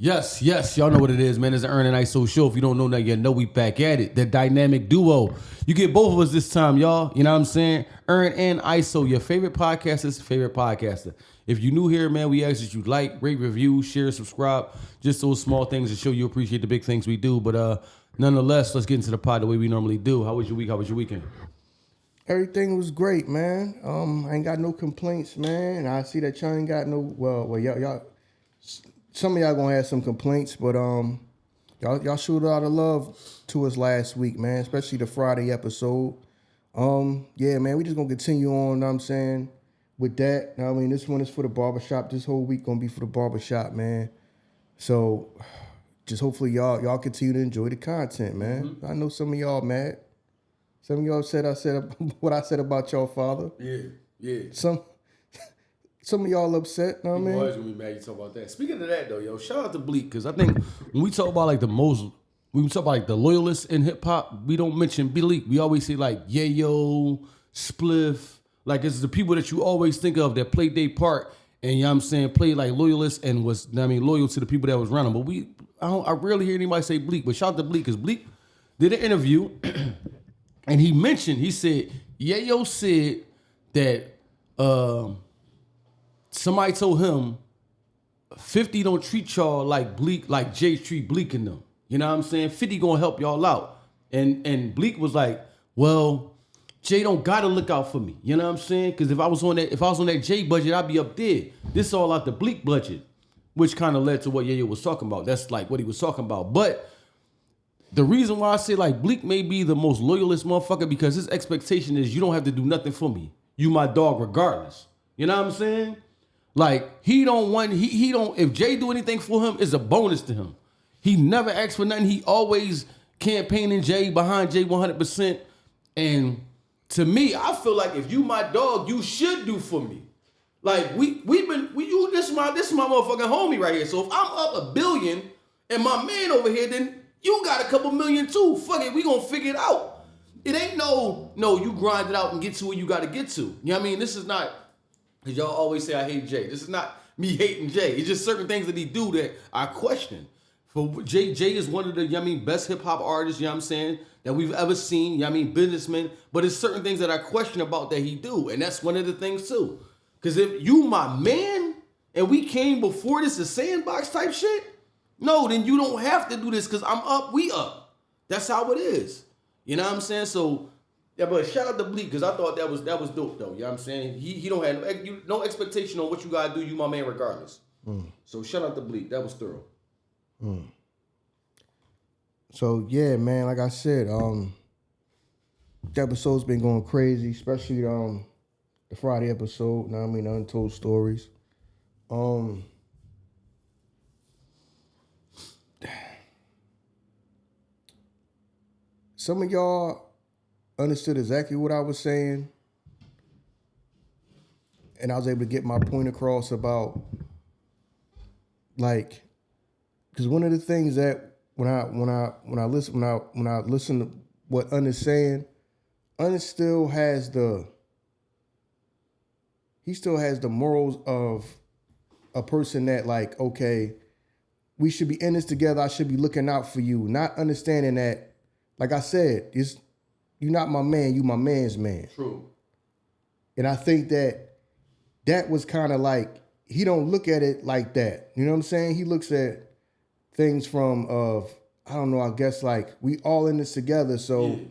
Yes, y'all know what it is, man. It's the Ern and Iso show. If you don't know that, you know we back at it. The dynamic duo. You get both of us this time, y'all. You know what I'm saying? Ern and Iso, your favorite podcaster's favorite podcaster. If you're new here, man, we ask that you like, rate, review, share, subscribe. Just those small things to show you appreciate the big things we do. But nonetheless, let's get into the pod the way we normally do. How was your week? How was your weekend? Everything was great, man. I ain't got no complaints, man. I see that y'all ain't got no. Well, y'all. Some of y'all gonna have some complaints, but y'all showed a lot of love to us last week, man. Especially the Friday episode. Yeah, man. We just gonna continue on. Know what I'm saying, with that. I mean, this one is for the barbershop. This whole week gonna be for the barbershop, man. So, just hopefully y'all continue to enjoy the content, man. Mm-hmm. I know some of y'all mad. Some of y'all said I said what I said about y'all father. Yeah. Some of y'all upset, know what I mean? Always gonna be mad you talk about that. Speaking of that though, yo, shout out to Bleek, because I think when we talk about like when we talk about like the loyalists in hip hop, we don't mention Bleek. We always say like Yayo, Spliff, like it's the people that you always think of that played their part and you know what I'm saying, played like loyalists and was loyal to the people that was running. But I rarely hear anybody say Bleek, but shout out to Bleek, because Bleek did an interview and he said Yayo said that somebody told him 50 don't treat y'all like Bleek, like Jay treat Bleek and them. You know what I'm saying? 50 gonna help y'all out. And Bleek was like, well, Jay don't gotta look out for me. You know what I'm saying? Because if I was on that Jay budget, I'd be up there. This is all out the Bleek budget, which kind of led to what Yayo was talking about. That's like what he was talking about. But the reason why I say like Bleek may be the most loyalist motherfucker, because his expectation is you don't have to do nothing for me. You my dog regardless. You know what I'm saying? Like, he don't, if Jay do anything for him, it's a bonus to him. He never asks for nothing. He always campaigning Jay, behind Jay 100%. And to me, I feel like if you my dog, you should do for me. Like, this is my motherfucking homie right here. So if I'm up $1 billion and my man over here, then you got a couple million too. Fuck it, we gonna figure it out. It ain't no, you grind it out and get to where you gotta get to. You know what I mean? This is not, because y'all always say I hate Jay. This is not me hating Jay. It's just certain things that he do that I question. For Jay is one of the, you know what I mean, best hip hop artists, you know what I'm saying, that we've ever seen, you know what I mean, businessman. But it's certain things that I question about that he do. And that's one of the things too. Because if you my man and we came before this a sandbox type shit, no, then you don't have to do this because I'm up, we up. That's how it is. You know what I'm saying? So, yeah, but shout out to Bleek, because I thought that was dope though. You know what I'm saying? He don't have no expectation on what you gotta do. You my man regardless. So shout out to Bleek. That was thorough. So yeah, man, like I said, the episode's been going crazy, especially the Friday episode. You know what I mean, the untold stories. Some of y'all understood exactly what I was saying, and I was able to get my point across about, like, because one of the things that when I listen to what Un is saying, Un still has the morals of a person that, like, okay, we should be in this together. I should be looking out for you, not understanding that, like I said, you're not my man, you my man's man. True. And I think that was kind of like, he don't look at it like that. You know what I'm saying? He looks at things from I don't know, I guess like we all in this together, so. Yeah.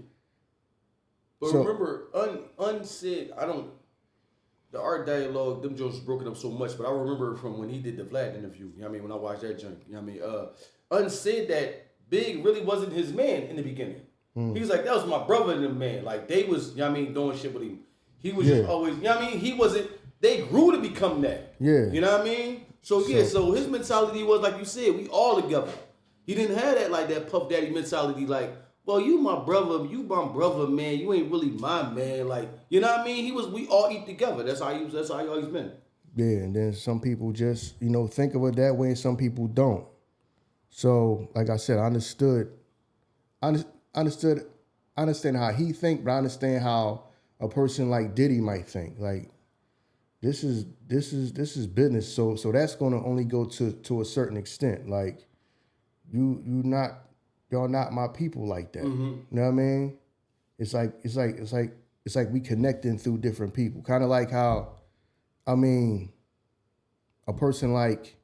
But remember, Un said, the art dialogue, them jokes broken up so much, but I remember from when he did the Vlad interview, you know what I mean, when I watched that junk, you know what I mean, Un said that Big really wasn't his man in the beginning. He was like, that was my brother and the man. Like, they was, you know what I mean, doing shit with him. He was just always, you know what I mean, he wasn't, they grew to become that. Yeah. You know what I mean? So his mentality was, like you said, we all together. He didn't have that, like, that Puff Daddy mentality, like, well, you my brother, man, you ain't really my man. Like, you know what I mean? We all eat together. That's how he always been. Yeah, and then some people just, think of it that way, and some people don't. So, like I said, I understand how he think, but I understand how a person like Diddy might think. Like, this is business. So that's gonna only go to a certain extent. Like y'all not my people like that. Mm-hmm. You know what I mean? It's like we connecting through different people. Kind of like how, I mean, a person like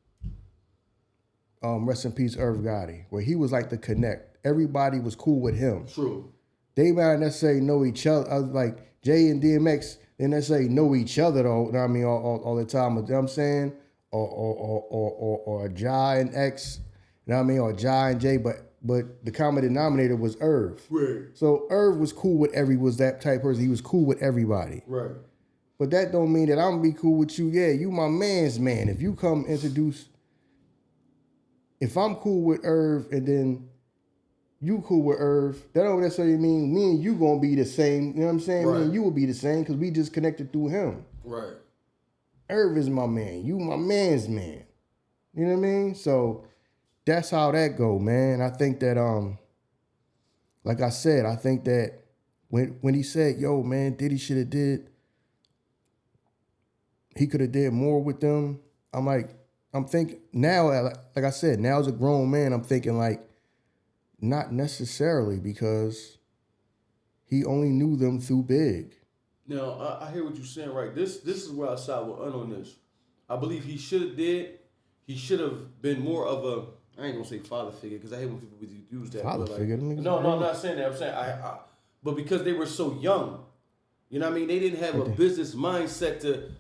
rest in peace, Irv Gotti, where he was like the connect. Everybody was cool with him. True. They might not necessarily know each other. Like Jay and DMX, they necessarily know each other though. You know what I mean? All the time. You know what I'm saying? Or Jai and X. You know what I mean? Or Jai and Jay. But the common denominator was Irv. Right. So Irv was cool with was that type of person. He was cool with everybody. Right. But that don't mean that I'm gonna be cool with you. Yeah, you my man's man. If you come introduce, if I'm cool with Irv and then you cool with Irv, that don't necessarily mean me and you gonna be the same. You know what I'm saying? Right. Me and you will be the same because we just connected through him. Right. Irv is my man. You my man's man. You know what I mean? So that's how that go, man. I think that like I said, I think that when he said, yo, man, Diddy should have did, he could have did more with them. I'm thinking now, like I said, now as a grown man, I'm thinking like, not necessarily, because he only knew them through Big. Now, I hear what you're saying, right? This is where I side with on this. I believe he should have been more of a, I ain't gonna say father figure, because I hate when people use that. Father figure? No, I'm not saying that. I'm saying but because they were so young, you know what I mean? They didn't have a business mindset to.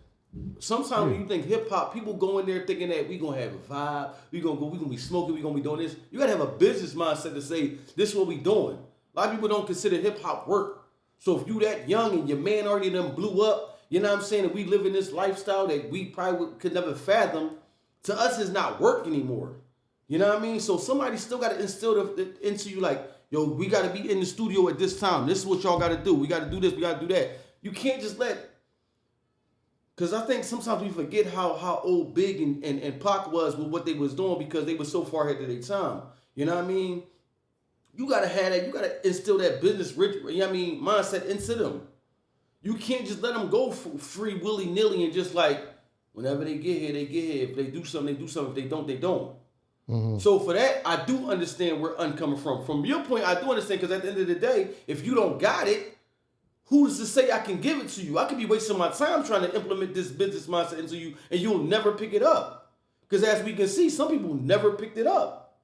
Sometimes when you think hip hop, people go in there thinking that we gonna have a vibe, we gonna be smoking, we gonna be doing this. You gotta have a business mindset to say this is what we doing. A lot of people don't consider hip hop work. So if you that young and your man already done blew up, you know what I'm saying, and we live in this lifestyle that we probably could never fathom, to us it's not work anymore. You know what I mean? So somebody still gotta instill into you like, yo, we gotta be in the studio at this time. This is what y'all gotta do. We gotta do this, we gotta do that. You can't just let. Because I think sometimes we forget how old Big and Pac was with what they was doing because they were so far ahead of their time. You know what I mean? You got to have that. You got to instill that business mindset into them. You can't just let them go free willy-nilly and just like, whenever they get here, they get here. If they do something, they do something. If they don't, they don't. Mm-hmm. So for that, I do understand where I'm coming from. From your point, I do understand because at the end of the day, if you don't got it, who's to say I can give it to you? I could be wasting my time trying to implement this business mindset into you, and you'll never pick it up. Because as we can see, some people never picked it up.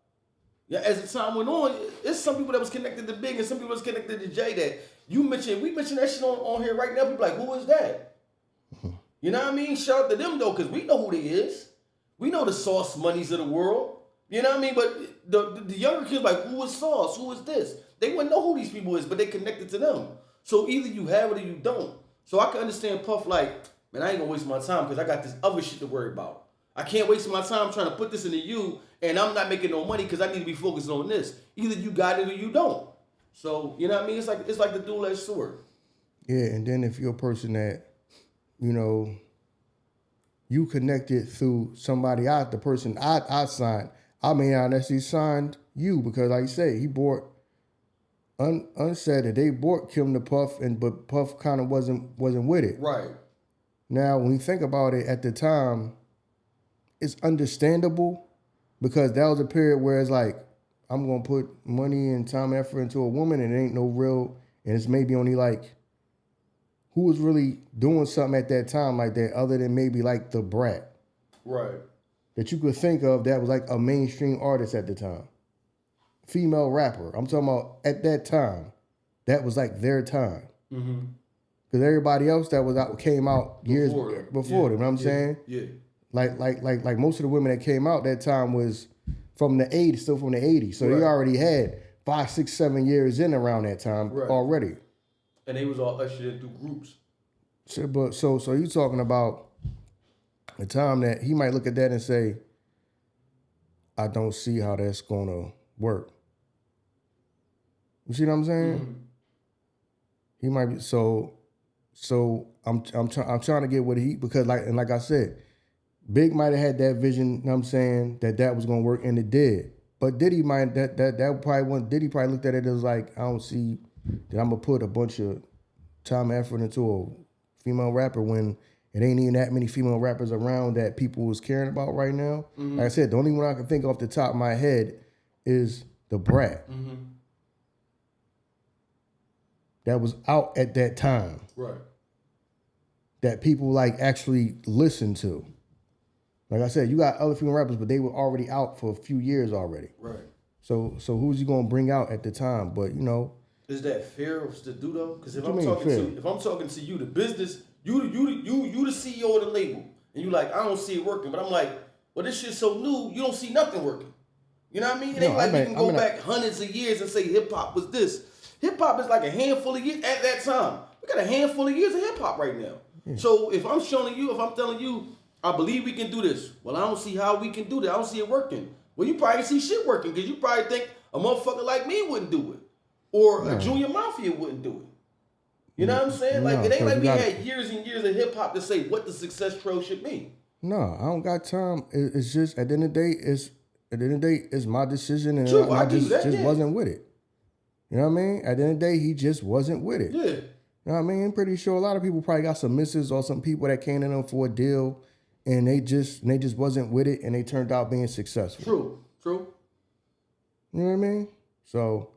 Yeah, as the time went on, it's some people that was connected to Big and some people was connected to Jay that we mentioned that shit on here right now. People like, who is that? You know what I mean? Shout out to them though, because we know who they is. We know the Sauce Monies of the world. You know what I mean? But the younger kids like, who is Sauce? Who is this? They wouldn't know who these people is, but they connected to them. So either you have it or you don't. So I can understand Puff like, man, I ain't gonna waste my time because I got this other shit to worry about. I can't waste my time trying to put this into you and I'm not making no money because I need to be focused on this. Either you got it or you don't. So, you know what I mean? It's like the dual-edged sword. Yeah, and then if you're a person that, you know, you connected through somebody the person I signed, I may not necessarily signed you because like you say, he bought unsaid that they bought Kim to Puff, but Puff kind of wasn't with it. Right. Now, when you think about it, at the time, it's understandable because that was a period where it's like, I'm gonna put money and time and effort into a woman, and it ain't no real, and it's maybe only like, who was really doing something at that time like that, other than maybe like the Brat, right? That you could think of that was like a mainstream artist at the time. Female rapper. I'm talking about at that time. That was like their time. Mm-hmm. Because everybody else that was out came out years before them. You know what I'm saying? Yeah. Like most of the women that came out that time was from the 80s, still from the 80s. So they already had 5, 6, 7 years in around that time already. And they was all ushered in through groups. So you talking about the time that he might look at that and say, I don't see how that's gonna work. You see what I'm saying? Mm-hmm. He might be so I'm trying to get what because like I said, Big might have had that vision, you know what I'm saying, that was gonna work and it did. But Diddy might Diddy probably looked at it as like, I don't see that I'm gonna put a bunch of time and effort into a female rapper when it ain't even that many female rappers around that people was caring about right now. Like I said, the only one I can think off the top of my head is the Brat. That was out at that time. Right. That people like actually listened to. Like I said, you got other female rappers, but they were already out for a few years already. Right. So who's you gonna bring out at the time? But you know, is that fair to do though? Because if What I'm you mean talking fair? to you, the business, you the CEO of the label, and you like, I don't see it working. But I'm like, well, this shit's so new, you don't see nothing working. You know what I mean? It ain't like you can go back hundreds of years and say hip hop was this. Hip hop is like a handful of years at that time. We got a handful of years of hip hop right now. So if I'm telling you, I believe we can do this. Well, I don't see how we can do that. I don't see it working. Well, you probably see shit working because you probably think a motherfucker like me wouldn't do it. Or a Junior Mafia wouldn't do it. You know what I'm saying? Like, it ain't like we had years and years of hip hop to say what the success trail should mean. No, I don't got time. It's just at the end of the day, it's my decision, and True, I just wasn't with it. You know what I mean? At the end of the day, he just wasn't with it. Yeah. You know what I mean? I'm pretty sure a lot of people probably got some misses or some people that came to them for a deal, and they just wasn't with it, and they turned out being successful. True. You know what I mean? So,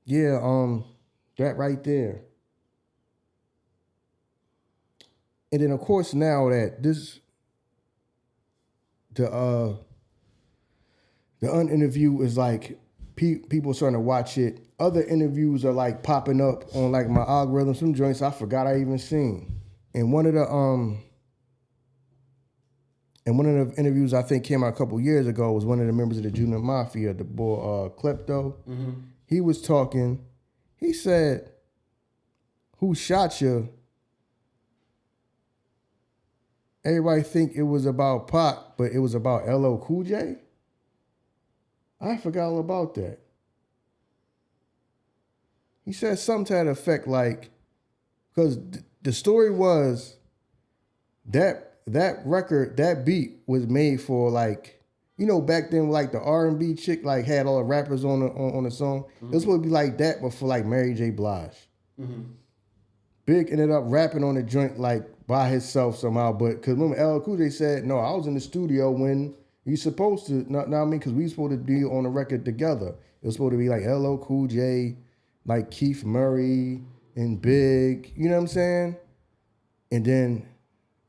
yeah, that right there. And then of course now that the uninterview is like people starting to watch it. Other interviews are like popping up on like my algorithm. Some joints I forgot I even seen. And one of the interviews I think came out a couple years ago was one of the members of the Junior Mafia, the boy Klepto. He was talking. He said, "Who shot you?" Everybody think it was about Pac, but it was about LL Cool J. I forgot all about that. He said something to that effect, like, because the story was that record, that beat was made for like, you know, back then like the R&B chick like had all the rappers on the song. It was supposed to be like that, but for like Mary J. Blige. Big ended up rapping on the joint like by himself somehow, but because remember LL Cool J said, "No, I was in the studio when you supposed to." Not I mean, because we supposed to be on the record together. It was supposed to be like LL Cool J, like Keith Murray and Big. You know what I'm saying? And then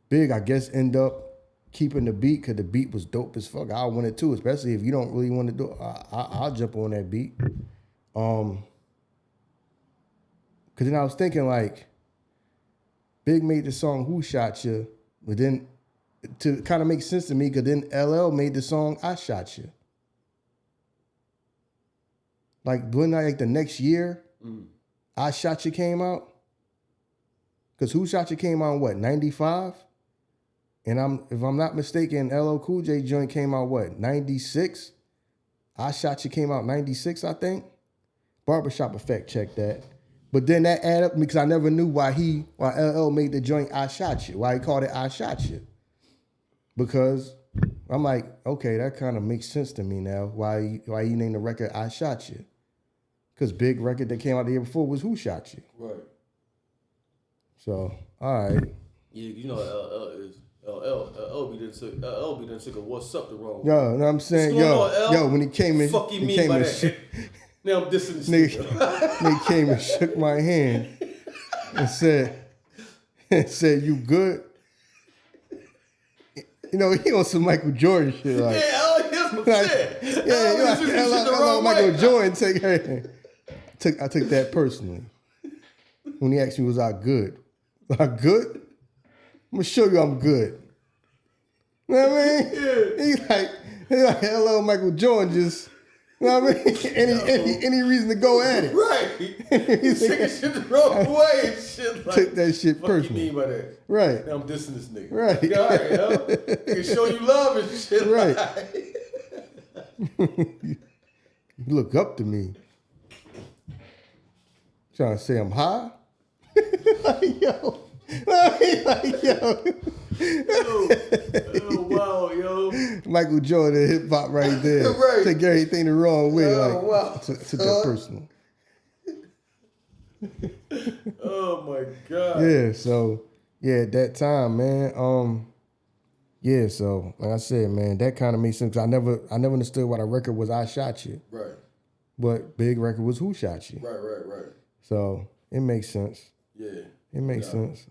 Big, I guess, end up keeping the beat because the beat was dope as fuck. I wanted to, especially if you don't really want to do it. I'll jump on that beat. Because then I was thinking like, Big made the song "Who Shot You," but then to kind of make sense to me, because then LL made the song "I Shot You." Like, wasn't that like the next year, "I Shot You" came out? Because "Who Shot You" came out in what, 95? And if I'm not mistaken, LL Cool J joint came out what, 96? "I Shot You" came out 96, I think. Barbershop Effect, check that. But then that added up because I never knew why LL made the joint "I Shot You," why he called it "I Shot You." Because I'm like, okay, that kind of makes sense to me now. Why he named the record "I Shot You"? Because big record that came out the year before was "Who Shot You." Right. So, all right. Yeah, you know LL be done took a "What's Up" the wrong way. Yo, know what I'm saying? When he came in, fuck you mean by that? Now I'm dissing this nigga. Nigga came and shook my hand and said, "You good?" You know, he on some Michael Jordan shit. Like, that's what I'm saying. Hello, Michael Jordan. I took that personally. When he asked me, was I good? Was I good? I'm gonna show you I'm good. You know what I mean? Yeah. He like, hello, Michael Jordan, just, you know what I mean? Any reason to go at it. Right. He's taking shit the wrong way and shit. Like, took that shit personally. What you mean by that? Right. Now I'm dissing this nigga. Right. Yeah, all right, yo. He can show you love and shit. Right. Like. You look up to me. Trying to say I'm high? Like, yo. Oh, wow, yo. Michael Jordan, hip hop right there. Right. Take everything the wrong way. Took that personal. Oh my God. Yeah, so Yeah, at that time, man. Yeah, so like I said, man, that kind of makes sense. 'Cause I never understood what a record was. I Shot You, Right. but big record was Who Shot You. Right. So it makes sense. Yeah. It makes sense.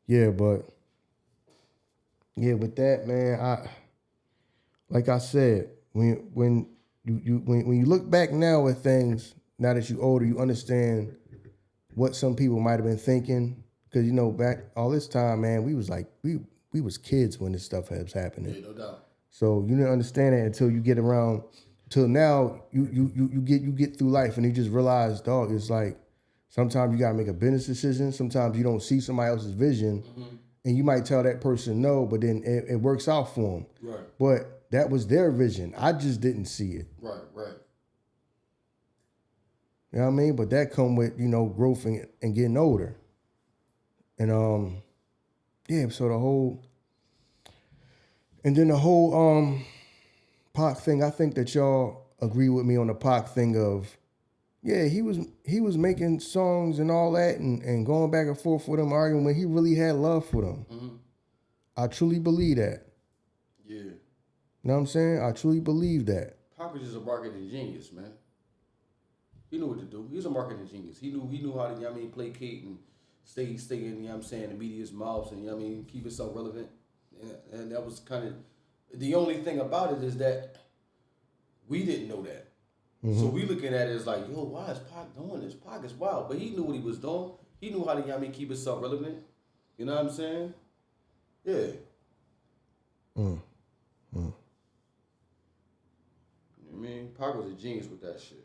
Yeah, but yeah, with that, man, like I said, when you look back now at things, now that you older, you understand what some people might have been thinking. Cause back all this time, man, we was like we was kids when this stuff was happening. Yeah, no doubt. So you didn't understand it until you get around. Till now, you get through life and you just realize, dog, it's like sometimes you gotta make a business decision. Sometimes you don't see somebody else's vision, and you might tell that person no, but then it works out for them. Right. But that was their vision. I just didn't see it. Right. You know what I mean? But that come with growth and getting older. And yeah. So the whole Pac thing. I think that y'all agree with me on the Pac thing of, yeah, he was making songs and all that and going back and forth with them, arguing when he really had love for them. Mm-hmm. I truly believe that. Yeah. You know what I'm saying? I truly believe that. Pac was just a marketing genius, man. He knew what to do. He was a marketing genius. He knew how to, placate and stay in, the media's mouths and, keep himself relevant. And that was kind of, the only thing about it is that we didn't know that. Mm-hmm. So we looking at it as like, yo, why is Pac doing this? Pac is wild. But he knew what he was doing. He knew how to, keep himself relevant. You know what I'm saying? Yeah. Pac was a genius with that shit.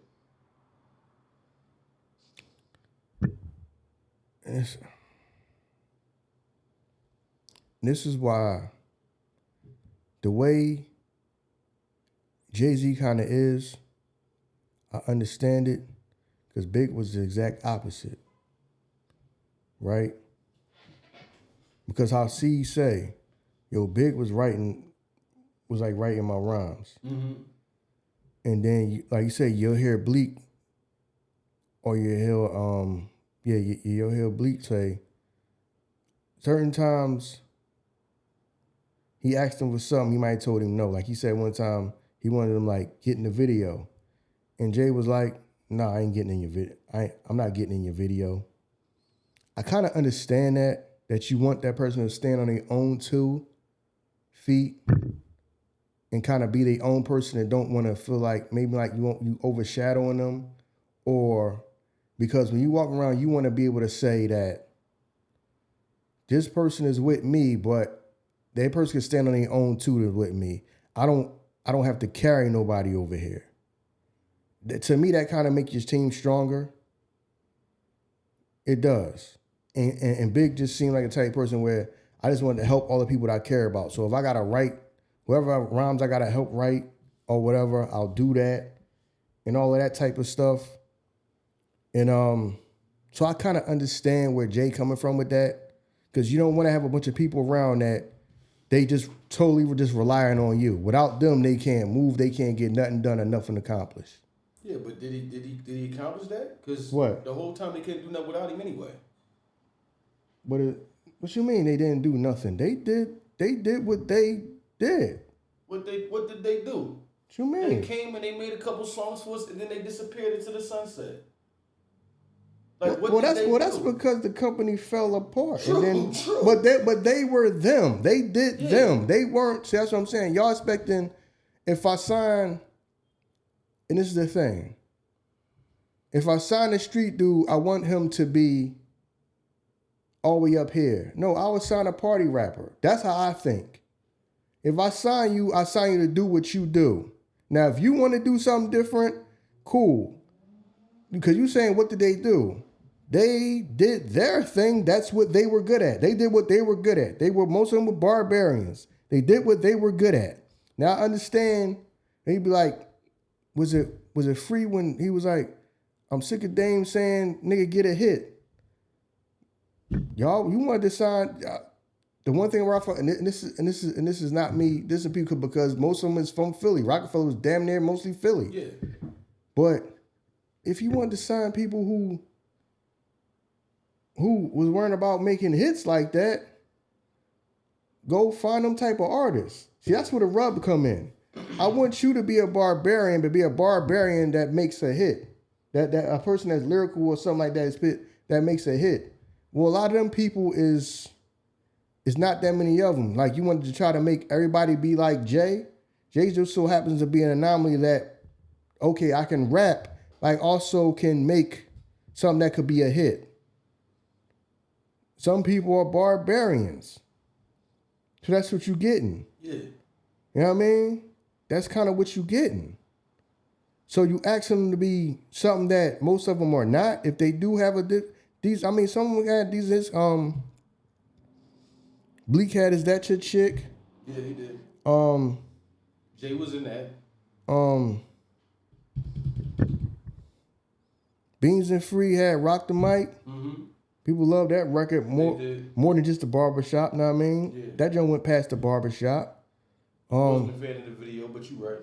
This is why the way Jay-Z kind of is, I understand it, because Big was the exact opposite, right? Because how C say, yo, Big was like writing my rhymes. Mm-hmm. And then, like you say, you'll hear Bleek, or you'll hear Bleek say, certain times, he asked him for something, he might have told him no. Like he said one time, he wanted him like get in the video. And Jay was like, nah, I ain't getting in your video. I'm not getting in your video. I kind of understand that you want that person to stand on their own 2 feet and kind of be their own person and don't want to feel like maybe like you overshadowing them, or because when you walk around, you want to be able to say that this person is with me, but that person can stand on their own 2 with me. I don't have to carry nobody over here. To me, that kind of makes your team stronger. It does. And Big just seemed like a type of person where I just wanted to help all the people that I care about. So if I got to write, whoever rhymes I got to help write or whatever, I'll do that and all of that type of stuff. And so I kind of understand where Jay coming from with that, because you don't want to have a bunch of people around that they just totally were just relying on you. Without them, they can't move, they can't get nothing done or nothing accomplished. Yeah, but did he accomplish that? Because what? The whole time they couldn't do nothing without him anyway. What you mean they didn't do nothing? They did what they did. What did they do? What you mean? They came and they made a couple songs for us, and then they disappeared into the sunset. Like that's because the company fell apart. True, and then, true. But they were them. They did them. They weren't. See, that's what I'm saying. Y'all expecting if I sign, and this is the thing. If I sign a street dude, I want him to be all the way up here. No, I would sign a party rapper. That's how I think. If I sign you to do what you do. Now, if you want to do something different, cool. Because you saying, what did they do? They did their thing. That's what they were good at. They did what they were good at. Most of them were barbarians. They did what they were good at. Now I understand. He'd be like, was it free when he was like, I'm sick of Dame saying, nigga, get a hit. Y'all, you wanted to sign. The one thing Ruff, and this is not me. This is people because most of them is from Philly. Rockefeller was damn near mostly Philly. Yeah. But if you wanted to sign people who who was worrying about making hits like that, go find them type of artists. See, that's where the rub come in. I want you to be a barbarian, but be a barbarian that makes a hit. That a person that's lyrical or something like that that makes a hit. Well, a lot of them people is not that many of them. Like you wanted to try to make everybody be like Jay. Jay just so happens to be an anomaly that, okay, I can rap, like also can make something that could be a hit. Some people are barbarians. So that's what you're getting. Yeah. You know what I mean? That's kind of what you're getting. So you ask them to be something that most of them are not. If they do have some of them had these, Bleek had Is That Your Chick? Yeah, he did. Jay was in that. Beans and Free had Rock the Mic. Mm-hmm. People love that record more than just the barbershop, know what I mean? Yeah. That joint went past the barbershop. I wasn't a fan of the video, but you right.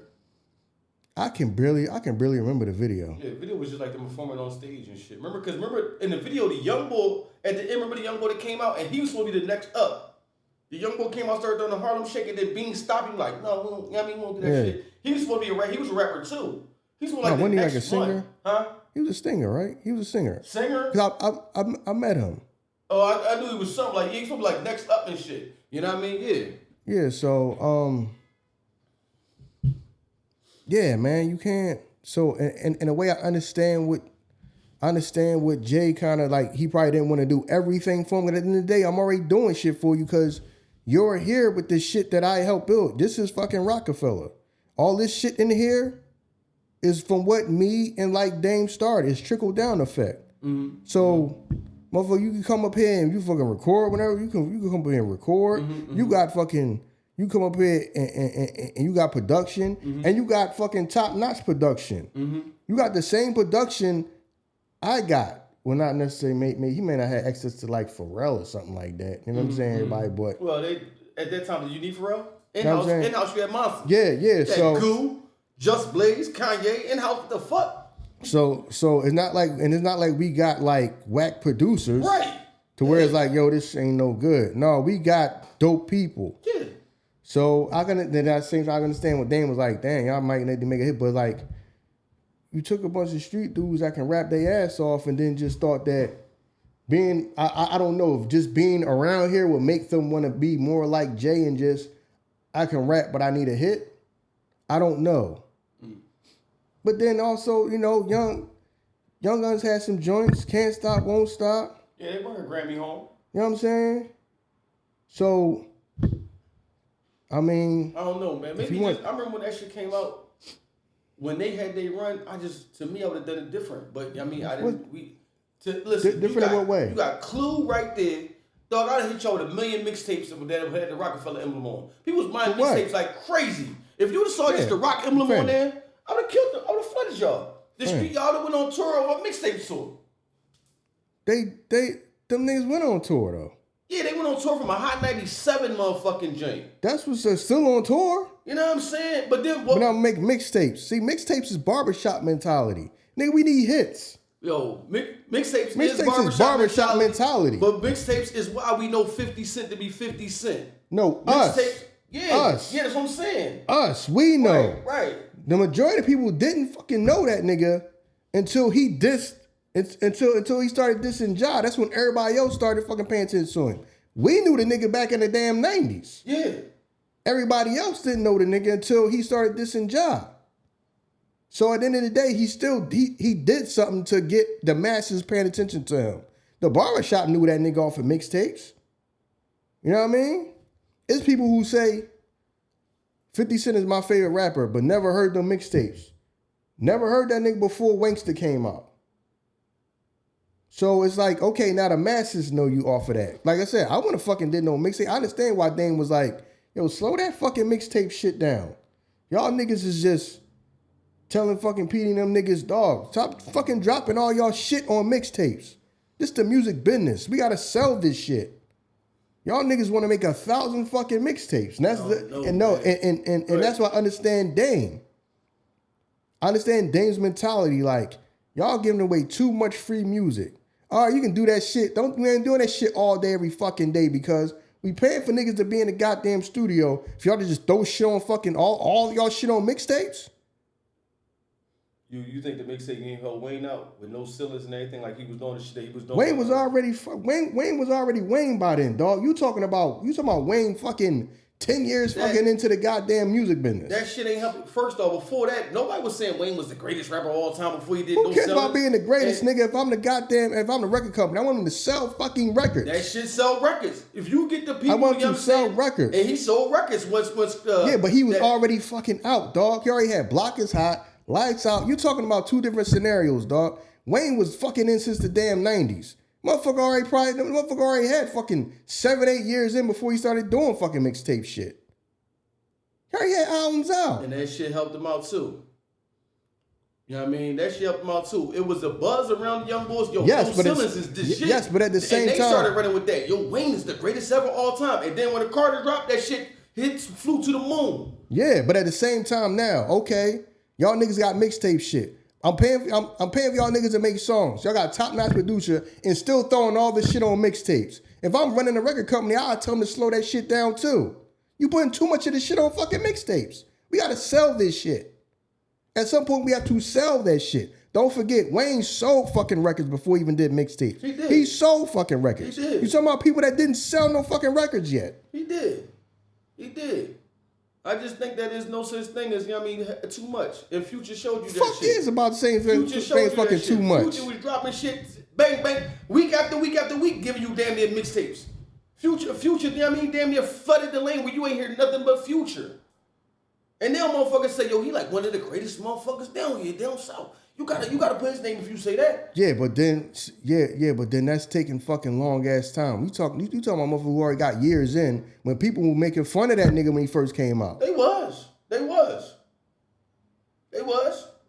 I can barely remember the video. Yeah, the video was just like them performing on stage and shit. Remember in the video, the young boy, at the end, remember the young boy that came out and he was supposed to be the next up. The young boy came out, started doing the Harlem Shake, and then Beans stopped him like, no, we won't do that shit. He was supposed to be a rapper. He was a rapper too. He's supposed to wasn't he like a singer? Huh? He was a singer, right? He was a singer. Singer? Cause I met him. Oh, I knew he was something like, he's supposed to be like next up and shit. You know what I mean? Yeah. Yeah, so, yeah, man, you can't. So, in a way, I understand what Jay kind of like, he probably didn't want to do everything for him. But at the end of the day, I'm already doing shit for you because you're here with this shit that I helped build. This is fucking Rockefeller. All this shit in here is from what me and like Dame started. It's trickle down effect. Mm-hmm. So, motherfucker, you can come up here and you fucking record whenever. You can come up here and record. Mm-hmm, you got fucking... You come up here and you got production, and you got fucking top-notch production. Mm-hmm. You got the same production I got. Well, not necessarily, he may not have access to like Pharrell or something like that. You know what I'm saying, everybody? But well, at that time, did you need Pharrell? In-house, you had Monster. Yeah. So Goo, Just Blaze, Kanye, in-house. What the fuck? So it's not like we got like whack producers, right? To where it's like, yo, this ain't no good. No, we got dope people. Yeah. So I understand what Dame was like. Dang, y'all might need to make a hit, but like, you took a bunch of street dudes that can rap their ass off, and then just thought that being, I don't know, if just being around here would make them want to be more like Jay and just, I can rap, but I need a hit. I don't know. But then also, you know, Young Guns had some joints. Can't Stop, Won't Stop. Yeah, they brought a Grammy home. You know what I'm saying? So. I mean, I don't know, man. Maybe I remember when that shit came out, when they had their run. I would have done it different. But I mean, I didn't. Listen, different in what way? You got Clue right there, dog. I done hit y'all with 1 million mixtapes that had the Rockefeller emblem on. People was buying mixtapes like crazy. If you would have saw just the Rock emblem on there, I would have killed them. I would have flooded y'all. The street y'all that went on tour over a mixtape tour. Them niggas went on tour though. Yeah, they went on tour from a Hot 97 motherfucking joint. That's what's still on tour. You know what I'm saying? But now make mixtapes. See, mixtapes is barbershop mentality. Nigga, we need hits. Yo, mixtapes is barbershop mentality. But mixtapes is why we know 50 Cent to be 50 Cent. No, us. Yeah, us. Yeah, that's what I'm saying. Us, we know. Right. The majority of people didn't fucking know that nigga until he dissed. Until he started dissing Ja. That's when everybody else started fucking paying attention to him. We knew the nigga back in the damn 90s. Yeah. Everybody else didn't know the nigga until he started dissing Ja. So at the end of the day, he did something to get the masses paying attention to him. The barbershop knew that nigga off of mixtapes. You know what I mean? It's people who say 50 Cent is my favorite rapper, but never heard them mixtapes. Never heard that nigga before Wankster came out. So it's like, okay, now the masses know you off of that. Like I said, I wouldn't fucking did no mixtape. I understand why Dame was like, yo, slow that fucking mixtape shit down. Y'all niggas is just telling fucking Petey and them niggas, dog, stop fucking dropping all y'all shit on mixtapes. This the music business. We gotta sell this shit. Y'all niggas want to make 1,000 fucking mixtapes. And that's why I understand Dame. I understand Dame's mentality, like, y'all giving away too much free music. All right, you can do that shit. Don't man doing that shit all day, every fucking day, because we paying for niggas to be in the goddamn studio. If y'all to just throw shit on fucking all y'all shit on mixtapes. You think the mixtape game held Wayne out with no ceilings and everything like he was doing the shit that he was doing? Wayne was already Wayne by then, dog. You talking about Wayne fucking 10 years fucking into the goddamn music business. That shit ain't helping. First off, before that, nobody was saying Wayne was the greatest rapper of all time before he did Who cares about being the greatest, nigga? If I'm the record company, I want him to sell fucking records. That shit sell records. If you get the people, I want to sell records. And he sold records once. Yeah, but he was already fucking out, dog. He already had Block is Hot, Lights Out. You talking about two different scenarios, dog. Wayne was fucking in since the damn 90s. Motherfucker already had fucking 7-8 years in before he started doing fucking mixtape shit. He already had albums out. And that shit helped him out too. You know what I mean? That shit helped him out too. It was a buzz around the young boys. Yo, yes, Simmons is the shit. Yes, but at the same time. And they started running with that. Yo, Wayne is the greatest ever all time. And then when the Carter dropped, that shit flew to the moon. Yeah, but at the same time now, okay, y'all niggas got mixtape shit. I'm paying for y'all niggas to make songs. Y'all got a top-notch producer and still throwing all this shit on mixtapes. If I'm running a record company, I'll tell them to slow that shit down too. You putting too much of this shit on fucking mixtapes. We gotta sell this shit. At some point, we have to sell that shit. Don't forget, Wayne sold fucking records before he even did mixtapes. He did. He sold fucking records. He did. You talking about people that didn't sell no fucking records yet. He did. I just think that there's no such thing as, you know what I mean, too much. And Future showed you that Fuck shit. is about the same thing. Future showed you fucking that too shit. much. Future was dropping shit, bang, bang, week after week after week, giving you damn near mixtapes. Future, you know what I mean, damn near flooded the lane where you ain't hear nothing but Future. And now motherfuckers say, yo, he like one of the greatest motherfuckers down here, down south. You gotta put his name if you say that. Yeah, but then that's taking fucking long ass time. You talking about motherfuckers who already got years in when people were making fun of that nigga when he first came out. They was.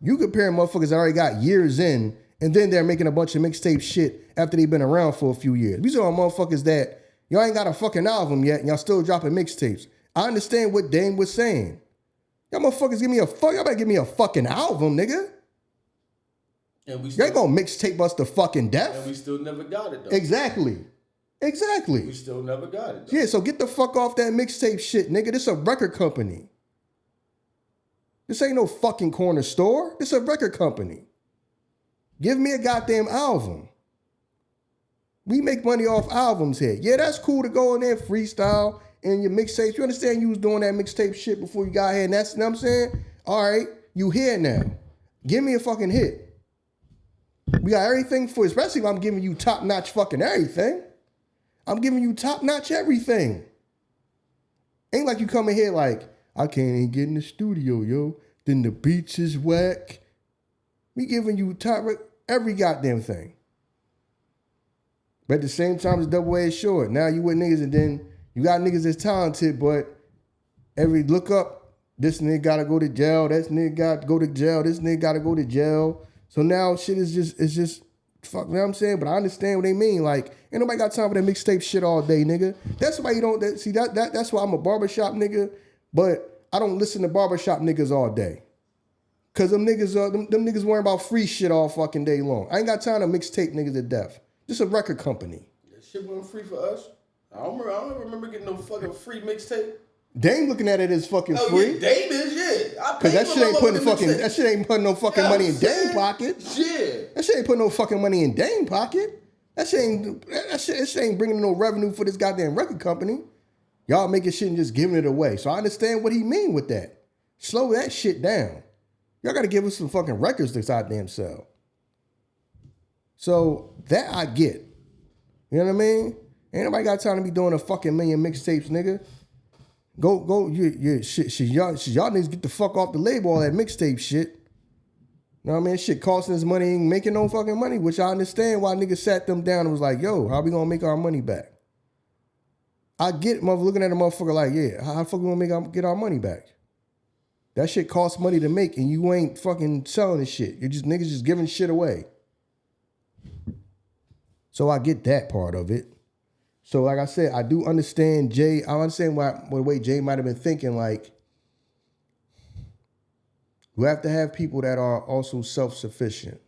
You compare motherfuckers that already got years in and then they're making a bunch of mixtape shit after they've been around for a few years. These are motherfuckers that y'all ain't got a fucking album yet and y'all still dropping mixtapes. I understand what Dame was saying. Y'all motherfuckers y'all better give me a fucking album, nigga. And we y'all ain't gonna mixtape us to fucking death. And we still never got it though. Exactly. We still never got it though. Yeah, so get the fuck off that mixtape shit, nigga. This a record company. This ain't no fucking corner store. This a record company. Give me a goddamn album. We make money off albums here. Yeah, that's cool to go in there freestyle and your mixtapes. You understand you was doing that mixtape shit before you got here, and that's, you know what I'm saying? All right, you here now. Give me a fucking hit. We got everything for, especially if I'm giving you top-notch fucking everything. I'm giving you top-notch everything. Ain't like you come in here like, I can't even get in the studio, yo. Then the beats is whack. We giving you every goddamn thing. But at the same time, it's double-edged sword. Now you with niggas and then you got niggas that's talented, but every look up, this nigga gotta go to jail, that nigga gotta go to jail, this nigga gotta go to jail. So now shit is just fuck, you know what I'm saying? But I understand what they mean. Like, ain't nobody got time for that mixtape shit all day, nigga. That's why you don't, that's why I'm a barbershop nigga, but I don't listen to barbershop niggas all day. Cause them niggas worrying about free shit all fucking day long. I ain't got time to mixtape niggas to death. This a record company. That shit wasn't free for us. I don't remember getting no fucking free mixtape. Dame looking at it as fucking free. Yeah, Dame is, yeah. Cause that shit ain't putting no fucking money in Dame pocket. Yeah. That shit ain't putting no fucking money in Dame pocket. That shit ain't bringing no revenue for this goddamn record company. Y'all making shit and just giving it away. So I understand what he mean with that. Slow that shit down. Y'all gotta give us some fucking records to goddamn sell. So that I get. You know what I mean? Ain't nobody got time to be doing a fucking million mixtapes, nigga. Go, y'all niggas get the fuck off the label, all that mixtape shit. You know what I mean? Shit costing us money, ain't making no fucking money, which I understand why niggas sat them down and was like, yo, how we gonna make our money back? I get looking at a motherfucker like, yeah, how the fuck we gonna get our money back? That shit costs money to make and you ain't fucking selling the shit. You're just niggas just giving shit away. So I get that part of it. So like I said, I do understand Jay. I understand what the way Jay might have been thinking, like, we have to have people that are also self-sufficient.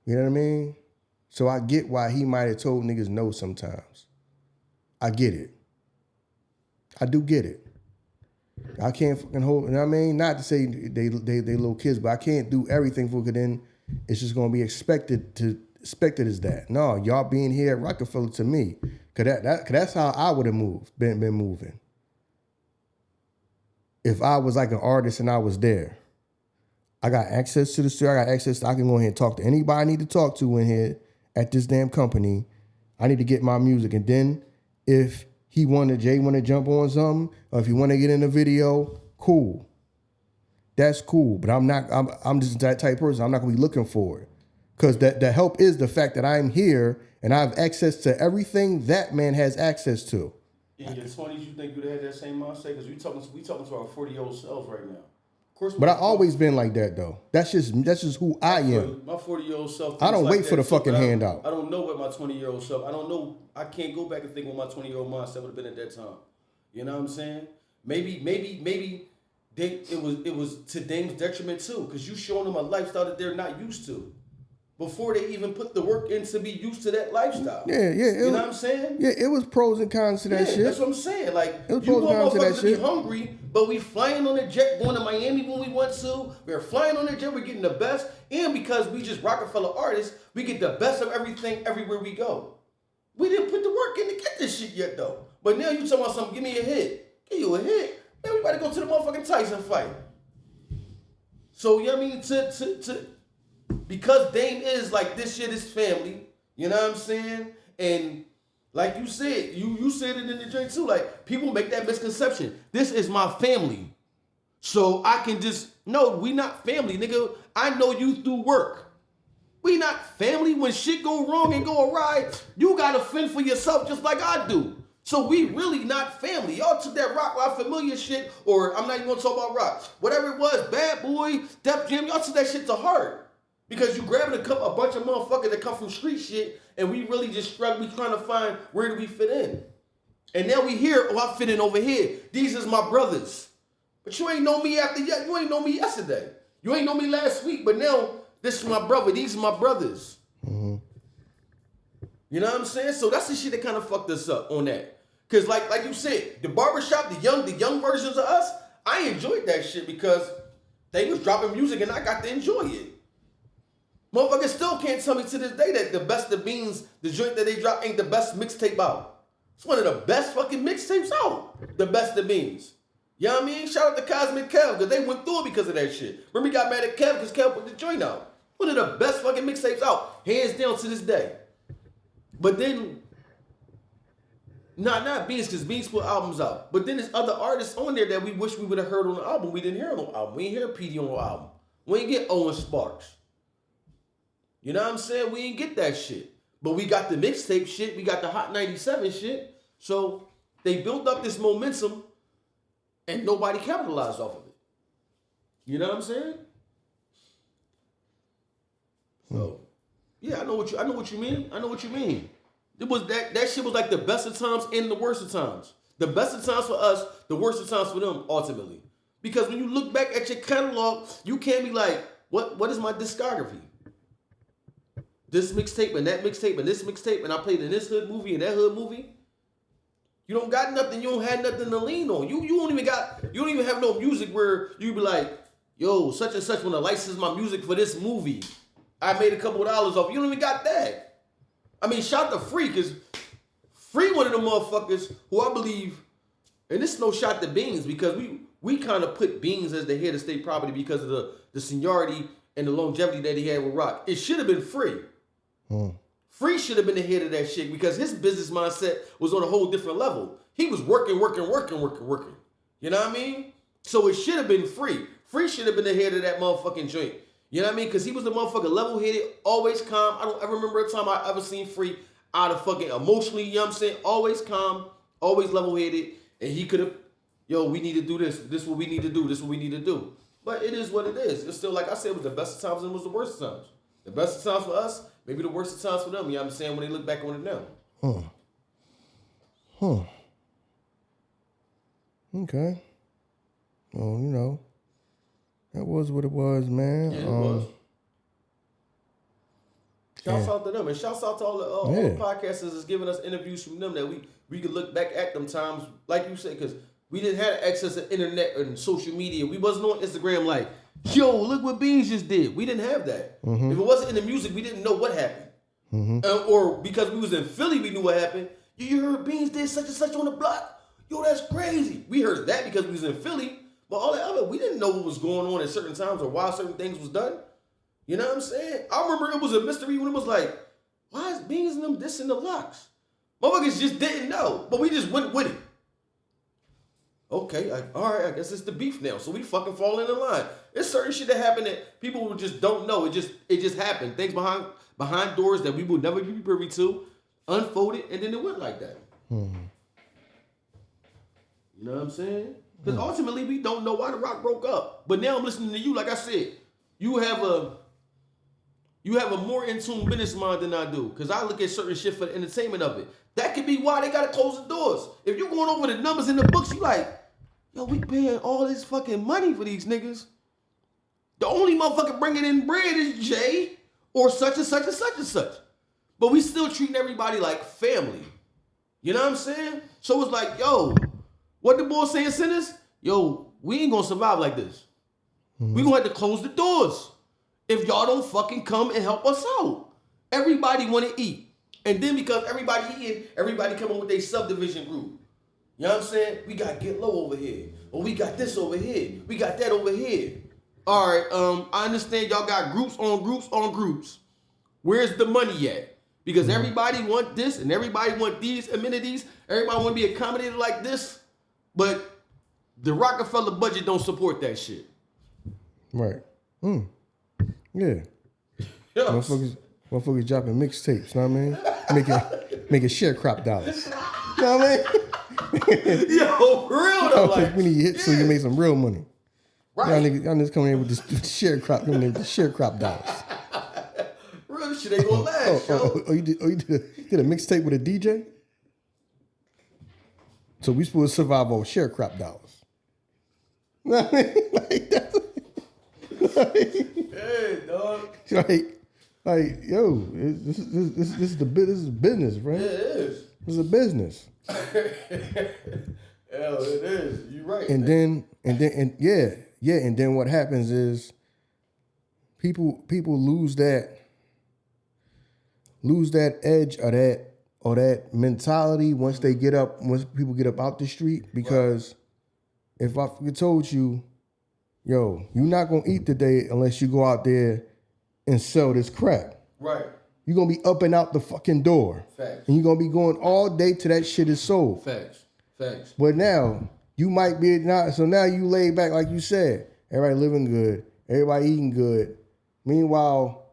You know what I mean? So I get why he might have told niggas no sometimes. I get it. I do get it. I can't fucking hold, you know what I mean? Not to say they little kids, but I can't do everything for, because then it's just gonna be expected as that. No, y'all being here at Rockefeller to me, cause that's how I would have been moving. If I was like an artist and I was there, I got access to the studio, I can go ahead and talk to anybody I need to talk to in here at this damn company. I need to get my music, and then if Jay want to jump on something, or if he want to get in a video, cool. That's cool. But I'm just that type of person. I'm not gonna be looking for it. Because the help is the fact that I'm here and I have access to everything that man has access to. In your 20s, you think you'd have had that same mindset? Because we talking to our 40-year-old selves right now. Of course, but I always been like that though. That's just who I am. My 40-year-old self. I don't wait for the fucking handout. I don't know what my 20-year-old self. I don't know. I can't go back and think what my 20-year-old mindset would have been at that time. You know what I'm saying? Maybe it was to Dame's detriment too, because you showing them a lifestyle that they're not used to before they even put the work in to be used to that lifestyle. Yeah. You know what I'm saying? Yeah, it was pros and cons to that shit. That's what I'm saying. Like, it was you pros and want cons to that motherfuckers to be shit. hungry, but we flying on the jet going to Miami when we want to. We're flying on the jet, we're getting the best. And because we just Rockefeller artists, we get the best of everything everywhere we go. We didn't put the work in to get this shit yet, though. But now you talking about something, give me a hit. Give you a hit. Man, we about to go to the motherfucking Tyson fight. So, you know what I mean? Because Dame is like, this shit is family. You know what I'm saying? And like you said, you said it in the drink too. Like, people make that misconception. This is my family. So I can just, no, we not family, nigga. I know you through work. We not family. When shit go wrong and go awry, you gotta fend for yourself just like I do. So we really not family. Y'all took that Rock Familiar shit, or I'm not even gonna talk about Rock. Whatever it was, Bad Boy, Def Jam, y'all took that shit to heart. Because you grabbing a bunch of motherfuckers that come from street shit, and we really just struggle. We trying to find where do we fit in. And now we hear, oh, I fit in over here. These is my brothers. But you ain't know me you ain't know me yesterday. You ain't know me last week, but now this is my brother. These are my brothers. Mm-hmm. You know what I'm saying? So that's the shit that kind of fucked us up on that. Cause like you said, the barbershop, the young versions of us, I enjoyed that shit because they was dropping music and I got to enjoy it. Motherfuckers still can't tell me to this day that the Best of Beans, the joint that they dropped, ain't the best mixtape out. It's one of the best fucking mixtapes out. The Best of Beans. You know what I mean? Shout out to Cosmic Kev, because they went through it because of that shit. Remember, he got mad at Kev because Kev put the joint out. One of the best fucking mixtapes out, hands down to this day. But then, not Beans, because Beans put albums out. But then there's other artists on there that we wish we would have heard on the album. We didn't hear on the album. We didn't hear PD on the album. We didn't get Owen Sparks. You know what I'm saying? We didn't get that shit. But we got the mixtape shit. We got the Hot 97 shit. So they built up this momentum and nobody capitalized off of it. You know what I'm saying? So, yeah, I know what you mean. I know what you mean. It was that shit was like the best of times and the worst of times. The best of times for us, the worst of times for them, ultimately. Because when you look back at your catalog, you can't be like, what is my discography? This mixtape and that mixtape and this mixtape, and I played in this hood movie and that hood movie. You don't got nothing. You don't have nothing to lean on. You don't even have no music where you be like, yo, such and such want to license my music for this movie. I made a couple of dollars off. You don't even got that. I mean, shout to Free, because Free one of the motherfuckers who I believe, and this is no shot to Beans, because we kind of put Beans as the head of state property because of the seniority and the longevity that he had with Rock. It should have been Free. Free should have been the head of that shit because his business mindset was on a whole different level. He was working. You know what I mean? So it should have been Free. Free should have been the head of that motherfucking joint. You know what I mean? Because he was the motherfucker level-headed, always calm. I don't ever remember a time I ever seen Free out of fucking emotionally, you know what I'm saying? Always calm, always level-headed. And he could have, yo, we need to do this. This is what we need to do. This is what we need to do. But it is what it is. It's still, like I said, it was the best of times and it was the worst of times. The best of times for us, maybe the worst of times for them. You know what I'm saying? When they look back on it now. Okay. Well, you know, that was what it was, man. Yeah, it was. Shouts out to them, and shouts out to all the podcasters that's giving us interviews from them that we could look back at them times, like you said, because we didn't have access to internet and social media. We wasn't on Instagram like, yo, look what Beans just did. We didn't have that. Mm-hmm. If it wasn't in the music, we didn't know what happened. Mm-hmm. Or because we was in Philly, we knew what happened. You heard Beans did such and such on the block. Yo, that's crazy. We heard that because we was in Philly, but all that other, we didn't know what was going on at certain times or why certain things was done. You know what I'm saying? I remember it was a mystery when it was like, why is Beans and them dissing the LOX? Motherfuckers just didn't know, but we just went with it. Okay, all right, I guess it's the beef now, so we fucking fall in the line. There's certain shit that happened that people just don't know. It just happened. Things behind doors that we would never be privy to, unfolded, and then it went like that. You know what I'm saying? Because ultimately we don't know why the Rock broke up. But now I'm listening to you, like I said, you have a more in tune business mind than I do. Because I look at certain shit for the entertainment of it. That could be why they gotta close the doors. If you're going over the numbers in the books, you like, yo, we paying all this fucking money for these niggas. The only motherfucker bringing in bread is Jay or such and such and such and such. But we still treating everybody like family. You know what I'm saying? So it's like, yo, what the boy saying, sinners? Yo, we ain't gonna survive like this. We gonna have to close the doors if y'all don't fucking come and help us out. Everybody wanna eat. And then because everybody eating, everybody coming with their subdivision group. You know what I'm saying? We got Get Low over here. Or we got this over here. We got that over here. All right, I understand y'all got groups on groups on groups. Where's the money at? Because everybody want this and everybody want these amenities. Everybody want to be accommodated like this. But the Rockefeller budget don't support that shit. Right. Yeah. Motherfuckers dropping mixtapes, you know what I mean? Making sharecrop dollars. You know what I mean? Yo, for real though. Like, we need hits so you can make some real money. Right. Y'all niggas coming in with this sharecrop dollars. Real shit ain't gonna last, yo. You did a mixtape with a DJ? So we supposed to survive on sharecrop dollars. You know what I mean? Like, hey, dog. Like, yo, this is business, right? Yeah, it is. This is a business. Hell, it is. You're right. And then what happens is people lose that edge or that mentality once people get up out the street. Because if I told you, yo, you're not gonna eat today unless you go out there and sell this crap. Right. You're gonna be up and out the fucking door. Facts. And you're gonna be going all day till that shit is sold. Facts. But now, you might be not, so now you lay back like you said. Everybody living good. Everybody eating good. Meanwhile,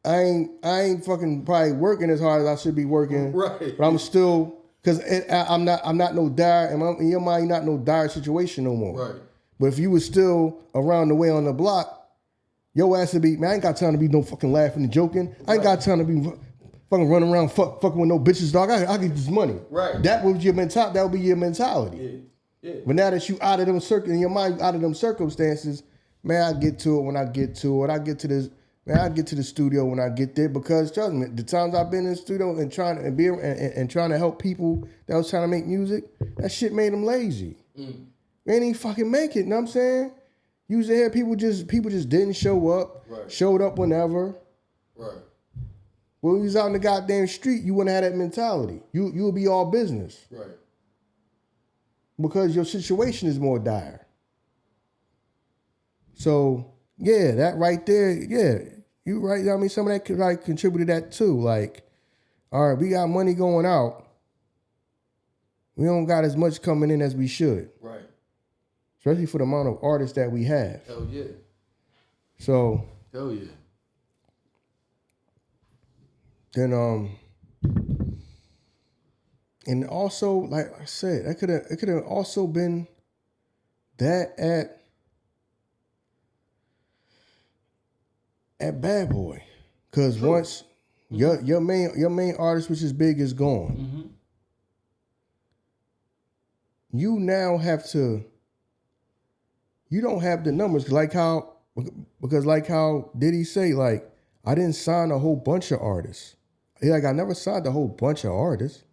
I ain't fucking probably working as hard as I should be working. Right. But I'm still, because I'm not no dire, in your mind, you're not no dire situation no more. Right. But if you was still around the way on the block, your ass would be, man, I ain't got time to be no fucking laughing and joking. I ain't got time to be fucking running around fucking with no bitches, dog. I get this money. Right. That would be your mentality. Yeah. But now that you out of them in your mind, out of them circumstances, man, I get to it when I get to it. I get to the studio when I get there, because trust me, the times I've been in the studio and trying to help people that was trying to make music, that shit made them lazy. They ain't fucking make it, you know what I'm saying? You used to hear people just didn't show up, showed up whenever. Right. When you was out in the goddamn street, you wouldn't have that mentality. You would be all business. Right. Because your situation is more dire. So, yeah, that right there, yeah, you right. I mean, some of that could like contribute to that too. Like, all right, we got money going out. We don't got as much coming in as we should. Right. Especially for the amount of artists that we have. Hell yeah. So. Hell yeah. Then and also, like I said, it could have also been that at Bad Boy, because once your main artist, which is Big, is gone, you now have to. You don't have the numbers, because like how Diddy say, like, I didn't sign a whole bunch of artists. Like I never signed a whole bunch of artists.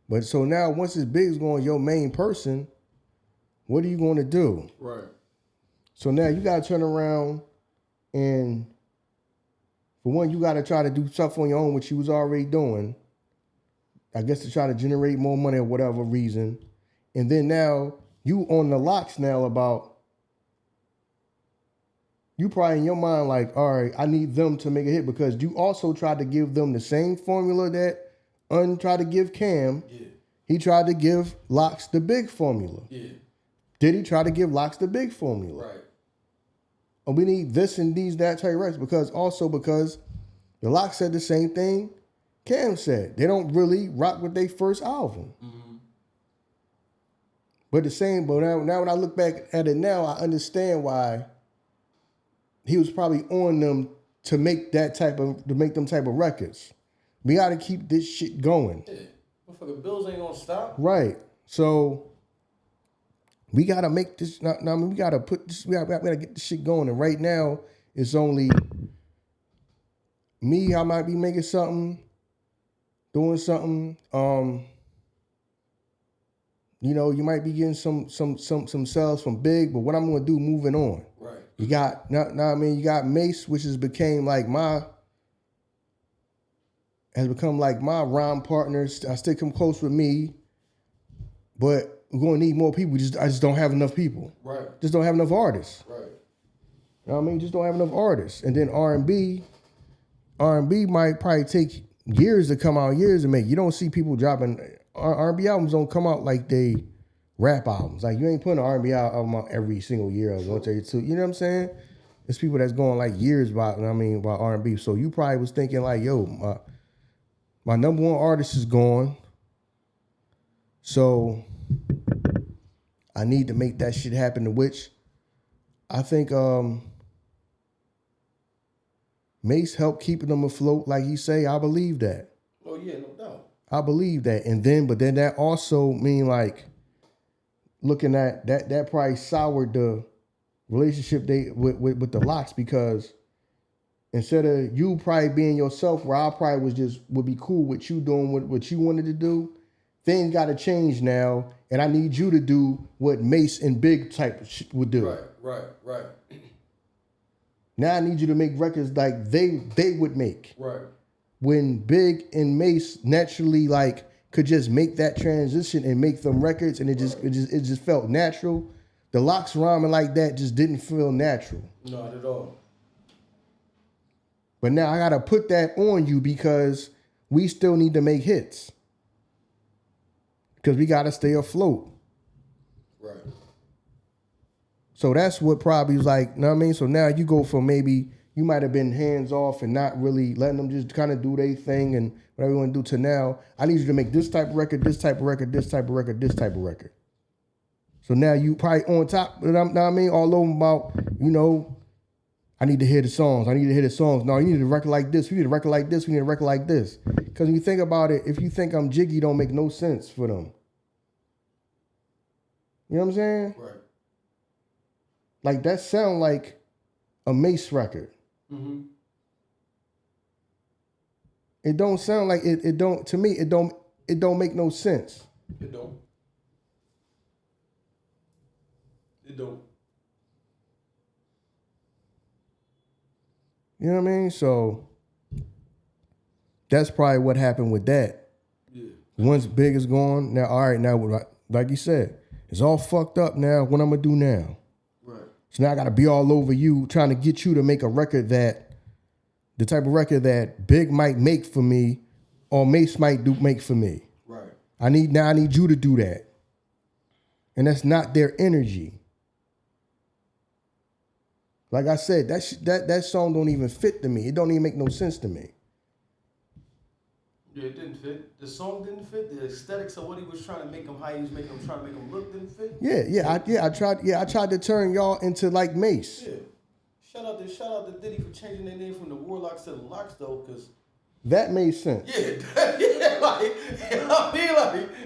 But so now once this Big's going your main person, what are you going to do? Right. So now you got to turn around and for one, you got to try to do stuff on your own, which you was already doing. I guess to try to generate more money or whatever reason. And then now you on the LOX now about, you probably in your mind like, all right, I need them to make a hit because you also tried to give them the same formula that tried to give Cam. Yeah. He tried to give LOX the big formula. Yeah. Diddy try to give LOX the big formula. Right. And we need this and these, that type of records because the LOX said the same thing Cam said. They don't really rock with their first album. Mm-hmm. But now when I look back at it now, I understand why he was probably on them to make them type of records. We got to keep this shit going. Yeah. Motherfucking bills ain't gonna stop. Right. So we got to make this. We got to put this. We got to get this shit going. And right now, it's only me. I might be making something, doing something. You might be getting some sales from Big, but what I'm gonna do moving on. Right. You got you got Mace, which has become like my rhyme partner. I stick him close with me, but we're gonna need more people. I just don't have enough people. Right. Just don't have enough artists. Right. You know what I mean? Just don't have enough artists. And then R&B might probably take years to come out, years to make. You don't see people dropping R&B albums don't come out like they rap albums. Like you ain't putting an R&B album out every single year or once every two. You know what I'm saying? It's people that's going like years about R&B. So you probably was thinking like, yo, my number one artist is gone. So I need to make that shit happen, to which I think Mace helped keeping them afloat, like he say. I believe that. Oh yeah, no doubt. I believe that. But then that also mean like looking at that probably soured the relationship with the LOX, because instead of you probably being yourself, where I probably would be cool with you doing what you wanted to do, things got to change now, and I need you to do what Mace and Big type of shit would do. Right. Now I need you to make records like they would make. Right. When Big and Mace naturally like could just make that transition and make them records, and it just felt natural. The LOX rhyming like that just didn't feel natural. Not at all. But now I gotta put that on you because we still need to make hits. Because we gotta stay afloat. Right. So that's what probably was like, you know what I mean? So now you go from maybe you might have been hands off and not really letting them just kind of do their thing and whatever you want to do, to now, I need you to make this type of record, this type of record, this type of record, this type of record. So now you probably on top, you know what I mean? All over about, I need to hear the songs. No, you need a record like this. We need a record like this. We need a record like this. Because when you think about it, if you think I'm jiggy, don't make no sense for them. You know what I'm saying? Right. Like that sound like a Mace record. Mm-hmm. It don't sound like it don't, to me, it don't make no sense. It don't. You know what I mean? So that's probably what happened with that. Yeah. Once Big is gone, now, all right, now, like you said, it's all fucked up now. What I'm going to do now? Right. So now I got to be all over you, trying to get you to make a record the type of record that Big might make for me or Mace might make for me. Right. I need you to do that. And that's not their energy. Like I said, that song don't even fit to me. It don't even make no sense to me. Yeah, it didn't fit. The song didn't fit. The aesthetics of what he was trying to make him, how he was trying to make him look didn't fit. I tried to turn y'all into like Mace. Yeah. Shout out to Diddy for changing their name from the Warlocks to the LOX though, because that made sense. Yeah, like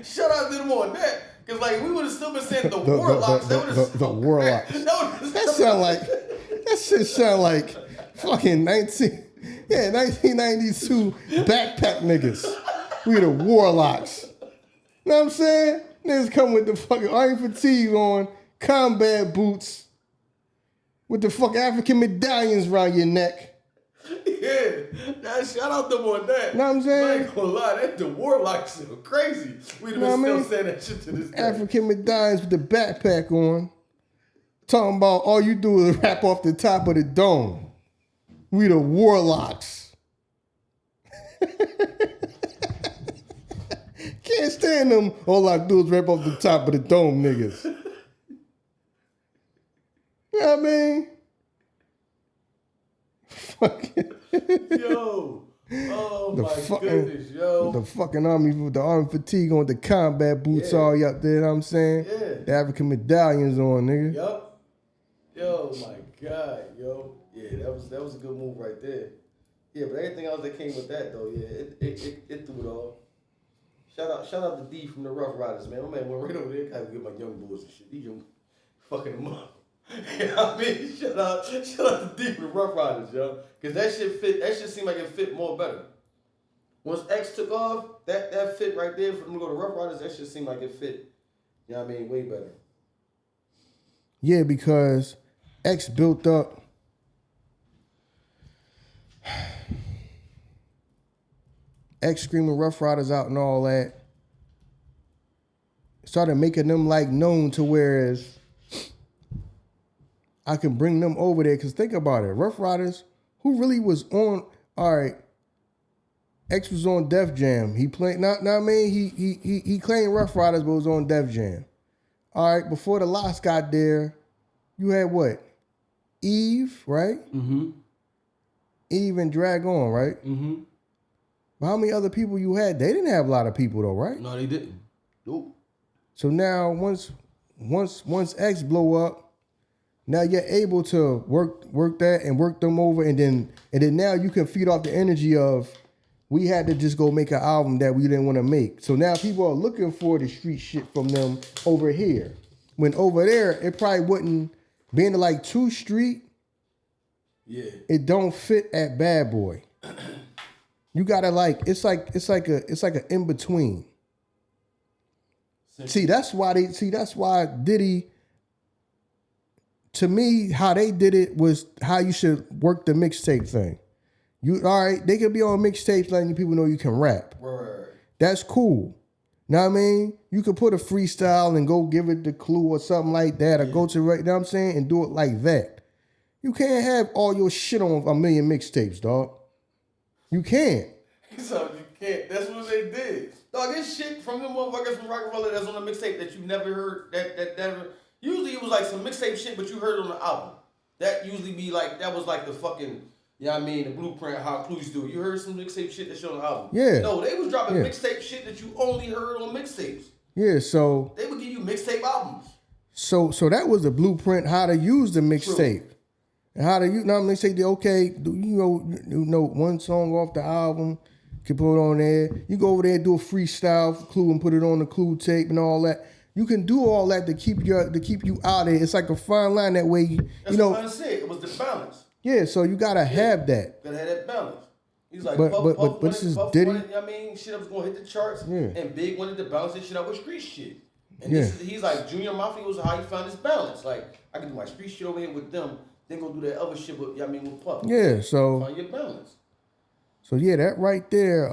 shout out to them on that. Cause like we would have still been saying the Warlocks. The Warlocks. That shit sound like fucking 19. Yeah, 1992 backpack niggas. We the warlocks. You know what I'm saying? Niggas come with the fucking iron fatigue on, combat boots, with the fucking African medallions around your neck. Yeah, now shout out them on that. Know what I'm saying? I ain't gonna lie, that the warlocks are crazy. We've been still saying that shit to this day. African medallions with the backpack on. Talking about all you do is rap off the top of the dome. We the warlocks. Can't stand them. All I do is rap off the top of the dome niggas. You know what I mean? Fucking. Yo. Oh my goodness, yo. The fucking army with the army fatigue on, with the combat boots all up there, you know what I'm saying? Yeah. The African medallions on, nigga. Yup. Yo, my God, yo. Yeah, that was a good move right there. Yeah, but everything else that came with that though, yeah, it threw it all. Shout out to D from the Rough Ryders, man. My man went right over there, gotta get my young boys and shit. These young fucking them up. You know what I mean? Shout out to D from the Rough Ryders, yo. Cause that shit seemed like it fit more better. Once X took off, that fit right there for them to go to Rough Ryders, that shit seemed like it fit. You know what I mean? Way better. Yeah, because X built up X screaming Rough Riders out and all that. Started making them like known to whereas I can bring them over there. Cause think about it. Rough Riders, who really was on, all right, X was on Def Jam. He played, not I mean, he claimed Rough Riders, but was on Def Jam. All right, before the LOX got there, you had what? Eve, right? Mm-hmm. Eve and Drag On, right? Mm-hmm. But how many other people you had? They didn't have a lot of people though, right? No, they didn't. Nope. So now once X blow up, now you're able to work that and work them over, and then now you can feed off the energy of we had to just go make an album that we didn't want to make. So now people are looking for the street shit from them over here. When over there, it probably wouldn't being like too street. Yeah. It don't fit at Bad Boy. You gotta like it's like a in between. See, that's why Diddy, to me, how they did it was how you should work the mixtape thing. You all right, they could be on mixtapes letting people know you can rap. Right. That's cool. Know what I mean? You could put a freestyle and go give it the clue or something like that, or go to, you know what I'm saying, and do it like that. You can't have all your shit on a million mixtapes, dog. You can't. So you can't. That's what they did. Dog, this shit from them motherfuckers from Rockefeller that's on the mixtape that you never heard, that usually it was like some mixtape shit, but you heard it on the album. That usually be like, that was like the fucking, you know what I mean, the blueprint, how Clues do it. You heard some mixtape shit that showed on the album. Yeah. No, they was dropping mixtape shit that you only heard on mixtapes. Yeah, so they would give you mixtape albums. So that was the blueprint how to use the mixtape. And how to you know what I mean, say you know one song off the album, can put it on there. You go over there and do a freestyle for Clue and put it on the Clue tape and all that. You can do all that to keep you out there. It's like a fine line that way. That's what I said. It was the balance. Yeah, so you gotta have that. Gotta have that balance. He's like, but this is Diddy. Wanted, I mean, shit was gonna hit the charts, and Big wanted to balance this shit out with street shit. And he's like, Junior Mafia was how he found his balance. Like, I can do my street shit over here with them, then go do that other shit with, with Puff. Yeah, so find your balance. So yeah, that right there,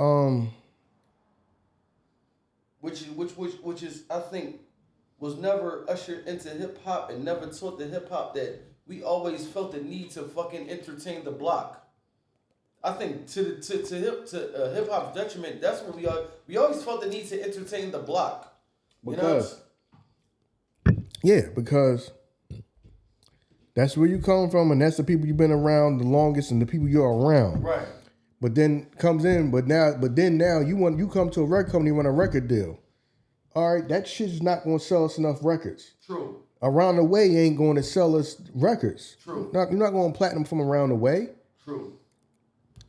which is I think was never ushered into hip hop and never taught the hip hop that we always felt the need to fucking entertain the block. I think to hip hop's detriment, that's where we always felt the need to entertain the block. Because because that's where you come from, and that's the people you've been around the longest and the people you're around. Right. But then now you come to a record company, you want a record deal. All right, that shit's not gonna sell us enough records. True. Around the Way ain't gonna sell us records. True. You're not going platinum from Around the Way. True.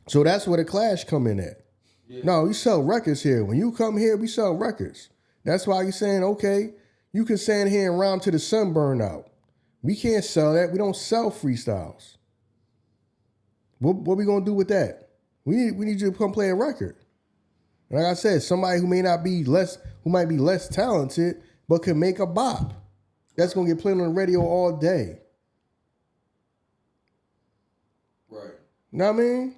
So that's where the Clash come in at. Yeah. No, we sell records here. When you come here, we sell records. That's why you're saying, okay, you can stand here and round to the sun burn out. We can't sell that. We don't sell freestyles. What we gonna do with that? We need you to come play a record. And like I said, somebody who might be less talented, but can make a bop. That's gonna get played on the radio all day. Right. You know what I mean?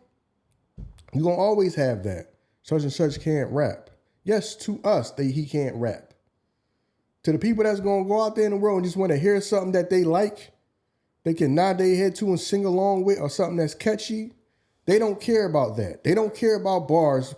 You're gonna always have that. Such and such can't rap. Yes, to us, he can't rap. To the people that's gonna go out there in the world and just want to hear something that they like, they can nod their head to and sing along with, or something that's catchy, they don't care about that. They don't care about bars.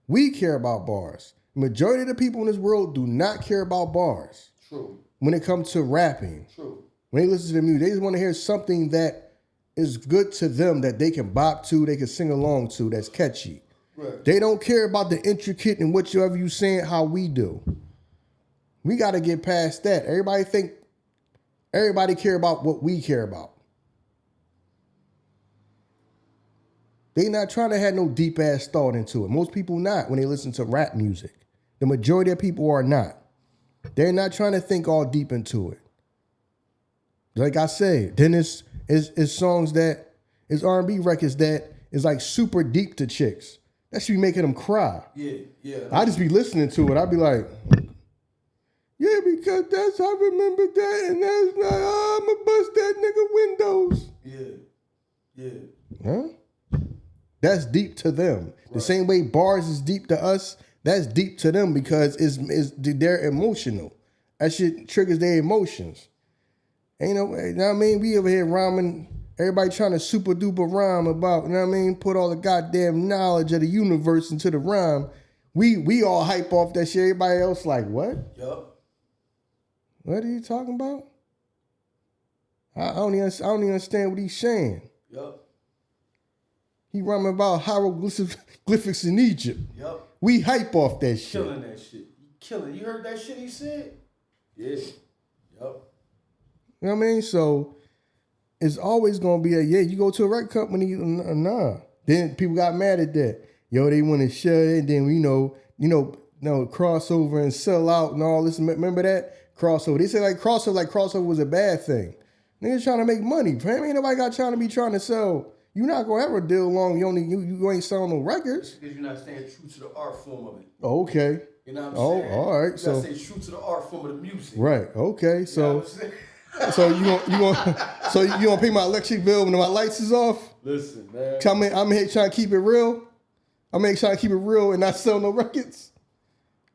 We care about bars. Majority of the people in this world do not care about bars. True. When it comes to rapping. True. When they listen to the music, they just want to hear something that is good to them, that they can bop to, they can sing along to, that's catchy. Right. They don't care about the intricate and whatever you saying how we do. We got to get past that. Everybody care about what we care about. They not trying to have no deep ass thought into it. Most people not when they listen to rap music. The majority of people are not. They're not trying to think all deep into it. Like I said, then it's songs that, it's R&B records that is like super deep to chicks. That should be making them cry. Yeah. I just be listening to it. I'd be like, yeah, because I remember that, and that's like, I'ma bust that nigga windows. Yeah. Huh? That's deep to them. Right. The same way bars is deep to us, that's deep to them because they're emotional. That shit triggers their emotions. Ain't no, you know what I mean? We over here rhyming, everybody trying to super duper rhyme about, you know what I mean? Put all the goddamn knowledge of the universe into the rhyme. We all hype off that shit. Everybody else like, what? Yup. What are you talking about? I don't even understand what he's saying. Yup. He rhyming about hieroglyphics in Egypt. Yup. We hype off that shit. Killing that shit. Killing. You heard that shit he said? Yeah. Yup. You know what I mean? So it's always gonna be you go to a record company, nah. Then people got mad at that. Yo, they want to shut it, then crossover and sell out and all this. Remember that? Crossover. They say crossover was a bad thing. Niggas trying to make money. Ain't nobody got trying to sell. You're not gonna ever deal long. You ain't selling no records. Because you're not staying true to the art form of it. Oh, okay. You know what I'm saying? All right. You gotta stay true to the art form of the music. Right. Okay. So, you gonna pay my electric bill when my lights is off? Listen, man. I'm here trying to keep it real. I'm here trying to keep it real and not sell no records.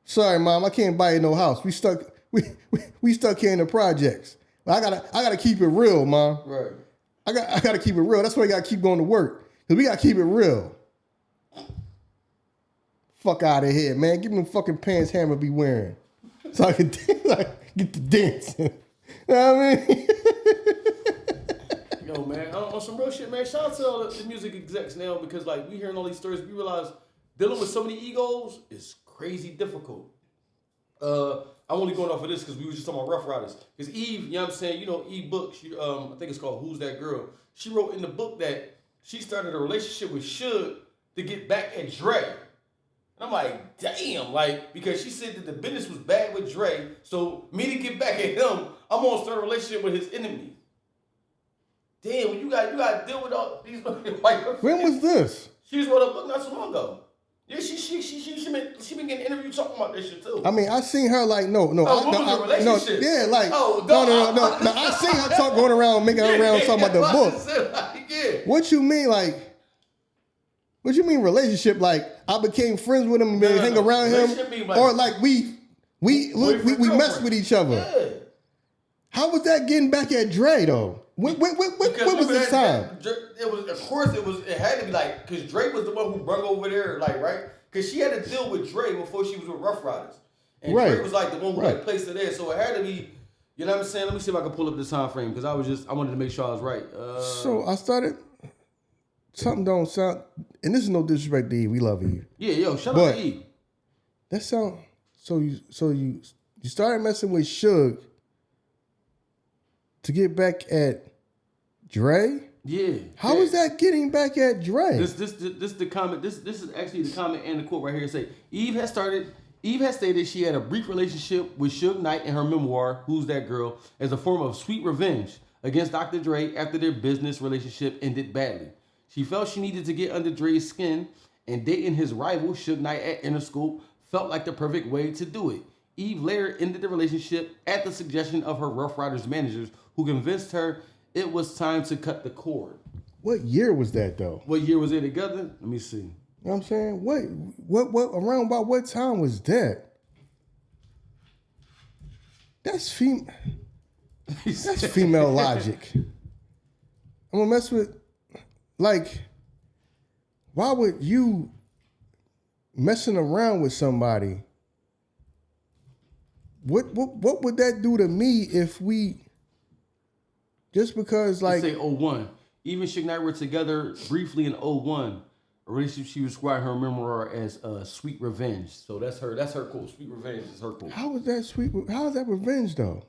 Sorry, Mom, I can't buy you no house. We stuck here in the projects. I gotta keep it real, Mom. Right. I gotta keep it real. That's why I gotta keep going to work. Because we gotta keep it real. Fuck out of here, man. Give me the fucking pants Hammer be wearing. So I can get the dancing. You know what I mean? Yo, man, on some real shit, man. Shout out to all the music execs now because, like, we hearing all these stories. We realize dealing with so many egos is crazy difficult. I'm only going off of this because we were just talking about Rough Ryders. Because Eve, you know what I'm saying? You know, Eve book, I think it's called Who's That Girl? She wrote in the book that she started a relationship with Suge to get back at Dre. And I'm like, damn, like, because she said that the business was bad with Dre, so me to get back at him, I'm gonna start a relationship with his enemy. Damn, you got to deal with all these white. When was this? She just wrote a book not so long ago. Yeah, she been getting interviewed talking about this shit too. I mean, I seen her like relationship? No. I seen her going around making her around talking about the book. Yeah. What you mean, like? What you mean relationship? Like I became friends with him and hang around him, or like we messed with each other. Yeah. How was that getting back at Dre though? When was this time? It had to be like, because Dre was the one who brung over there, like, right? Because she had to deal with Dre before she was with Rough Ryders. And Dre was like the one who like placed her there. So it had to be, you know what I'm saying? Let me see if I can pull up the time frame because I wanted to make sure I was right. So I started, something don't sound, and this is no disrespect to Eve. We love Eve. Yeah, shout out to Eve. That sound, so you started messing with Suge to get back at Dre? Yeah. How is that getting back at Dre? This the comment. This is actually the comment and the quote right here. It say Eve has stated she had a brief relationship with Suge Knight in her memoir, Who's That Girl, as a form of sweet revenge against Dr. Dre after their business relationship ended badly. She felt she needed to get under Dre's skin, and dating his rival, Suge Knight at Interscope, felt like the perfect way to do it. Eve later ended the relationship at the suggestion of her Rough Riders managers, who convinced her it was time to cut the cord. What year was that, though? What year was they together? Let me see. You know what I'm saying? What, around about what time was that? That's female logic. I'm gonna mess with, like, why would you messing around with somebody? What would that do to me if we, just because, like, let's say 01. Even Suge Knight were together briefly in 01. A relationship she described her memoir as Sweet Revenge. So that's her quote. Sweet Revenge is her quote. How is that sweet? How is that revenge, though?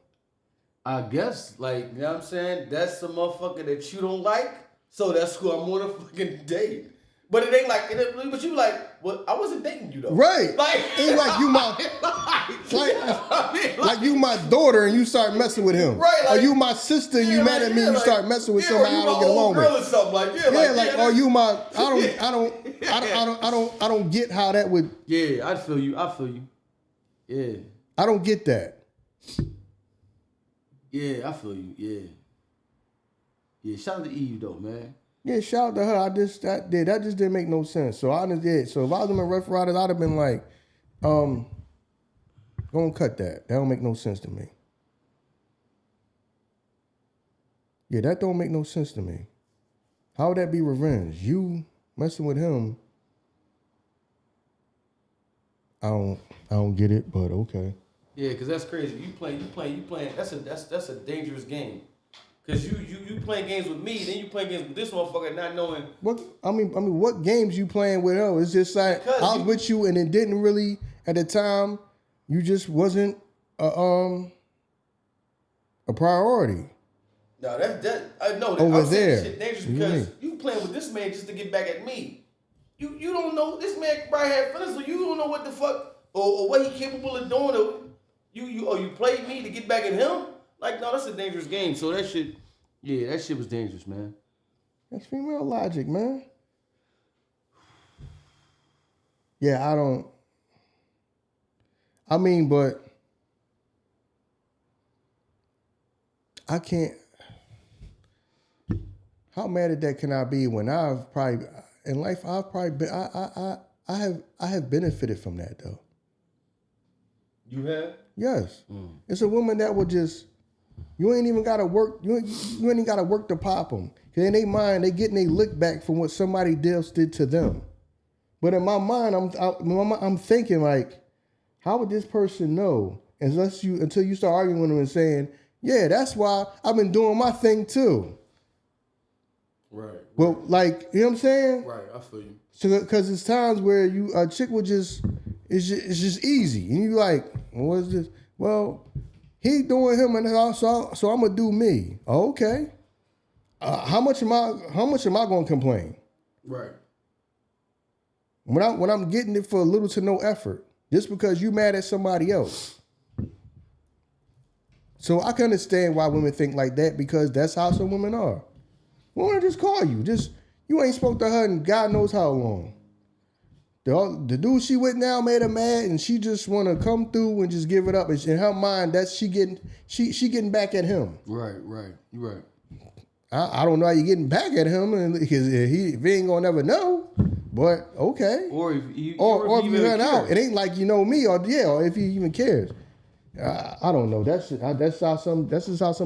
I guess, like, you know what I'm saying? That's the motherfucker that you don't like, so that's who I'm gonna fucking date. But it ain't like, but you like, well, I wasn't dating you though. Right. Like, ain't like you my, like you my daughter and you start messing with him. Right. Like, or you my sister and you mad at me and you start messing with somebody I don't get along with. Or something like, or you my, I don't get how that would. Yeah, I feel you. Yeah. I don't get that. Yeah, I feel you. Yeah. Yeah, shout out to Eve though, man. Yeah, shout out to her. That just didn't make no sense. So I did. So if I was in Rough Riders, I'd have been like, don't cut that. That don't make no sense to me. Yeah, that don't make no sense to me. How would that be revenge? You messing with him. I don't get it, but okay. Yeah, because that's crazy. You playing. That's a dangerous game. Because you playing games with me, then you playing games with this motherfucker not knowing. What I mean, what games you playing with her? It's just like, because I was with you and it didn't really, at the time, you just wasn't a priority. No, over there. Shit dangerous because you playing with this man just to get back at me. You don't know, this man probably had feelings, so you don't know what the fuck or what he capable of doing. Or you played me to get back at him. Like, no, that's a dangerous game. So that shit was dangerous, man. That's female logic, man. Yeah, but I can't. How mad at that can I be when I've probably in life I've probably been I have benefited from that though. You have? Yes. It's a woman that would just. You ain't even gotta work. You ain't even gotta work to pop them. Cause in their mind, they getting their lick back from what somebody else did to them. But in my mind, I'm thinking like, how would this person know? Until you start arguing with them and saying, yeah, that's why I've been doing my thing too. Right. Well, like, you know what I'm saying? Right. I feel you. So, cause it's times where a chick will it's just easy, and you like, what is this? Well. He doing him, and so I'm gonna do me. Oh, okay. How much am I gonna complain? Right. When I'm getting it for little to no effort, just because you mad at somebody else. So I can understand why women think like that, because that's how some women are. Women just call you. You ain't spoke to her in God knows how long. The dude she with now made her mad, and she just want to come through and just give it up. And in her mind, that's she getting back at him. Right. You're right. I don't know how you getting back at him, because he ain't gonna never know. But okay. Or if you run out, it ain't like you know me, or if he even cares. I don't know. That's just how some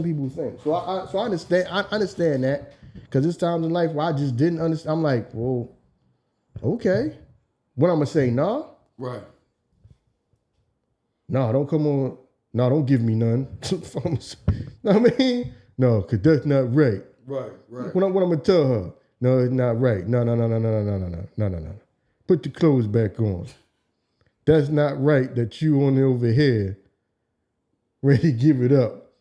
people think. So I understand. I understand that, because there's times in life where I just didn't understand. I'm like, well, okay. What I'm gonna say, nah? Right. No, don't come on. No, don't give me none. I mean, no, because that's not right. Right. What I'm gonna tell her? No, it's not right. No. Put your clothes back on. That's not right that you on over here ready to give it up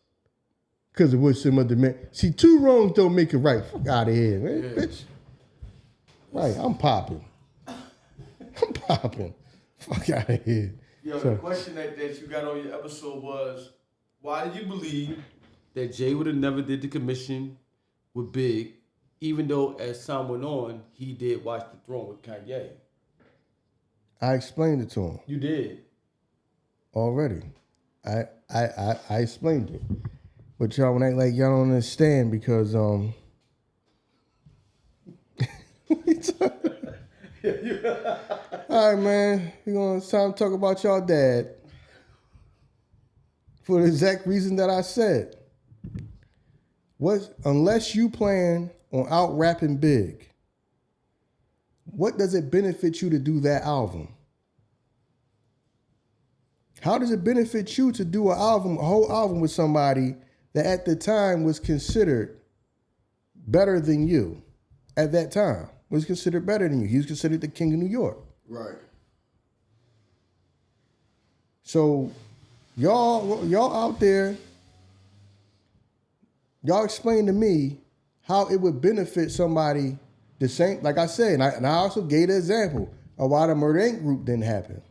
because of what some other man. See, two wrongs don't make it right. Fuck out of here, man. Yeah. Bitch. Right, I'm popping. Fuck out of here. Yo, the question that you got on your episode was, why do you believe that Jay would have never did the commission with Big, even though as time went on, he did watch the throne with Kanye. I explained it to him. You did. Already. I explained it. But y'all want to act like y'all don't understand because all right, man. It's time to talk about y'all dad. For the exact reason that I said. Unless you plan on out rapping Big, what does it benefit you to do that album? How does it benefit you to do a whole album with somebody that at the time was considered better than you? At that time, was considered better than you. He was considered the king of New York. Right. So y'all out there, y'all explain to me how it would benefit somebody the same, like I said, and I also gave the example of why the Murder Inc. group didn't happen.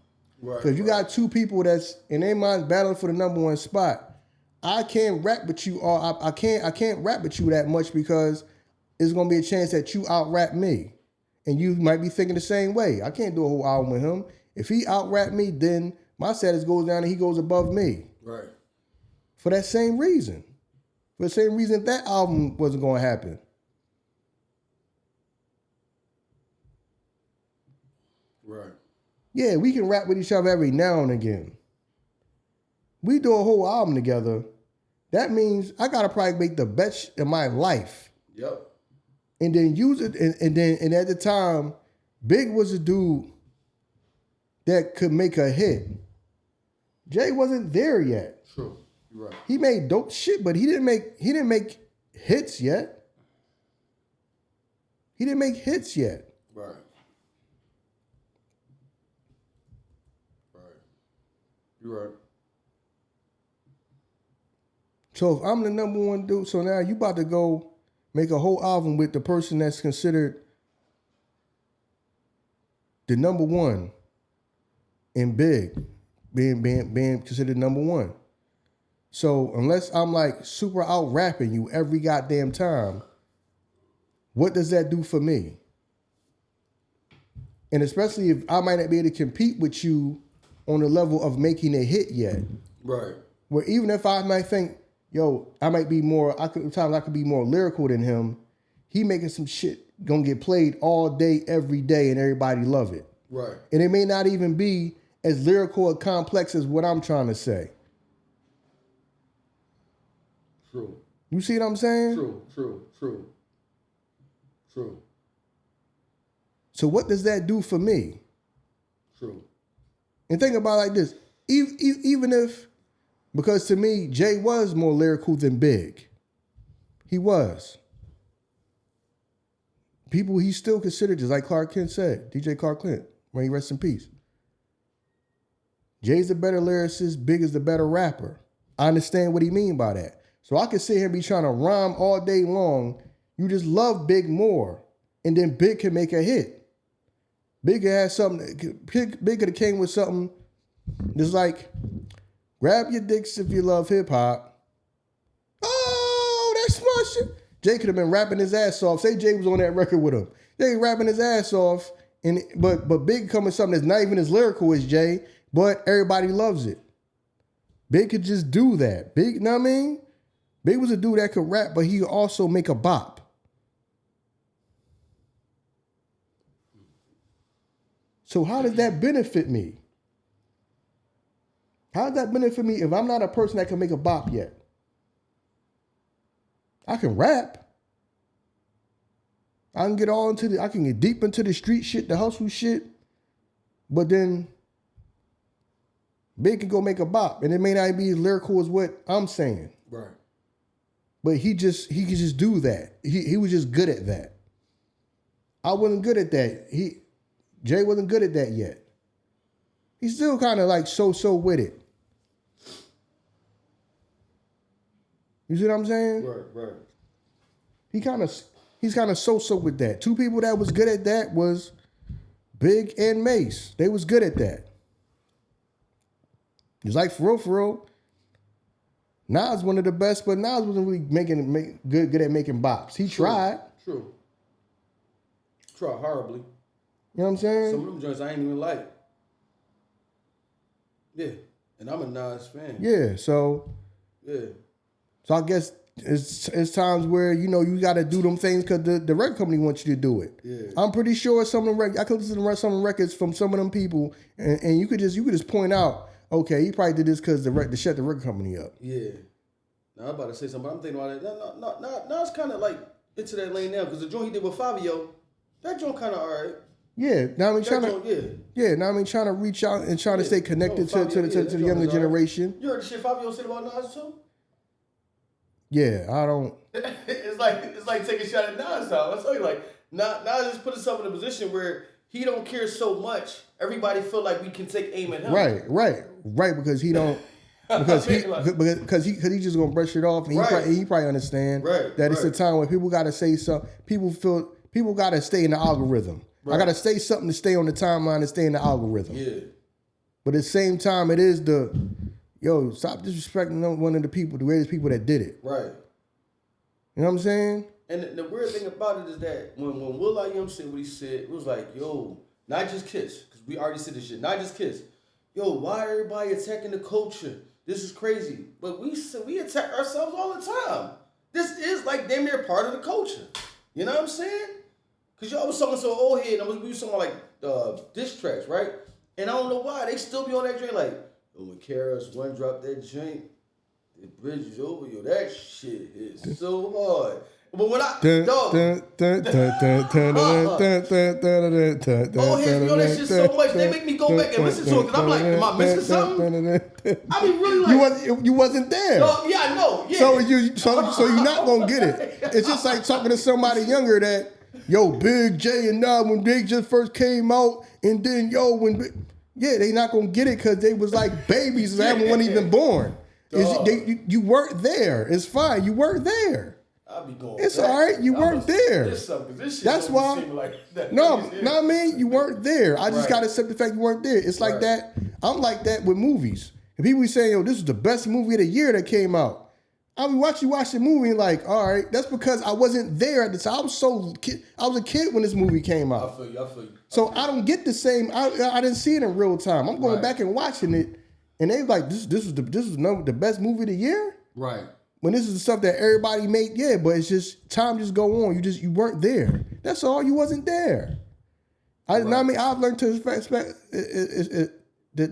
Right. Because you got two people that's in their minds battling for the #1 spot. I can't rap with you, or I can't rap with you that much because it's gonna be a chance that you out rap me, and you might be thinking the same way. I can't do a whole album with him. If he out rap me, then my status goes down and he goes above me. Right. For that same reason. For the same reason that album wasn't going to happen. Right. Yeah, we can rap with each other every now and again. We do a whole album together. That means I got to probably make the best in my life. Yep. And then use it. And at the time, Big was a dude that could make a hit. Jay wasn't there yet. True. You're right. He made dope shit, but he didn't make hits yet. He didn't make hits yet. Right. Right. You're right. So if I'm the #1 dude, so now you about to go make a whole album with the person that's considered the #1 in Big, being considered #1. So unless I'm like super out rapping you every goddamn time, what does that do for me? And especially if I might not be able to compete with you on the level of making a hit yet. Right. Where even if I might think, yo, I might be more, sometimes I could be more lyrical than him, he making some shit gonna get played all day, every day, and everybody love it. Right. And it may not even be as lyrical or complex as what I'm trying to say. True. You see what I'm saying? True. So what does that do for me? True. And think about it like this. Even if, because to me, Jay was more lyrical than Big. He was. People he still considered, just like Clark Kent said, DJ Clark Kent, may he rest in peace. Jay's the better lyricist, Big is the better rapper. I understand what he mean by that. So I could sit here and be trying to rhyme all day long. You just love Big more. And then Big can make a hit. Big had something, Big could have came with something just like, grab your dicks if you love hip hop. Oh, that's my shit. Jay could have been rapping his ass off. Say Jay was on that record with him. Jay rapping his ass off. But Big come with something that's not even as lyrical as Jay, but everybody loves it. Big could just do that. Big, you know what I mean? Big was a dude that could rap, but he could also make a bop. So how does that benefit me? How does that benefit me if I'm not a person that can make a bop yet? I can rap. I can get deep into the street shit, the hustle shit. But then Big can go make a bop. And it may not be as lyrical as what I'm saying. Right. But he could just do that. He was just good at that. I wasn't good at that. Jay wasn't good at that yet. He's still kind of like so with it. You see what I'm saying? Right. He's kind of so with that. Two people that was good at that was Big and Mace. They was good at that. It's like for real, Nas one of the best, but Nas wasn't really good at making bops. He tried. True. Try horribly. You know what I'm saying? Some of them joints I ain't even like. Yeah. And I'm a Nas fan. Yeah, so I guess it's times where, you know, you got to do them things because the record company wants you to do it. Yeah. I'm pretty sure some of them I could listen to some of the records from some of them people, and you could just point out, okay, he probably did this because to shut the record company up. Yeah. Now I'm about to say something, but I'm thinking about it. No, it's kind of like into that lane now because the joint he did with Fabio, that joint kind of alright. Yeah, now I mean trying to reach out and trying to stay connected to the younger generation. You heard the shit Fabio said about Nas too? Yeah, I don't. it's like taking a shot at Nas out. I tell you, like Nas just put himself in a position where he don't care so much. Everybody feel like we can take aim at him. Right, because he don't. Because he just gonna brush it off, and he probably understand that it's a time where people gotta say something. People gotta stay in the algorithm. Right. I gotta say something to stay on the timeline and stay in the algorithm. Yeah. But at the same time, it is stop disrespecting one of the greatest people that did it. Right. You know what I'm saying? And the weird thing about it is that when will.i.am said what he said, it was like, yo, not just Kiss, because we already said this shit, not just Kiss. Yo, why everybody attacking the culture? This is crazy. But we attack ourselves all the time. This is like damn near part of the culture. You know what I'm saying? Because y'all was talking so old head, and we was talking like diss tracks, right? And I don't know why, they still be on that joint like, oh, when Karis one dropped that joint, the bridge is over, yo, that shit is so hard. But when I, dog, oh, heads me on that shit so much, they make me go back and listen to it, because I'm like, am I missing something? I mean, really like. You wasn't there. No, yeah, I know. Yeah. So you're not going to get it. It's just like talking to somebody younger that, yo, Big J and Nas, when Big just first came out, and then, they not going to get it because they was like babies and weren't even born. You weren't there. It's fine. You weren't there. I'll be going. It's all right. You weren't there. This shit That's why. Like that. No, I mean, you weren't there. I just got to accept the fact you weren't there. It's like that. I'm like that with movies. If people be saying, yo, this is the best movie of the year that came out, I mean, watch the movie and like, all right, that's because I wasn't there at the time. I was a kid when this movie came out. I feel you. So I don't get the same. I didn't see it in real time. I'm going back and watching it, and they like, this is the best movie of the year. Right. When this is the stuff that everybody made, but it's just time just go on. You weren't there. That's all. You wasn't there. I mean, I've learned to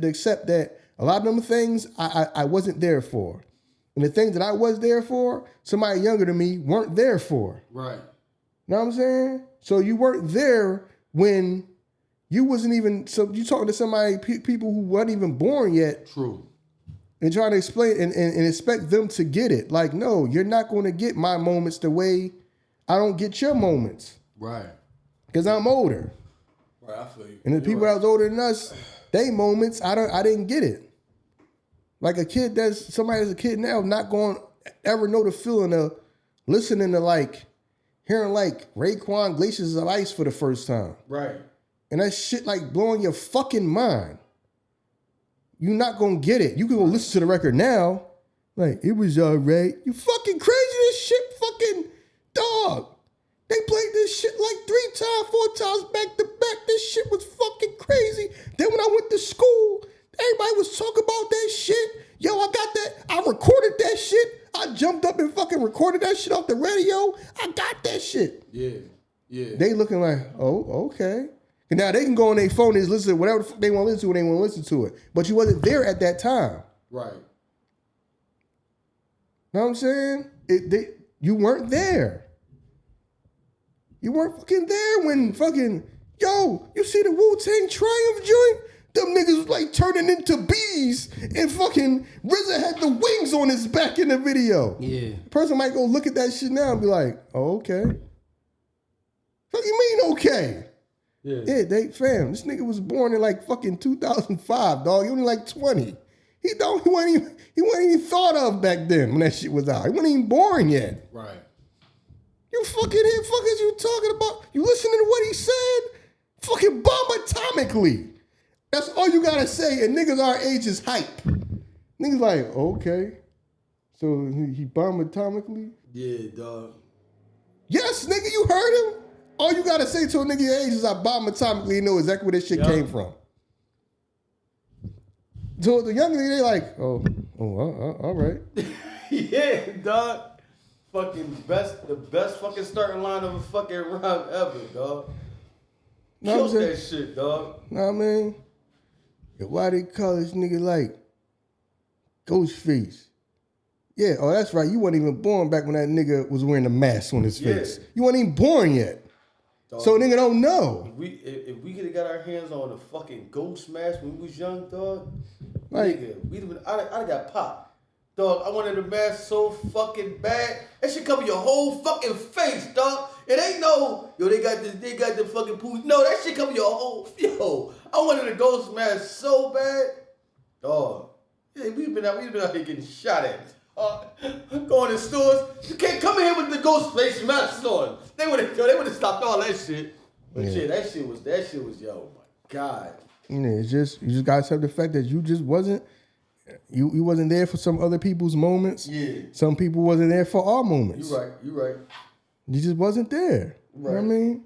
accept that a lot of them things I wasn't there for. And the things that I was there for, somebody younger than me weren't there for. Right. You know what I'm saying? So you weren't there when you wasn't even, so you talking to somebody, people who weren't even born yet. True. And trying to explain and expect them to get it. Like, no, you're not going to get my moments the way I don't get your moments. Right. Because I'm older. Right, I feel you. And the people that was older than us, they moments, I didn't get it. Like somebody that's a kid now not going to ever know the feeling of listening to like, hearing like Raekwon Glaciers of Ice for the first time. Right. And that shit like blowing your fucking mind. You're not going to get it. You can go listen to the record now. Like, it was all right. You fucking crazy this shit, fucking dog. They played this shit like 3 times, 4 times back to back. This shit was fucking crazy. Then when I went to school, everybody was talking about that shit. Yo, I got that. I recorded that shit. I jumped up and fucking recorded that shit off the radio. I got that shit. Yeah. They looking like, oh, okay. And now they can go on their phone and listen to whatever they want to listen to when they want to listen to it. But you wasn't there at that time. Right. Know what I'm saying? You weren't there. You weren't fucking there when fucking, yo, you see the Wu-Tang Triumph joint? Them niggas was like turning into bees and fucking RZA had the wings on his back in the video. Yeah. The person might go look at that shit now and be like, oh, okay. What do you mean okay? Yeah, this nigga was born in like fucking 2005, dog. He only like 20. He wasn't even thought of back then when that shit was out. He wasn't even born yet. Right. You fucking fuckers you talking about? You listening to what he said? Fucking bomb atomically. That's all you gotta say, and niggas our age is hype. Niggas like, okay. So he bombed atomically? Yeah, dog. Yes, nigga, you heard him. All you gotta say to a nigga your age is I biometrically know exactly where this shit came from. So the young nigga, they like, all right. Yeah, dog. Fucking the best fucking starting line of a fucking rhyme ever, dog. Killed that shit, dog. Know what I mean? Why they call this nigga like Ghostface? Yeah, oh, that's right. You weren't even born back when that nigga was wearing the mask on his face. You weren't even born yet. Dog, so a nigga don't know. If we could have got our hands on a fucking ghost mask when we was young, dog, like, nigga, I'd have got popped. Dog, I wanted a mask so fucking bad. That shit cover your whole fucking face, dog. It ain't no, they got the fucking poo. No, that shit cover your whole, I wanted a ghost mask so bad. Dog, yeah, we've been out here getting shot at. Going to stores, you can't come in here with the ghost face mask on. They would have stopped all that shit. But yeah, that shit was yo, my God. It's just you just gotta accept the fact that you just wasn't you wasn't there for some other people's moments. Yeah. Some people wasn't there for our moments. You right. You just wasn't there. Right. You know what I mean?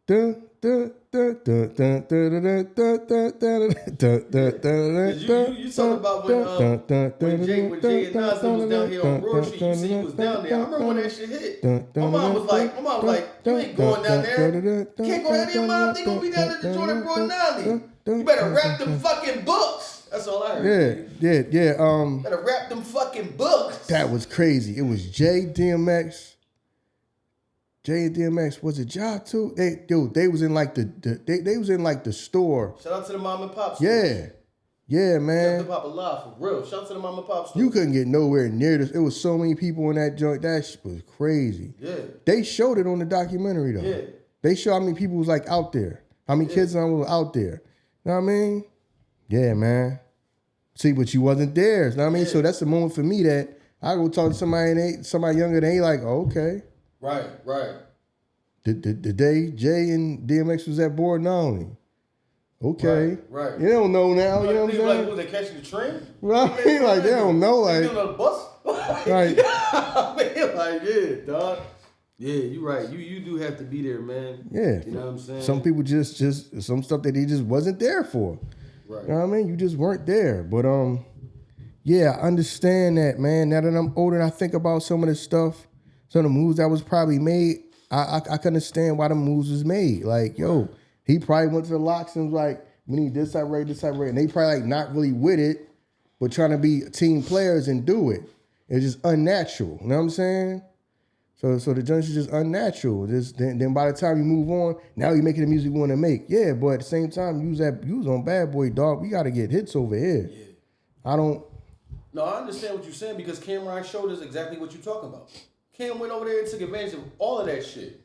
You talking about when Jay and Nas was down here on Broad Street, you see he was down there. I remember when that shit hit. My mom was like, you ain't going down there. You can't go down there, mom. They gonna be down at the Jordan Broad Nally. You better rap them fucking books. That's all I heard. Yeah. Better rap them fucking books. That was crazy. It was Jay and DMX, was it Ja too? They was in like they was in like the store. Shout out to the mom and pop store. Yeah, man. Shout out to Pop Alive, for real. Shout out to the mom and pop store. You couldn't get nowhere near this. It was so many people in that joint. That shit was crazy. Yeah. They showed it on the documentary though. Yeah. They showed how many people was like out there. How many kids was out there. You know what I mean? Yeah, man. See, but you wasn't there. You know what I mean? So that's the moment for me that I go talk to somebody younger than they like, okay. Right. The day Jay and DMX was at Board Nolly. Okay. Right. You don't know now, you know what I'm saying? Like, was they catching the train? Right. Like, they don't know. Like, on the bus? Right. I mean, like, yeah, dog. Yeah, you're right. You do have to be there, man. Yeah. You know what I'm saying? Some people just some stuff that he just wasn't there for. Right. You know what I mean? You just weren't there. But yeah, I understand that, man. Now that I'm older and I think about some of the stuff, some of the moves that was probably made, I can understand why the moves was made. Like, yo, he probably went to the LOX and was like, we need this type rate. And they probably like not really with it, but trying to be team players and do it. It's just unnatural. You know what I'm saying? So the joint is just unnatural. Then by the time you move on, now you're making the music you want to make. Yeah, but at the same time, you was on Bad Boy, dog. We got to get hits over here. Yeah. No, I understand what you're saying because Cameron showed us exactly what you're talking about. Cam went over there and took advantage of all of that shit.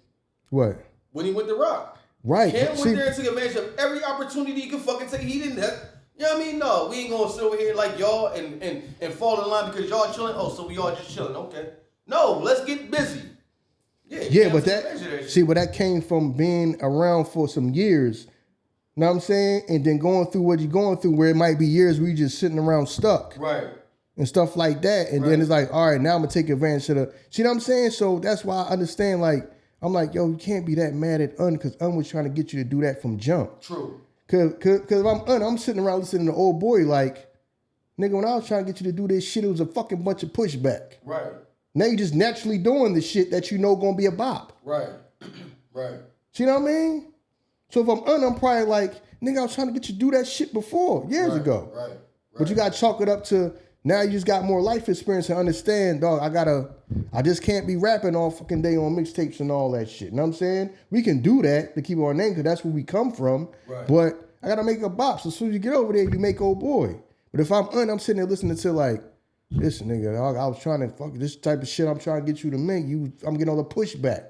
What? When he went to rock. Right. Cam went there and took advantage of every opportunity he could fucking take. He didn't have, you know what I mean? No, we ain't gonna sit over here like y'all and fall in line because y'all chilling. Oh, so we all just chilling. Okay. No, let's get busy. Yeah, but that came from being around for some years. You know what I'm saying? And then going through what you're going through where it might be years where you're just sitting around stuck. Right. And stuff like that. And then it's like, all right, now I'm going to take advantage of the... See what I'm saying? So that's why I understand, like, I'm like, yo, you can't be that mad at because was trying to get you to do that from jump. True. Because if I'm sitting around listening to Old Boy like, nigga, when I was trying to get you to do this shit, it was a fucking bunch of pushback. Right. Now you just naturally doing the shit that you know going to be a bop. Right. Right. See what I mean? So if I'm probably like, nigga, I was trying to get you to do that shit before, years ago. Right. But you got to chalk it up to... Now you just got more life experience and understand, dog, I just can't be rapping all fucking day on mixtapes and all that shit. You know what I'm saying? We can do that to keep our name because that's where we come from. Right. But I got to make a bop. So as soon as you get over there, you make Old Boy. But if I'm sitting there listening to like, this nigga, dog, I was trying to fuck this type of shit I'm trying to get you to make. I'm getting all the pushback.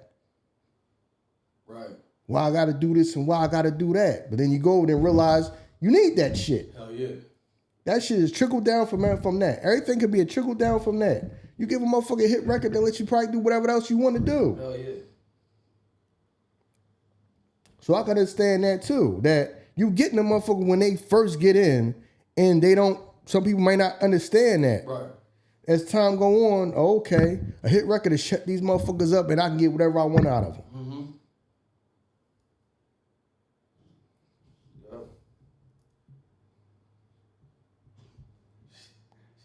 Right. Why I got to do this and why I got to do that. But then you go over there and realize you need that shit. Hell yeah. That shit is trickled down from that. Everything could be a trickle down from that. You give a motherfucker hit record, they'll let you probably do whatever else you want to do. Hell yeah. So I can understand that too. That you getting a motherfucker when they first get in, and they don't. Some people might not understand that. Right. As time go on, okay, a hit record to shut these motherfuckers up, and I can get whatever I want out of them. Mm-hmm.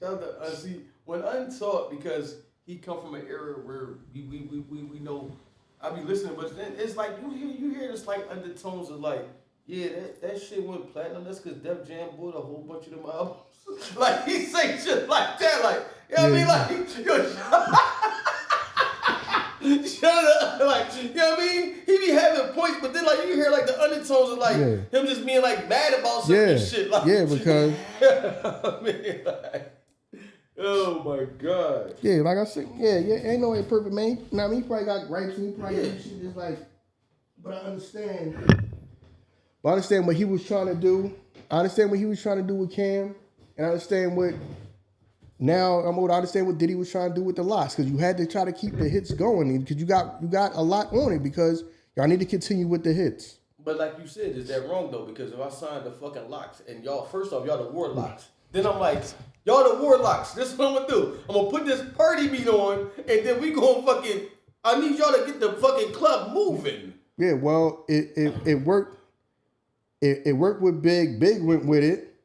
Shout out to see when Untold, because he come from an era where we know. I be listening, but then it's like you hear this like undertones of like, yeah, that shit went platinum. That's because Def Jam bought a whole bunch of them albums. Like he say shit like that, like you know what I mean, like yo, shut up, like you know what I mean. He be having points, but then like you hear like the undertones of like him just being like mad about some shit, like because I mean, like, oh my god, like I said, ain't no way perfect, man. Now I mean, he probably got gripes and he probably do shit just like, but I understand. But I understand what he was trying to do. I understand what he was trying to do with Cam. And I understand what, now I'm old, I understand what Diddy was trying to do with the LOX. Because you had to try to keep the hits going. Because you got a lot on it. Because y'all need to continue with the hits. But like you said, is that wrong though? Because if I signed the fucking LOX and y'all, first off, y'all the Warlocks. Then I'm like, y'all the Warlocks. This is what I'm going to do. I'm going to put this party beat on. And then we going to fucking, I need y'all to get the fucking club moving. Yeah, well, it worked. It worked with Big. Big went with it.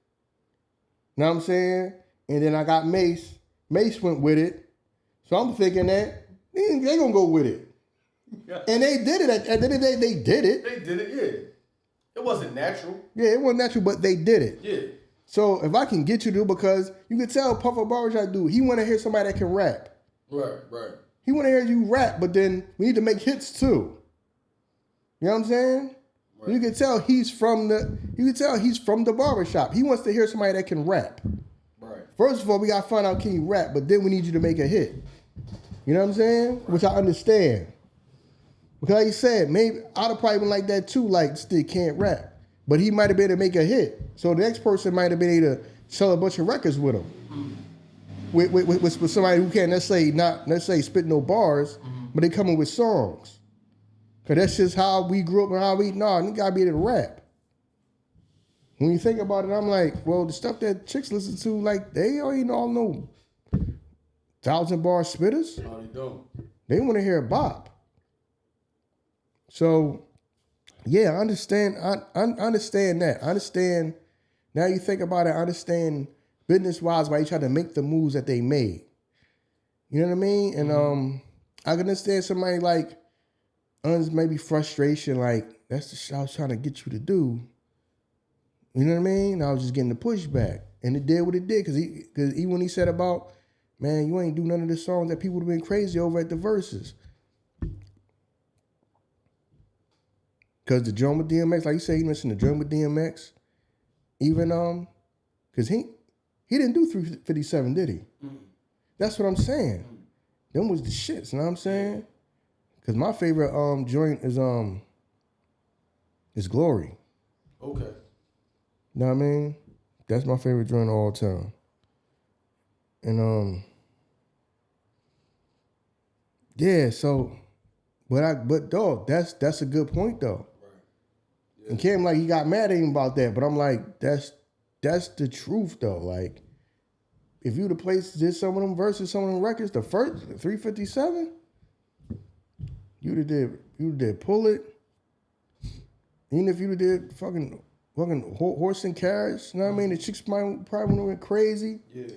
Know what I'm saying? And then I got Mace. Mace went with it. So I'm thinking that they gonna go with it. Yeah. And they did it. At the end of the day, they did it. They did it, yeah. It wasn't natural. Yeah, it wasn't natural, but they did it. Yeah. So if I can get you to, because you can tell Puff Barbershop dude, he want to hear somebody that can rap. Right. He want to hear you rap, but then we need to make hits too. You know what I'm saying? Right. You can tell he's from the barbershop. He wants to hear somebody that can rap. Right. First of all, we gotta find out can you rap, but then we need you to make a hit. You know what I'm saying? Right. Which I understand. Because like you said, maybe I'd have probably been like that too, like this dude can't rap. But he might have been able to make a hit. So the next person might have been able to sell a bunch of records with him. With somebody who can't necessarily spit no bars, but they coming with songs. Cause that's just how we grew up and how we you gotta be able to rap. When you think about it, I'm like, well, the stuff that chicks listen to, like, they ain't all no 1,000-bar spitters. No, they don't. They want to hear a bop. So, yeah, I understand. I understand that. I understand. Now you think about it, I understand business-wise why you try to make the moves that they made. You know what I mean? And I can understand somebody like maybe frustration, like, that's the shit I was trying to get you to do. You know what I mean? I was just getting the pushback. And it did what it did, because even when he said about, man, you ain't do none of the songs that people would have been crazy over at the verses. Because the drum with DMX, like you said, he mentioned the drum with DMX. Even, because he didn't do 357, did he? That's what I'm saying. Them was the shits, you know what I'm saying? Because my favorite joint is Glory. Okay. You know what I mean? That's my favorite joint of all time. And yeah, so but dog, that's a good point though. Right. Yeah. And Cam, like, he got mad at him about that, but I'm like, that's the truth though. Like, if you'd have placed did some of them verses, some of them records, the first 357, you'd have did Pull It. Even if you'd have did fucking Horse and Carriage, you know what I mean? The chicks probably would have went crazy. Yeah.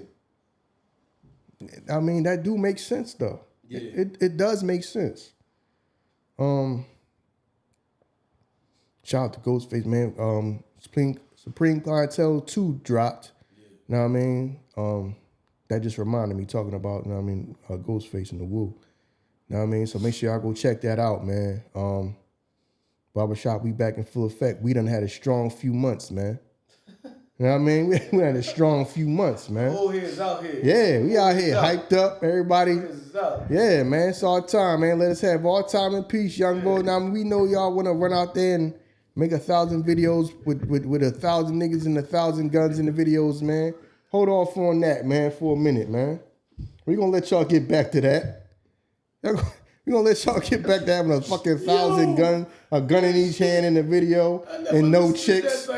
I mean, that do make sense though. Yeah. It does make sense. Shout out to Ghostface, man. Supreme Clientele 2 dropped. Yeah. You know what I mean? That just reminded me talking about, you know what I mean, Ghostface and the Woo. You know what I mean? So make sure y'all go check that out, man. Barbershop, we back in full effect. We done had a strong few months, man. You know what I mean? We had a strong few months, man. Old heads out here. Yeah, we out here hyped up. Everybody. Yeah, man. It's our time, man. Let us have our time in peace, young boy. Now, we know y'all want to run out there and make 1,000 videos with 1,000 niggas and 1,000 guns in the videos, man. Hold off on that, man, for a minute, man. We're going to let y'all get back to that. We're going to let y'all get back to having a fucking 1,000 gun, a gun in each hand in the video, and no chicks.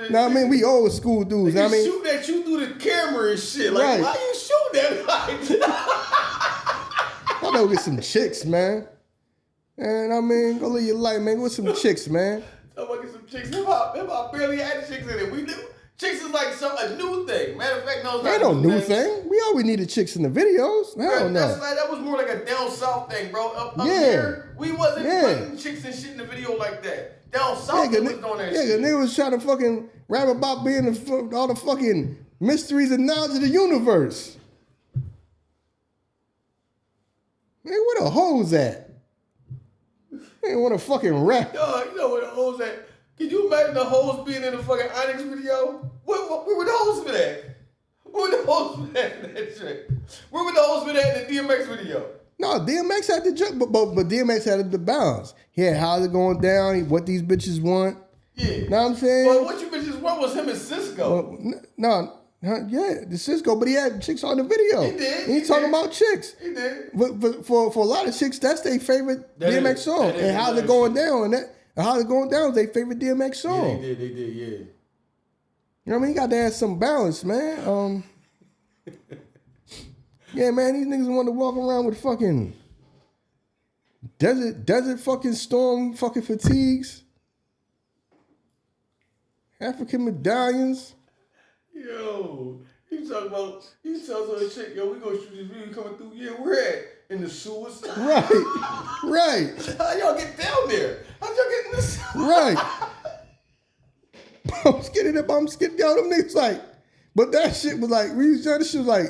Now, I mean, we old school dudes. They I mean, shoot at you through the camera and shit. Like, right. Why you shoot that? I know get some chicks, man. And I mean, go live your life, man. Go with some chicks, man. I'm gonna get some chicks. Hip hop barely had chicks in it. We do. Chicks is like a new thing. Matter of fact, no, it's Ain't not no new thing. We always needed chicks in the videos. Hell no. That was more like a down south thing, bro. Up Yeah. here, we wasn't putting chicks and shit in the video like that. Down south, they was doing that shit. Yeah, niggas was trying to fucking rap about being all the fucking mysteries and knowledge of the universe. Man, where the hoes at? They ain't want to fucking rap. Yo, you know where the hoes at? Can you imagine the hoes being in the fucking Onyx video? Where were the hoes for that? Where were the hoes for that in that shit? Where were the hoes for that in the DMX video? No, DMX had the jump, but DMX had the balance. He had how's it going down, what these bitches want. Yeah. Know what I'm saying? But what you bitches want was him and Cisco. The Cisco, but he had chicks on the video. He did. He talking about chicks. He did. But for a lot of chicks, that's their favorite DMX song. And how's it going down? And how's it going down is their favorite DMX song. Yeah, they did, yeah. You know what I mean? You got to have some balance, man. Yeah, man, these niggas want to walk around with fucking desert fucking storm fucking fatigues, African medallions. Yo, you tell some shit, yo, we gonna shoot this video coming through. Yeah, where at? In the sewers. Right. How y'all get down there? How'd y'all get in the sewers? Right. I'm skidding up, I'm skidding down. Them niggas like, but that shit was like, we was young, this shit was like,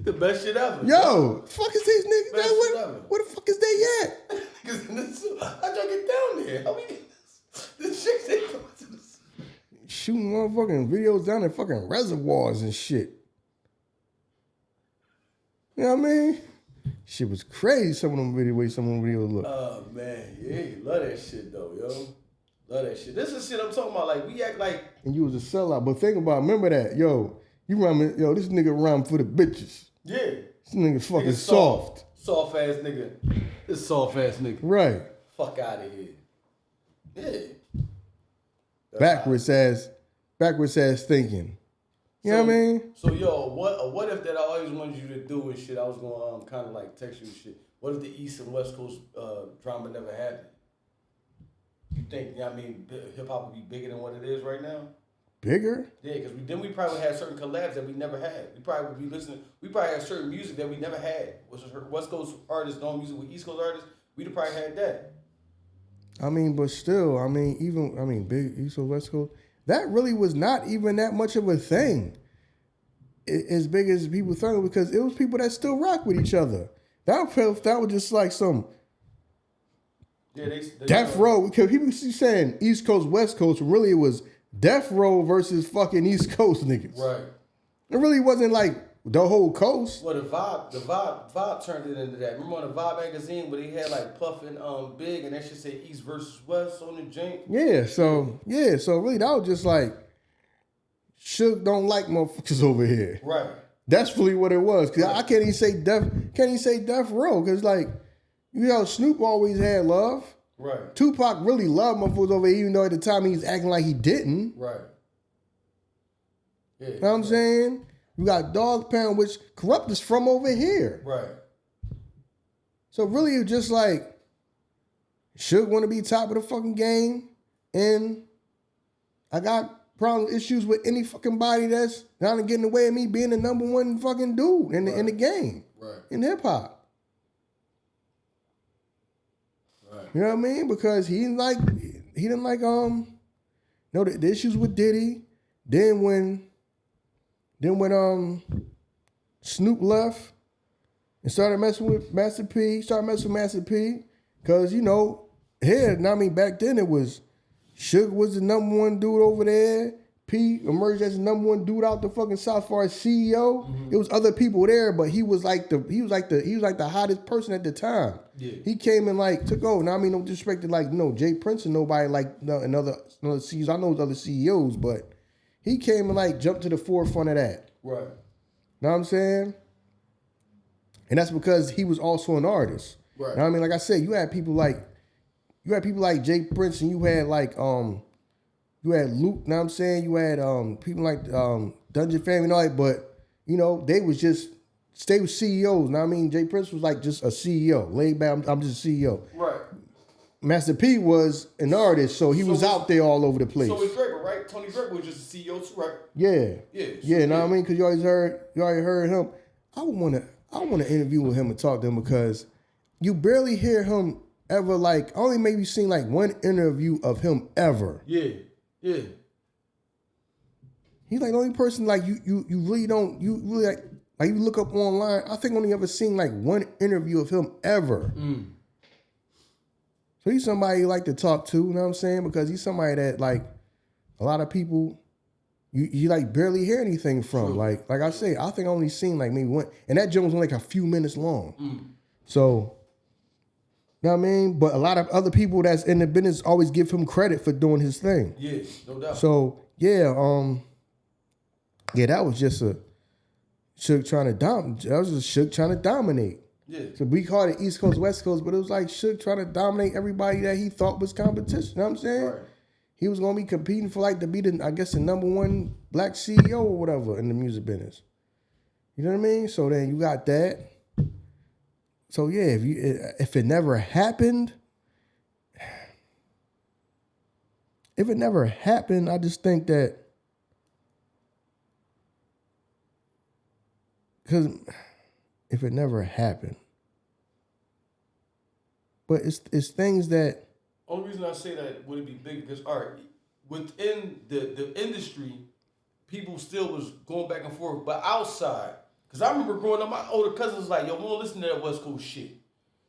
the best shit ever. Yo, fuck is these niggas? Man, where the fuck is they at? Niggas in the sewers. How'd y'all get down there? How we get this? The chicks ain't coming to the sewers. Shooting motherfucking videos down in fucking reservoirs and shit. You know what I mean? Shit was crazy. Some of them videos look. Oh man, yeah, love that shit though, yo. Love that shit. This is shit I'm talking about. Like we act like. And you was a sellout, but think about, remember that, yo. You rhyming, yo. This nigga rhyme for the bitches. Yeah. This nigga fucking soft. Soft ass nigga. This soft ass nigga. Right. Fuck out of here. Yeah. Backwards ass thinking. You know what I mean? So yo, what if that I always wanted you to do and shit? I was gonna kind of like text you and shit. What if the East and West Coast drama never happened? You think? You know what I mean, hip hop would be bigger than what it is right now? Bigger? Yeah, because then we probably had certain collabs that we never had. We probably would be listening. We probably had certain music that we never had. West Coast artists doing music with East Coast artists. We'd probably had that. I mean, but still, big East Coast, West Coast. That really was not even that much of a thing, as big as people thought, because it was people that still rock with each other. That was just like some Death Row, because people keep saying East Coast, West Coast, and really it was Death Row versus fucking East Coast niggas. Right. It really wasn't like the whole coast. Well, the vibe turned it into that. Remember on the Vibe magazine where they had like Puff and Big, and that shit say East versus West on the joint. Yeah, so really that was just like Suge don't like motherfuckers over here. Right. That's really what it was. Cause I can't even say Death Row, cause like, you know, Snoop always had love. Right. Tupac really loved motherfuckers over here, even though at the time he was acting like he didn't. Right. Yeah. You know what I'm saying? You got Dog Pound, which Corrupt is from over here. Right. So really it's just like, Suge want to be top of the fucking game, and I got issues with any fucking body that's not getting in the way of me being the number one fucking dude in the game. Right. In hip hop. Right. You know what I mean? Because he didn't like the issues with Diddy. Then when Snoop left and started messing with Master P, because you know, back then it was Suge was the number one dude over there. P emerged as the number one dude out the fucking South far as CEO. Mm-hmm. It was other people there, but he was like the hottest person at the time. Yeah. He came and like took over. Now no disrespect to like Jay Prince and nobody like another CEOs. I know other CEOs, but he came and like jumped to the forefront of that. Right. Know what I'm saying? And that's because he was also an artist. Right. Know what I mean? Like I said, you had people like Jay Prince, and you had like you had Luke, know what I'm saying? You had people like Dungeon Family and all that, but you know, they was CEOs. Know what I mean? Jay Prince was like just a CEO. Laid back, I'm just a CEO. Right. Master P was an artist, so he was out there all over the place. So was Draper, right? Tony Draper was just a CEO too, right? Yeah. Yeah. You know what I mean? Because you already heard him. I want to interview with him and talk to him because you barely hear him ever. Like, I only maybe seen like one interview of him ever. Yeah. He's like the only person like you really don't you look up online. I think I only ever seen like one interview of him ever. So he's somebody you like to talk to. You know what I'm saying? Because he's somebody that like a lot of people. You like barely hear anything from. Like I say, I think I only seen like maybe one, and that joint was only like a few minutes long. So, you know what I mean? But a lot of other people that's in the business always give him credit for doing his thing. Yeah, no doubt. So that was just a Suge trying to dominate. That was just Suge trying to dominate. Yeah. So we called it East Coast, West Coast, but it was like Suge trying to dominate everybody that he thought was competition. You know what I'm saying? Right. He was gonna be competing for like to be the number one black CEO or whatever in the music business. You know what I mean? So then you got that. So yeah, if it never happened, I just think that because if it never happened, but it's things that. Only reason I say that would it be big because within the industry, people still was going back and forth, but outside, because I remember growing up, my older cousins was like, yo, we don't listen to that West Coast shit.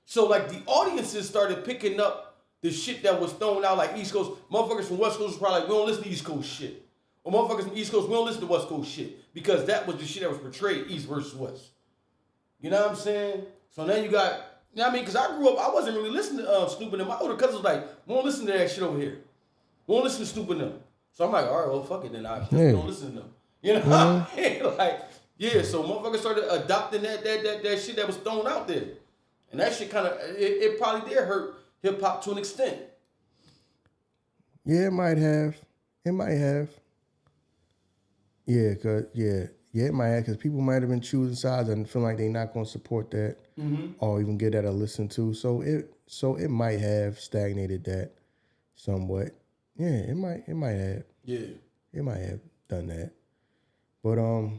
So like the audiences started picking up the shit that was thrown out like East Coast. Motherfuckers from West Coast was probably like, we don't listen to East Coast shit. Or motherfuckers from East Coast, we don't listen to West Coast shit. Because that was the shit that was portrayed East versus West. You know what I'm saying? So now you got, you know what I mean? Because I grew up, I wasn't really listening to Snoop and them. My older cousins was like, we don't listen to that shit over here. We don't listen to Snoop and them. So I'm like, all right, well, fuck it then. I just don't listen to them. You know what I mean? Like, yeah, so motherfuckers started adopting that shit that was thrown out there. And that shit kind of, it probably did hurt hip-hop to an extent. Yeah, it might have. Yeah, it might have, because people might have been choosing sides and feel like they're not going to support that or even get that a listen to. So it might have stagnated that somewhat. Yeah, it might have. Yeah. It might have done that. But I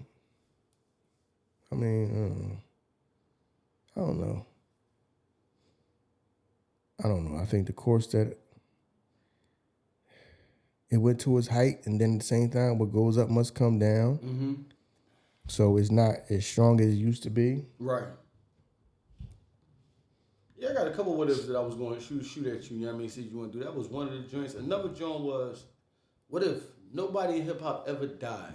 mean, I don't know. I think the course that it went to its height, and then at the same time, what goes up must come down. So it's not as strong as it used to be. Right. Yeah, I got a couple what ifs that I was going to shoot at you. You know what I mean? See if you want to do that. Was one of the joints. Another joint was, what if nobody in hip hop ever died?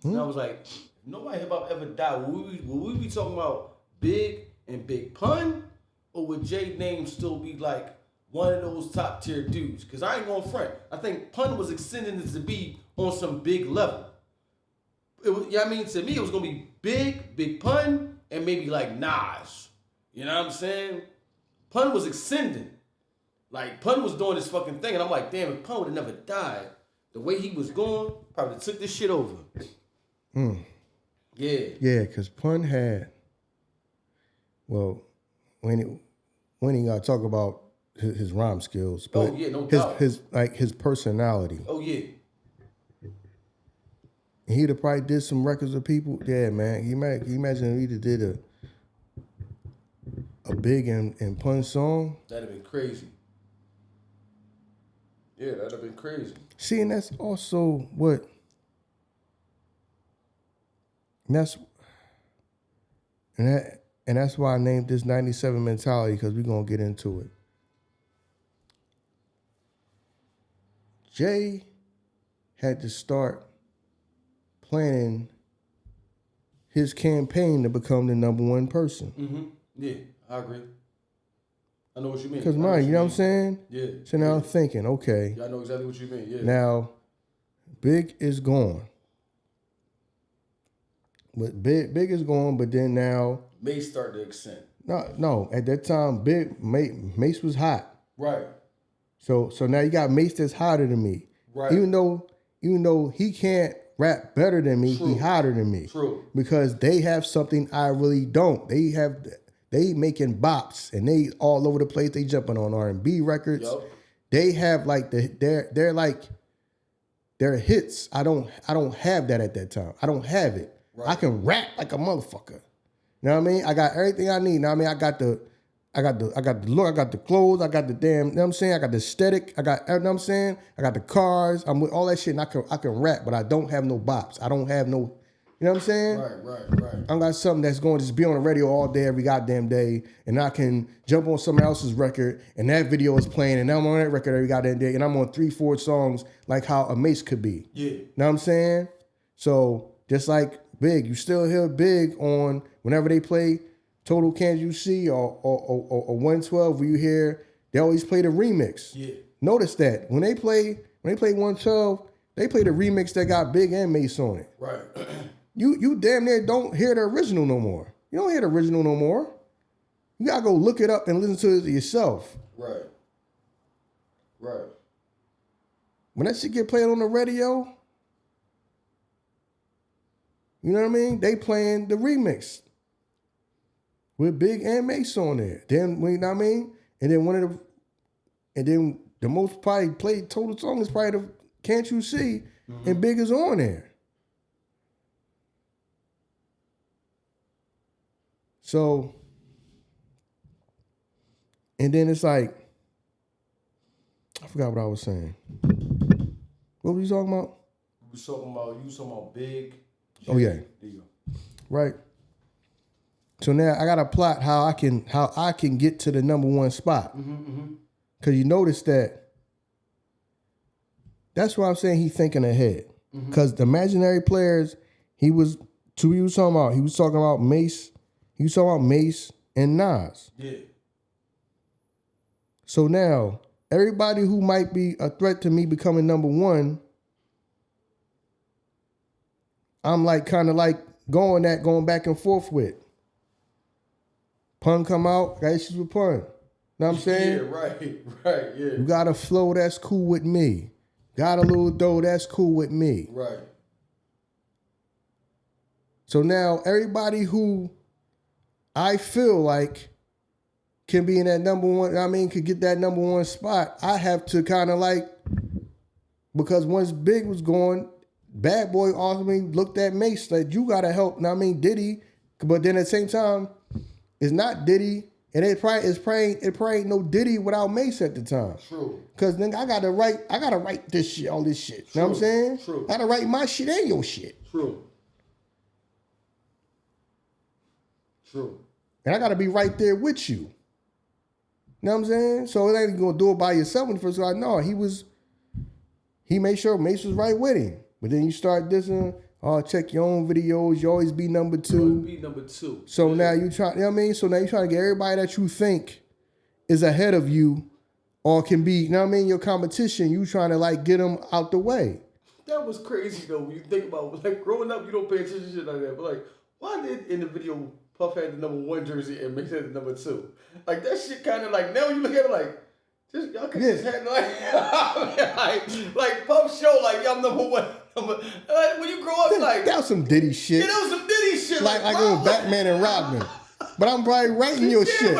And I was like, if nobody in hip hop ever died, will we be talking about Big and Big Pun? Or would Jay name still be like one of those top tier dudes? Because I ain't going to front. I think Pun was extending it to be on some big level. It was, you know what I mean? To me, it was going to be Big Pun, and maybe like Nas. You know what I'm saying? Pun was extending. Like, Pun was doing this fucking thing, and I'm like, damn, if Pun would have never died, the way he was going, probably took this shit over. Yeah. Yeah, because Pun had, well, when he got to talk about his rhyme skills, but no doubt. his personality. Oh, yeah. He'd have probably did some records with people. Yeah, man. Can you imagine if he did a Big and Pun song? That'd have been crazy. Yeah, that'd have been crazy. See, and that's also what. And that's why I named this 97 mentality, because we're gonna get into it. Jay had to start planning his campaign to become the number one person. Yeah, I agree. I know what you mean. Because mine, you know what I'm saying? Yeah. So now I'm thinking, okay. Yeah, I know exactly what you mean. Yeah. Now, Big is gone. But Big is gone, but then now Mace started to extend. No. At that time, Mace was hot. Right. So now you got Mace that's hotter than me. Right. Even though he can't rap better than me, he hotter than me. True. Because they have something I really don't. They they making bops and they all over the place. They jumping on R&B records. Yep. They have like they're like their hits. I don't have that at that time. I don't have it. Right. I can rap like a motherfucker. You know what I mean? I got everything I need. You know what I mean? I got the look, I got the clothes, I got the damn, you know what I'm saying? I got the aesthetic, I got, you know what I'm saying? I got the cars, I'm with all that shit, and I can rap, but I don't have no bops. I don't have no, you know what I'm saying? Right. I got something that's going to just be on the radio all day, every goddamn day, and I can jump on someone else's record, and that video is playing, and I'm on that record every goddamn day, and I'm on 3-4 songs like how a Mace could be. Yeah. You know what I'm saying? So, just like Big, you still hear Big on whenever they play Total Can't You See or 112, where you hear they always play the remix. Yeah. Notice that when they play 112, they play the remix that got Big and Mace on it. Right. You damn near don't hear the original no more. You don't hear the original no more. You gotta go look it up and listen to it yourself. Right. When that shit get played on the radio, you know what I mean? They playing the remix with Big and Mace on there. Then, you know what I mean? And then the most probably played total song is probably the Can't You See, and Big is on there. So, and then it's like, I forgot what I was saying. What were you talking about? You was talking about Big. Oh yeah. There you go. Right. So now I got to plot how I can get to the number one spot. Cause you notice that's why I'm saying he thinking ahead. Cause the imaginary players, he was talking about Mace. He was talking about Mace and Nas. Yeah. So now everybody who might be a threat to me becoming number one, I'm like kind of like going back and forth with. Pun come out, got issues with Pun. Know what I'm saying? Yeah, right, yeah. You got a flow, that's cool with me. Got a little dough, that's cool with me. Right. So now everybody who I feel like can be in that number one, could get that number one spot, I have to kind of like, because once Big was going, Bad Boy ultimately looked at Mace like, you gotta help, Diddy, but then at the same time, it's not Diddy, and it probably ain't no Diddy without Mace at the time. True. Cause then I gotta write this shit, all this shit. True. Know what I'm saying? True. I gotta write my shit and your shit. True. And I gotta be right there with you. Know what I'm saying? So it ain't gonna do it by yourself when the first guy. No, he made sure Mace was right with him. But then you start dissing, check your own videos, you always be number two. So now you try, you know what I mean? So now you trying to get everybody that you think is ahead of you or can be, you know what I mean, your competition, you trying to like get them out the way. That was crazy though, when you think about like growing up, you don't pay attention to shit like that. But like, why did in the video Puff had the number one jersey and Mace had the number two? Like that shit kind of like, now you look at it like, y'all could just had like Puff show like y'all number one. Like, when you grow up, like that was some Diddy shit. Yeah, that was some Diddy shit. Like on Batman and Robin. But I'm probably writing your shit.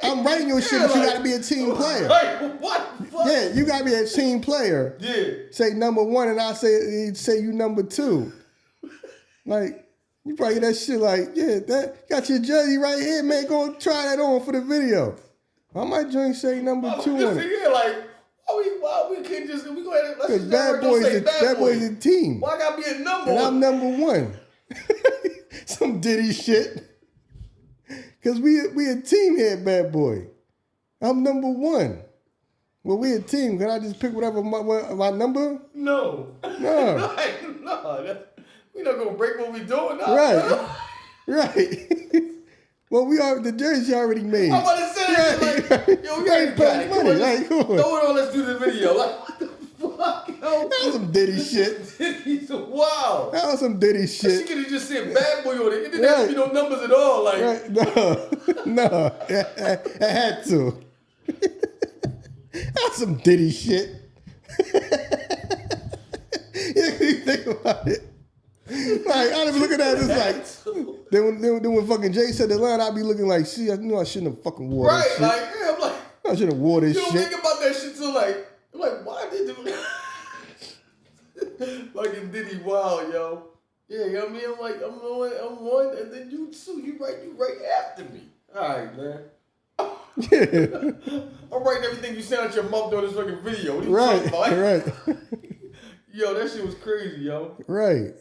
I'm writing your shit, but you gotta be a team player. Like what? Yeah, you gotta be a team player. Yeah. Say number one, and I say you number two. Like you probably get that shit. Like that got your jersey right here, man. Go try that on for the video. I might join say number two on it. Yeah, like. Why we can't just we go ahead? Let's just Bad Boy's a team. Why I gotta be a number and one? I'm number one. Some Diddy shit. Cause we a team here, Bad Boy. I'm number one. Well, we a team. Can I just pick whatever my number? No. No. No. We not gonna break what we doing. No. Right. Right. Well, the jersey already made. I'm about to say, right. Like, yo, we gotta pay money. Like, come on. Throw it on, let's do the video. Like, what the fuck? Yo, that was some Diddy shit. Diddy's wild. That was some Diddy shit. She could have just said Bad Boy on it. It didn't have to be no numbers at all. Like, right. No. It had to. That's some Diddy shit. You think about it. Like I'd be looking at this like. Then when fucking Jay said the line, I'd be looking like, see, I knew I shouldn't have fucking wore this shit. Right, like, yeah, I'm like, I shouldn't have wore this you shit. don't think about that shit till like, why did you? Like in Diddy Wild, yo. Yeah, you know what I mean? I'm like, I'm one, and then you two, you right after me. All right, man. Yeah. I'm writing everything you said out your mouth during this fucking video. What are you talking about? Right. Yo, that shit was crazy, yo. Right.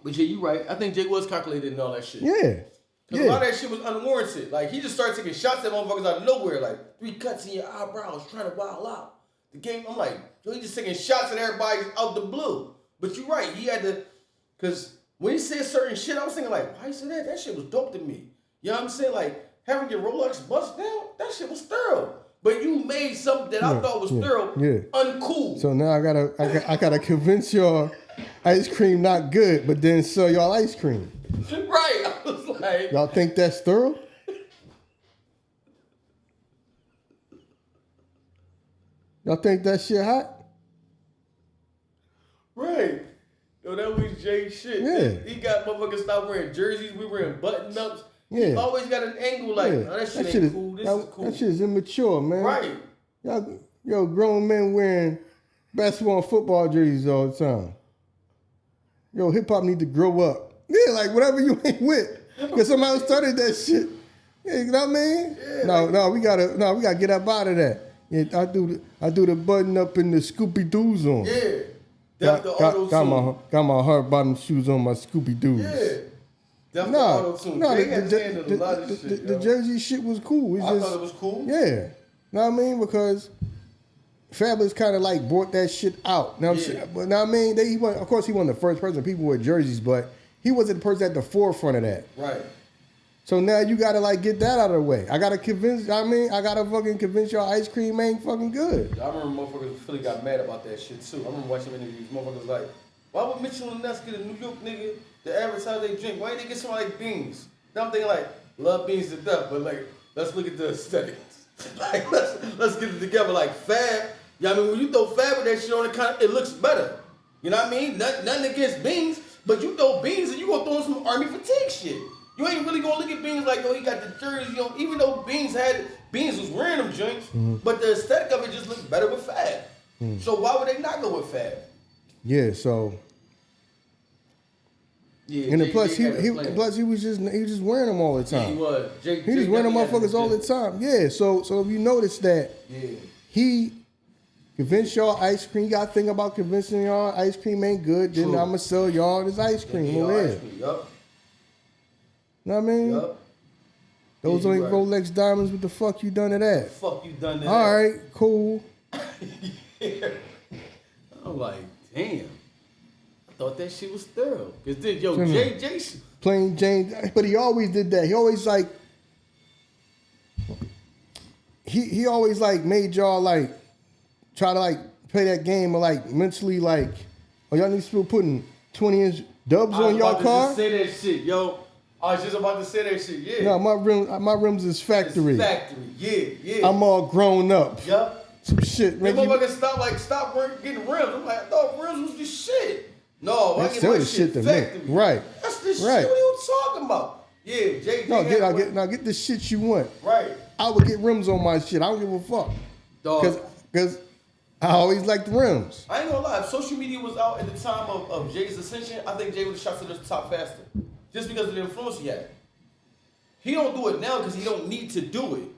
But yeah, you right. I think Jay was calculated and all that shit. Yeah. Because a lot of that shit was unwarranted. Like, he just started taking shots at motherfuckers out of nowhere. Like, 3 cuts in your eyebrows, trying to wild out. The game, I'm like, yo, he just taking shots at everybody out the blue. But you're right. He had to, because when he said certain shit, I was thinking like, why you say that? That shit was dope to me. You know what I'm saying? Like, having your Rolex bust down, that shit was thorough. But you made something that I thought was thorough uncool. So now I gotta convince y'all ice cream not good, but then sell y'all ice cream. Right. I was like, y'all think that's thorough? Y'all think that shit hot? Right. Yo, that was Jay shit. Yeah. He got motherfuckers stop wearing jerseys. We wearing button ups. Yeah. He always got an angle like, oh, that shit ain't cool. This is cool. That shit is immature, man. Right. Yo, grown men wearing basketball and football jerseys all the time. Yo, hip hop need to grow up. Yeah, like whatever you ain't with. Because somebody started that shit. Yeah, you know what I mean? Yeah, no, we gotta get up out of that. Yeah, I do the button up in the Scooby Doo's on. Yeah. Got my hard bottom shoes on, my Scooby Doo's. Yeah. The jersey shit was cool. I thought it was cool. Yeah. Know what I mean? Because Fabulous kind of like brought that shit out. Know what I'm saying? But know what I mean? Of course, he wasn't the first person. People with jerseys, but he wasn't the person at the forefront of that. Right. So now you gotta like get that out of the way. I gotta fucking convince y'all ice cream ain't fucking good. I remember motherfuckers in Philly got mad about that shit too. I remember watching interviews. Motherfuckers like, why would Mitchell and Ness get a New York nigga to advertise they drink? Why ain't they get somebody like Beans? Then I'm thinking like, love Beans to death, but like, let's look at the aesthetics. Like, let's get it together. Like Fab, you know what I mean? When you throw Fab with that shit on, it looks better. You know what I mean? Nothing against Beans, but you throw Beans and you gonna throw in some Army fatigue shit. You ain't really gonna look at Beans like, yo, he got the jersey, you know, even though Beans was wearing them joints, but the aesthetic of it just looked better with Fab. So why would they not go with Fab? Yeah, so. Yeah, and plus he was just wearing them all the time. Yeah, he was. He was wearing them motherfuckers all the time. Yeah, so if you notice that, he convinced y'all ice cream. You got to think about convincing y'all ice cream ain't good. Then I'm gonna sell y'all this ice cream over there. Yup. Know what I mean? Yup. Those ain't Rolex diamonds. What the fuck you done to that? What the fuck you done to that? All right, cool. I'm like, damn. I thought that shit was thorough. Cause then, yo, Jay. Plain Jane, but he always did that. He always like. He always like made y'all like try to like play that game of like mentally like, oh y'all need to be putting 20-inch dubs on y'all car. I was about to just say that shit, yo. I was just about to say that shit, yeah. No, my rims is factory. It's factory, yeah. I'm all grown up. Yup. Some shit. That motherfucker stop getting rims. I'm like, I thought rims was the shit. No, I get my shit factory. Right. That's the shit. What are you talking about? Yeah, Jay. Get the shit you want. Right. I would get rims on my shit. I don't give a fuck. Dog. Because I always liked rims. I ain't gonna lie. If social media was out at the time of Jay's ascension, I think Jay would have shot to the top faster. Just because of the influence he had. He don't do it now because he don't need to do it.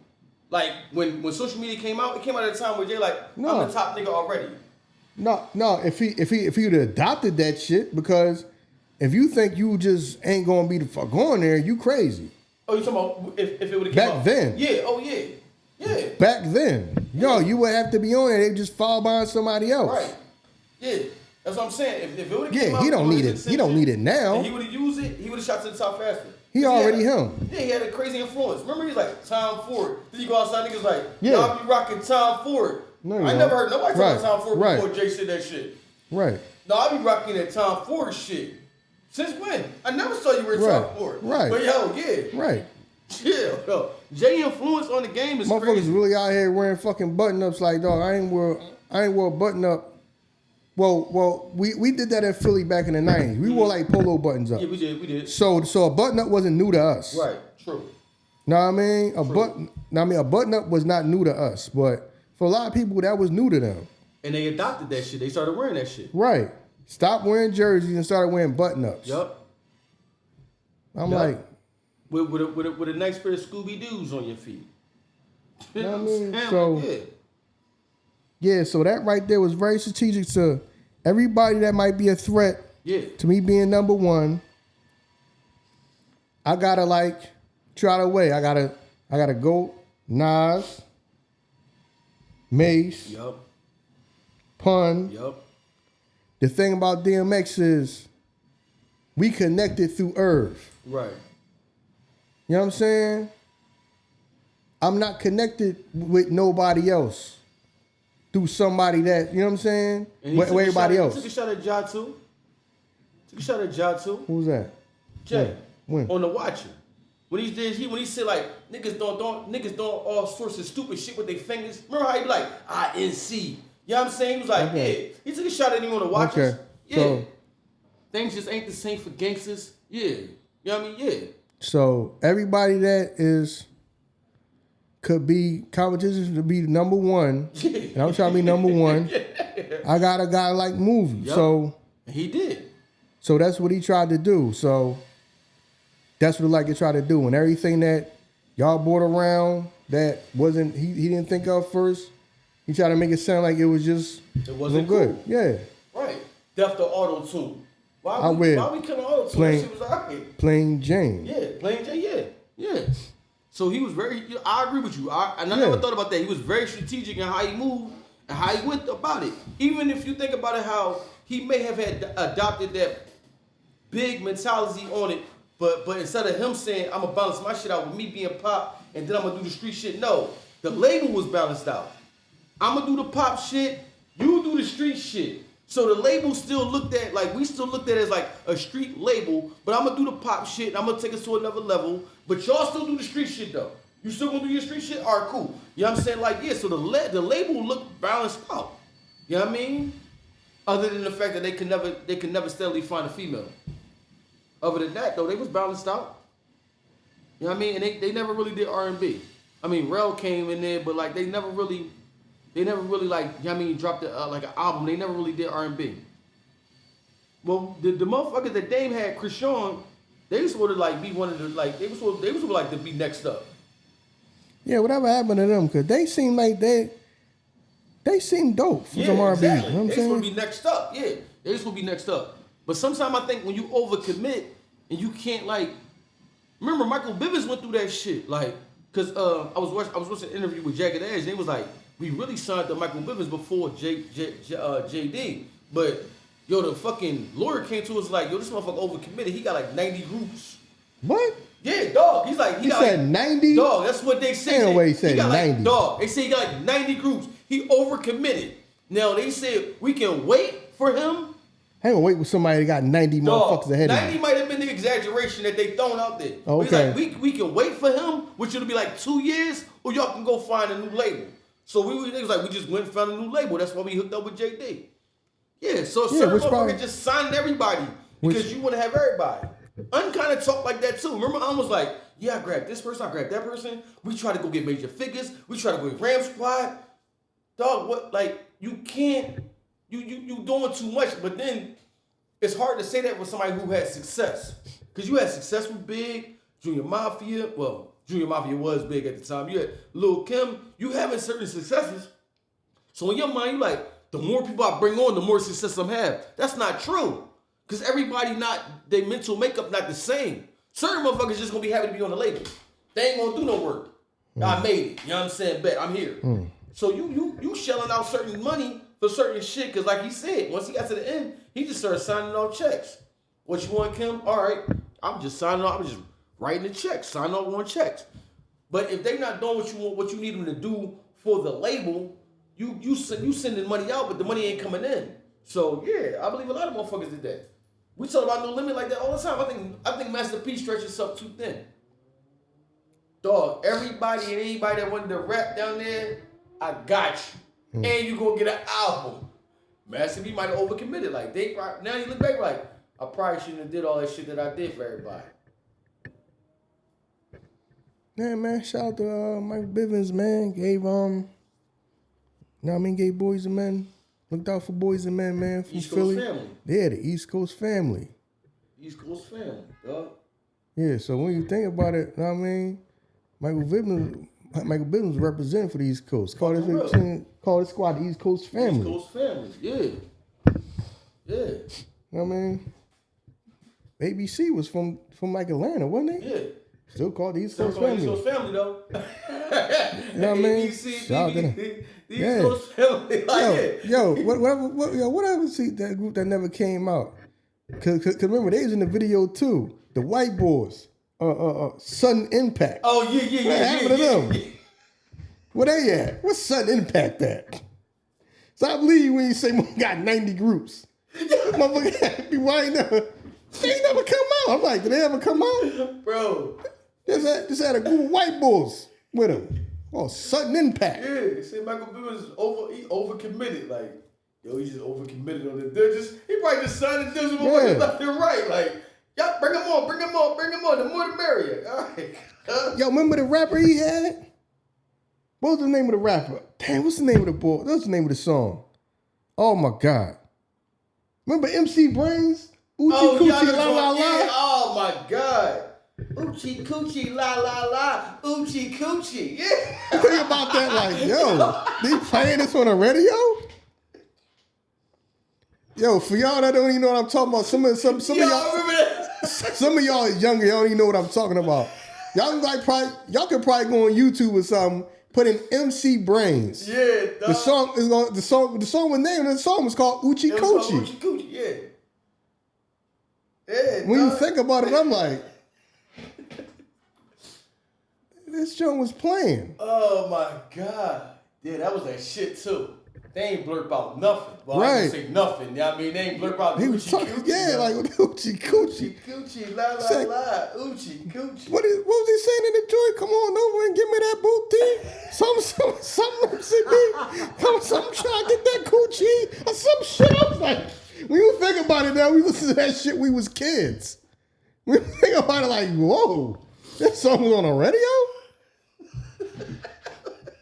Like, when social media came out, it came out at a time where Jay like, I'm the top nigga already. No, if he would have adopted that shit, because if you think you just ain't gonna be the fuck going there, you crazy. Oh, you talking about if it would have came out? Back then. Yeah, oh yeah. Yeah. Back then. Yo, you would have to be on there. They just fall behind somebody else. Right. Yeah. That's what I'm saying. If it would have came out, he don't need it. He don't need it now. And he would have used it, he would have shot to the top faster. He already him. Yeah, he had a crazy influence. Remember, he's like, Tom Ford. Then you go outside, niggas like, y'all be rocking Tom Ford. No, I never heard nobody talk about Tom Ford before Jay said that shit. Right. No, I be rocking that Tom Ford shit. Since when? I never saw you wear Tom Ford. Right. But yo, yeah. Right. Yeah, yo. Jay influence on the game is motherfuckers crazy. Really out here wearing fucking button ups like, dog, I ain't wore a button up Well, we did that in Philly back in the 90s. We wore like polo buttons up. Yeah, we did. So a button up wasn't new to us. Right, true. Know what I mean? A button up was not new to us, but for a lot of people that was new to them. And they adopted that shit. They started wearing that shit. Right. Stop wearing jerseys and started wearing button ups. Yup. I'm like, with a nice pair of Scooby Doo's on your feet. You know what I mean? So yeah, so that right there was very strategic to everybody that might be a threat to me being number one. I gotta like try to weigh. I gotta go Nas, Mace, Pun. The thing about DMX is we connected through Irv. Right. You know what I'm saying? I'm not connected with nobody else through somebody that, you know what I'm saying? With everybody else. Took a shot at Ja too. Who was that? Jay. When? On the Watcher. When he said like niggas doing all sorts of stupid shit with their fingers. Remember how he be like, INC. You know what I'm saying? He was like, yeah. He took a shot at him on the Watchers. Okay. Yeah. So, things just ain't the same for gangsters. Yeah. You know what I mean? Yeah. So everybody that could be competition to be number one, and I'm trying to be number one. I got a guy like Movie. Yep. So he did. So that's what he tried to do. So that's what like he tried to do. And everything that y'all brought around that wasn't he didn't think of first, he tried to make it sound like it wasn't good. Cool. Yeah. Right. Death to auto tune. Why we couldn't auto tune? That shit was alright. Plain Jane. Yeah, Plain Jane. Yeah. So he was very. I agree with you. I never thought about that. He was very strategic in how he moved and how he went about it. Even if you think about it, how he may have had adopted that big mentality on it, but instead of him saying I'm gonna balance my shit out with me being pop and then I'm gonna do the street shit, no, the label was balanced out. I'm gonna do the pop shit, you do the street shit. So the label still looked at, like, we still looked at it as like a street label, but I'm gonna do the pop shit, I'm gonna take us to another level, but y'all still do the street shit though. You still gonna do your street shit? All right, cool. You know what I'm saying? Like, yeah, so the label looked balanced out. You know what I mean? Other than the fact that they could never steadily find a female. Other than that though, they was balanced out. You know what I mean? And they never really did R&B. I mean, Rel came in there, but like they never really like, you know what I mean, dropped like an album. They never really did R&B. Well, the motherfuckers that Dame had, Krishan, they was supposed to like be one of the, like, they was supposed to like to be next up. Yeah, whatever happened to them, cause they seem like they seem dope for some R&B. Exactly. You know what I'm they saying? supposed to be next up. Yeah, they supposed to be next up. But sometimes I think when you overcommit and you can't like, remember Michael Bivins went through that shit, like, cause I was watching an interview with Jagged Edge. And they was like, we really signed to Michael Bivins before JD, but yo, the fucking lawyer came to us like, yo, this motherfucker overcommitted. He got like 90 groups. What? Yeah, dog. He's like, he said like 90. Dog, that's what they said. Ain't no way he said 90. Like, dog, they say he got like 90 groups. He overcommitted. Now they said we can wait for him. I ain't gonna wait with somebody that got 90 motherfuckers ahead of me. 90 might have been the exaggeration that they thrown out there. Okay. Like, we can wait for him, which it'll be like 2 years, or y'all can go find a new label. So we just went and found a new label. That's why we hooked up with JD. Yeah, so certain motherfuckers just signed everybody because you want to have everybody. Kind of talk like that too. Remember, I was like, yeah, I grabbed this person, I grabbed that person. We try to go get major figures. We try to go get Ram Squad. Dog, what? Like, you can't. You doing too much. But then it's hard to say that with somebody who had success, because you had success with Big, Junior Mafia. Well, Junior Mafia was big at the time. You had Lil Kim. You having certain successes. So in your mind, you like, the more people I bring on, the more success I'm have. That's not true. Because everybody their mental makeup not the same. Certain motherfuckers just gonna be happy to be on the label. They ain't gonna do no work. I made it. You know what I'm saying? Bet I'm here. So you shelling out certain money for certain shit, because like he said, once he got to the end, he just started signing off checks. What you want, Kim? All right, I'm just signing off. I'm just writing the checks, signing off on checks. But if they not doing what you want, what you need them to do for the label, you sending money out, but the money ain't coming in. So yeah, I believe a lot of motherfuckers did that. We talk about No Limit like that all the time. I think Master P stretched himself too thin. Dog, everybody and anybody that wanted to rap down there, I got you. And you gonna get an album. Master B might have overcommitted. Like now you look back like I probably shouldn't have did all that shit that I did for everybody. Yeah, man. Shout out to Mike Bivins, man. Gave gave boys and men. Looked out for boys and men, man. From East Philly. Coast family. Yeah, the East Coast family. East Coast family, dog. Yeah, so when you think about it, you know what I mean? Michael Bivins was representing for the East Coast. Call his squad the East Coast family. East Coast family, yeah. Yeah. You know what I mean? ABC was from like Atlanta, wasn't it? Yeah. Still called the East Still Coast called family. East Coast family, though. You know what I mean? Shout out to them. The East Yeah. Coast family. Like Whatever see that group that never came out. Cause remember, they was in the video too. The White Boys. Sudden Impact. Oh, yeah. What happened to them? Where they at? What's Sudden Impact at? Stop leaving when you say we got 90 groups. Motherfucker, why ain't never? They ain't never come out. I'm like, did they ever come out? Bro. Just had a group of white boys with them. Oh, Sudden Impact. Yeah, they say Michael Bivins he overcommitted. Like, yo, he just overcommitted on the he probably just signed the deals with motherfuckers left and right. Like, y'all bring him on. The more the merrier. All right. Yo, remember the rapper he had? What was the name of the rapper? Damn, what's the name of the boy? What's the name of the song? Oh my God. Remember MC Brains? Oochie Coochie La La La? Yeah. Oh my God. Oochie Coochie La La La. Oochie Coochie. Yeah. Think about that, like, yo, they playing this on the radio? Yo, for y'all that don't even know what I'm talking about, some of y'all remember that? Some of y'all is younger, y'all don't even know what I'm talking about. Y'all could probably go on YouTube or something, put in MC Brains. Yeah, dog. The song was named, the song was called Oochie Coochie. Oochie Coochie, yeah. Yeah, when you think about it, I'm like, this joint was playing. Oh my God. Yeah, that was that shit too. They ain't blurp out nothing. Well, right. I didn't say nothing. You know what I mean? They ain't blurp out he was talking, Coochie. Yeah, like Oochie Coochie. Coochie, la la la, Oochie Coochie. What was he saying in the joint? Come on over and give me that booty. Something CB. Something trying to get that coochie or some shit. I was like, when you think about it now, we listen to that shit, we was kids. We think about it like, whoa, this song was on the radio?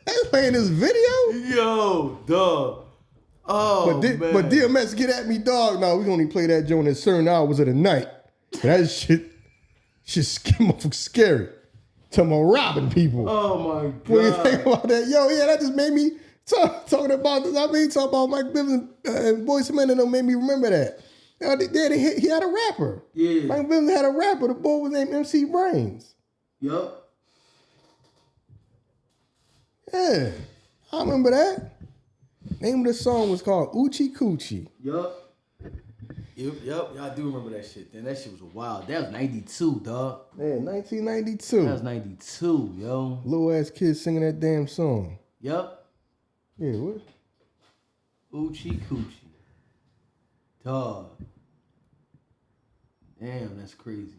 They playing this video? Yo, dog. Oh, man. But DMX get at me, dog. No, we gonna only play that joint at certain hours of the night. That shit scary. Talking about robbing people. Oh my God. When you think about that, yo, yeah, that just made me talking about this. I mean, talking about Mike Bivins and Boyz II Men, and made me remember that. You know, he had a rapper. Yeah. Mike Bivins had a rapper. The boy was named MC Brains. Yup. Yeah, I remember that. Name of the song was called Oochie Coochie. Yup. Y'all do remember that shit. Then that shit was wild. That was 92, dog. Yeah, 1992. That was 92, yo. Little ass kids singing that damn song. Yup. Yeah, what? Oochie Coochie. Dog. Damn, that's crazy.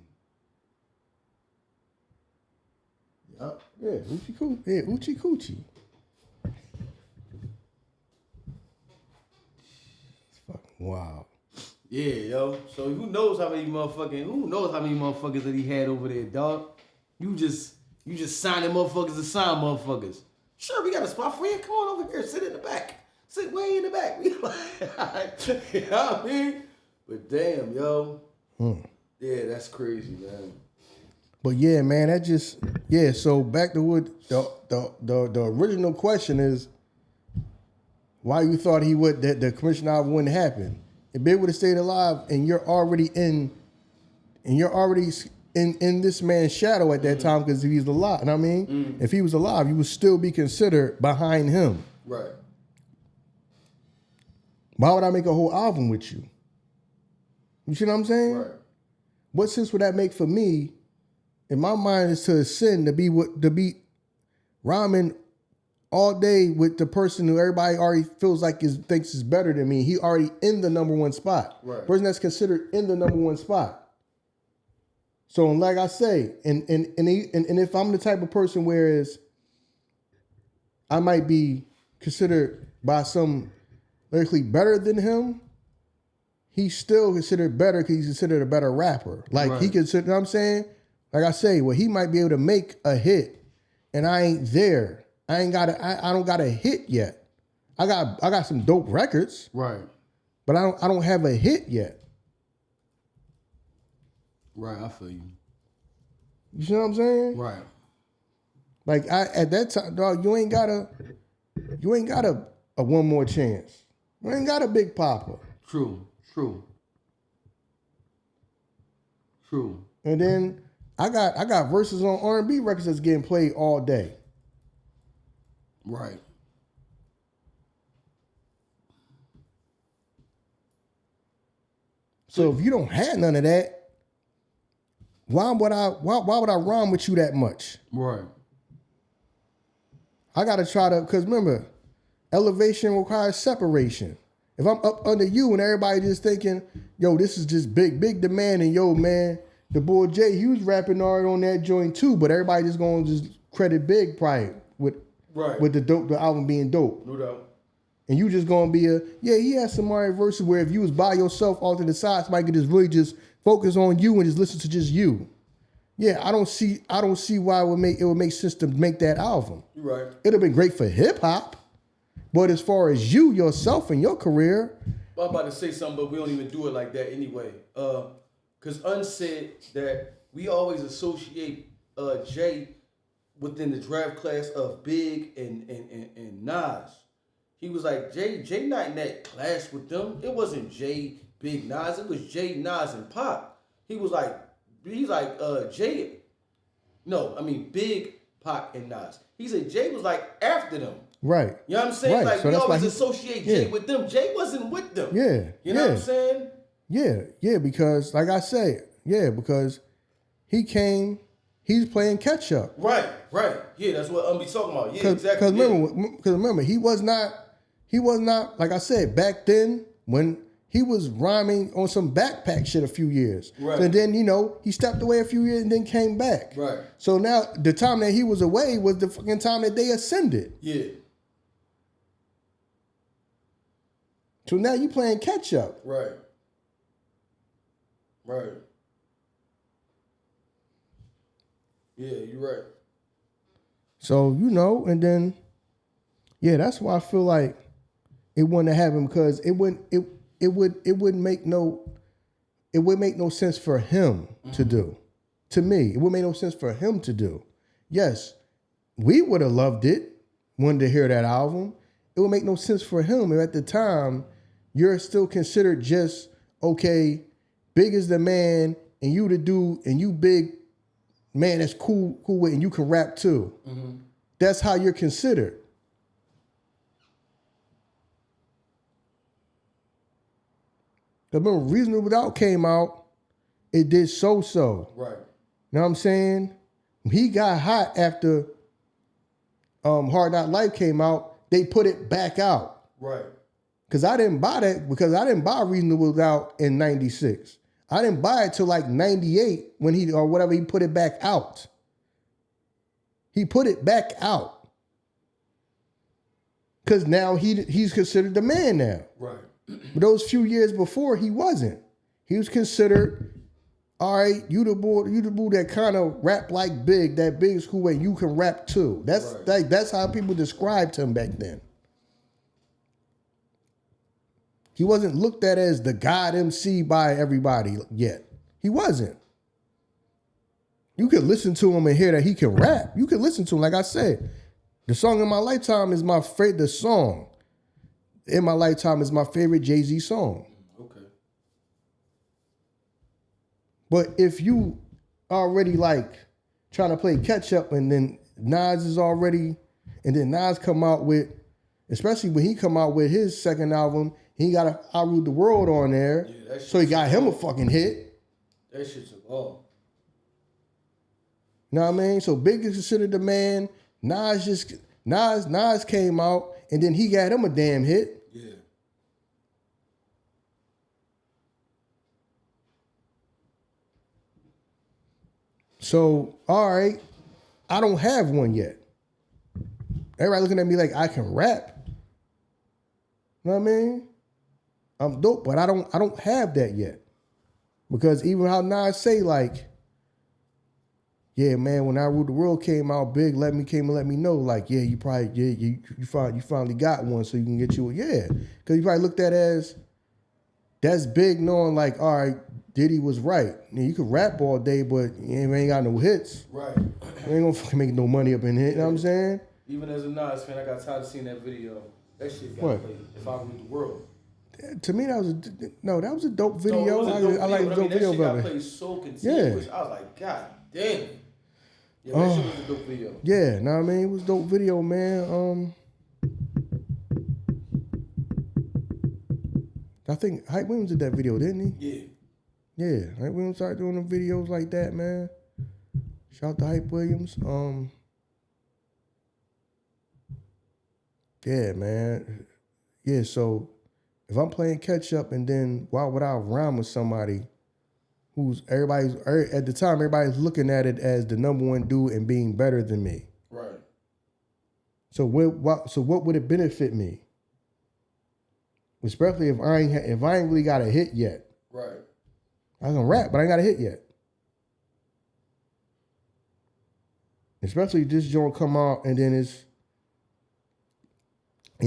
Yup. Yeah, Oochie Coochie. Yeah, Oochie Coochie. It's fucking wild. Yeah, yo. So who knows how many motherfuckers that he had over there, dog? You just signing motherfuckers to sign motherfuckers. Sure, we got a spot for you. Come on over here. Sit in the back. Sit way in the back. We like, you know what I mean? But damn, yo. Yeah, that's crazy, man. But yeah, man, so back to what the original question is, why you thought that the commission album wouldn't happen. If Big would have stayed alive and you're already in this man's shadow at that time, because if he's alive, you know what I mean? If he was alive, you would still be considered behind him. Right. Why would I make a whole album with you? You see what I'm saying? Right. What sense would that make for me? In my mind, is to ascend to be rhyming all day with the person who everybody already feels like thinks is better than me. He already in the number one spot. Right. Person that's considered in the number one spot. So, like I say, and if I'm the type of person whereas I might be considered by some lyrically better than him, he's still considered better because he's considered a better rapper. Like he considered, you know what I'm saying? Like I say, well, he might be able to make a hit, and I ain't there. I don't got a hit yet. I got some dope records. Right. But I don't have a hit yet. Right, I feel you. You know what I'm saying? Right. Like at that time, dog, you ain't got a one more chance. You ain't got a Big Papa. True. And then I got verses on R&B records that's getting played all day. Right. So if you don't have none of that, why would I rhyme with you that much? Right. I gotta try to, because remember, elevation requires separation. If I'm up under you and everybody just thinking, yo, this is just big demand, and yo, man, the boy Jay, he was rapping hard on that joint too, but everybody just gonna just credit Big probably with the album being dope. No doubt. And you just gonna be he has some alright verses where if you was by yourself off to the side, somebody could just really just focus on you and just listen to just you. Yeah, I don't see why it would make sense to make that album. Right. It'd have been great for hip hop, but as far as you yourself and your career, I'm about to say something, but we don't even do it like that anyway. Because Un said that we always associate Jay within the draft class of Big and Nas. He was like, Jay not in that class with them. It wasn't Jay, Big, Nas. It was Jay, Nas, and Pop. He's like Jay. No, I mean Big, Pop, and Nas. He said Jay was like after them. Right. You know what I'm saying? Right. Like so we always associate Jay with them. Jay wasn't with them. Yeah. You know what I'm saying? Yeah, because like I say, because he's playing catch up. Right. Yeah, that's what be talking about. Yeah, exactly. Because remember, he was not, like I said, back then when he was rhyming on some backpack shit a few years. Right. And then, he stepped away a few years and then came back. Right. So now the time that he was away was the fucking time that they ascended. Yeah. So now you playing catch up. Right. Yeah, you're right. So, and then, that's why I feel like it wouldn't have happened, because it would make no sense for him to do. To me, it would make no sense for him to do. Yes, we would have loved it, wanted to hear that album. It would make no sense for him if at the time you're still considered just, okay, Big is the man, and you the dude, and you Big, man, that's cool with, and you can rap too. Mm-hmm. That's how you're considered. Remember, Reasonable Doubt came out, it did so. Right. You know what I'm saying? He got hot after Hard Knock Life came out, they put it back out. Right. Because I didn't buy that, because I didn't buy Reasonable Doubt in 96. I didn't buy it till like 98 when he put it back out. He put it back out. Because now he's considered the man now. Right. But those few years before, he wasn't. He was considered, all right, you the boy that kind of rap like Big, that Big is cool and you can rap too. That's how people described him back then. He wasn't looked at as the God MC by everybody yet. He wasn't. You could listen to him and hear that he can rap. You could listen to him. Like I said, the song in my lifetime is my favorite. The song in my lifetime is my favorite Jay-Z song. Okay. But if you already like trying to play catch up, and then Nas is already, and then Nas come out with, especially when he come out with his second album, he got I Rule the World on there. Yeah, so he got him a fucking hit. That shit's a ball. You know what I mean? So Big is considered the man. Nas came out, and then he got him a damn hit. Yeah. So, all right, I don't have one yet. Everybody looking at me like I can rap. You know what I mean? I'm dope, but I don't have that yet. Because even how Nas say like, yeah, man, when I Ruled the World came out, Big came and let me know, like, yeah, you finally got one, so you can get you because you probably looked at it as that's Big knowing like, all right, Diddy was right. You could rap all day, but you ain't got no hits. Right. You ain't gonna fucking make no money up in here. You know what I'm saying? Even as a Nas fan, I got tired of seeing that video. That shit got played. If I Ruled the World. To me, that was a dope video. I like the dope video, brother. That shit got played so continuous. Yeah. I was like, God damn. Yeah, that shit was a dope video. Yeah, know what I mean? It was a dope video, man. I think Hype Williams did that video, didn't he? Yeah. Yeah, Hype Williams started doing them videos like that, man. Shout out to Hype Williams. Yeah, man. Yeah, so if I'm playing catch up and then why would I rhyme with somebody who's at the time everybody's looking at it as the number one dude and being better than me. Right. So what would it benefit me? Especially if I ain't really got a hit yet. Right. I can rap, but I ain't got a hit yet. Especially this joint come out and then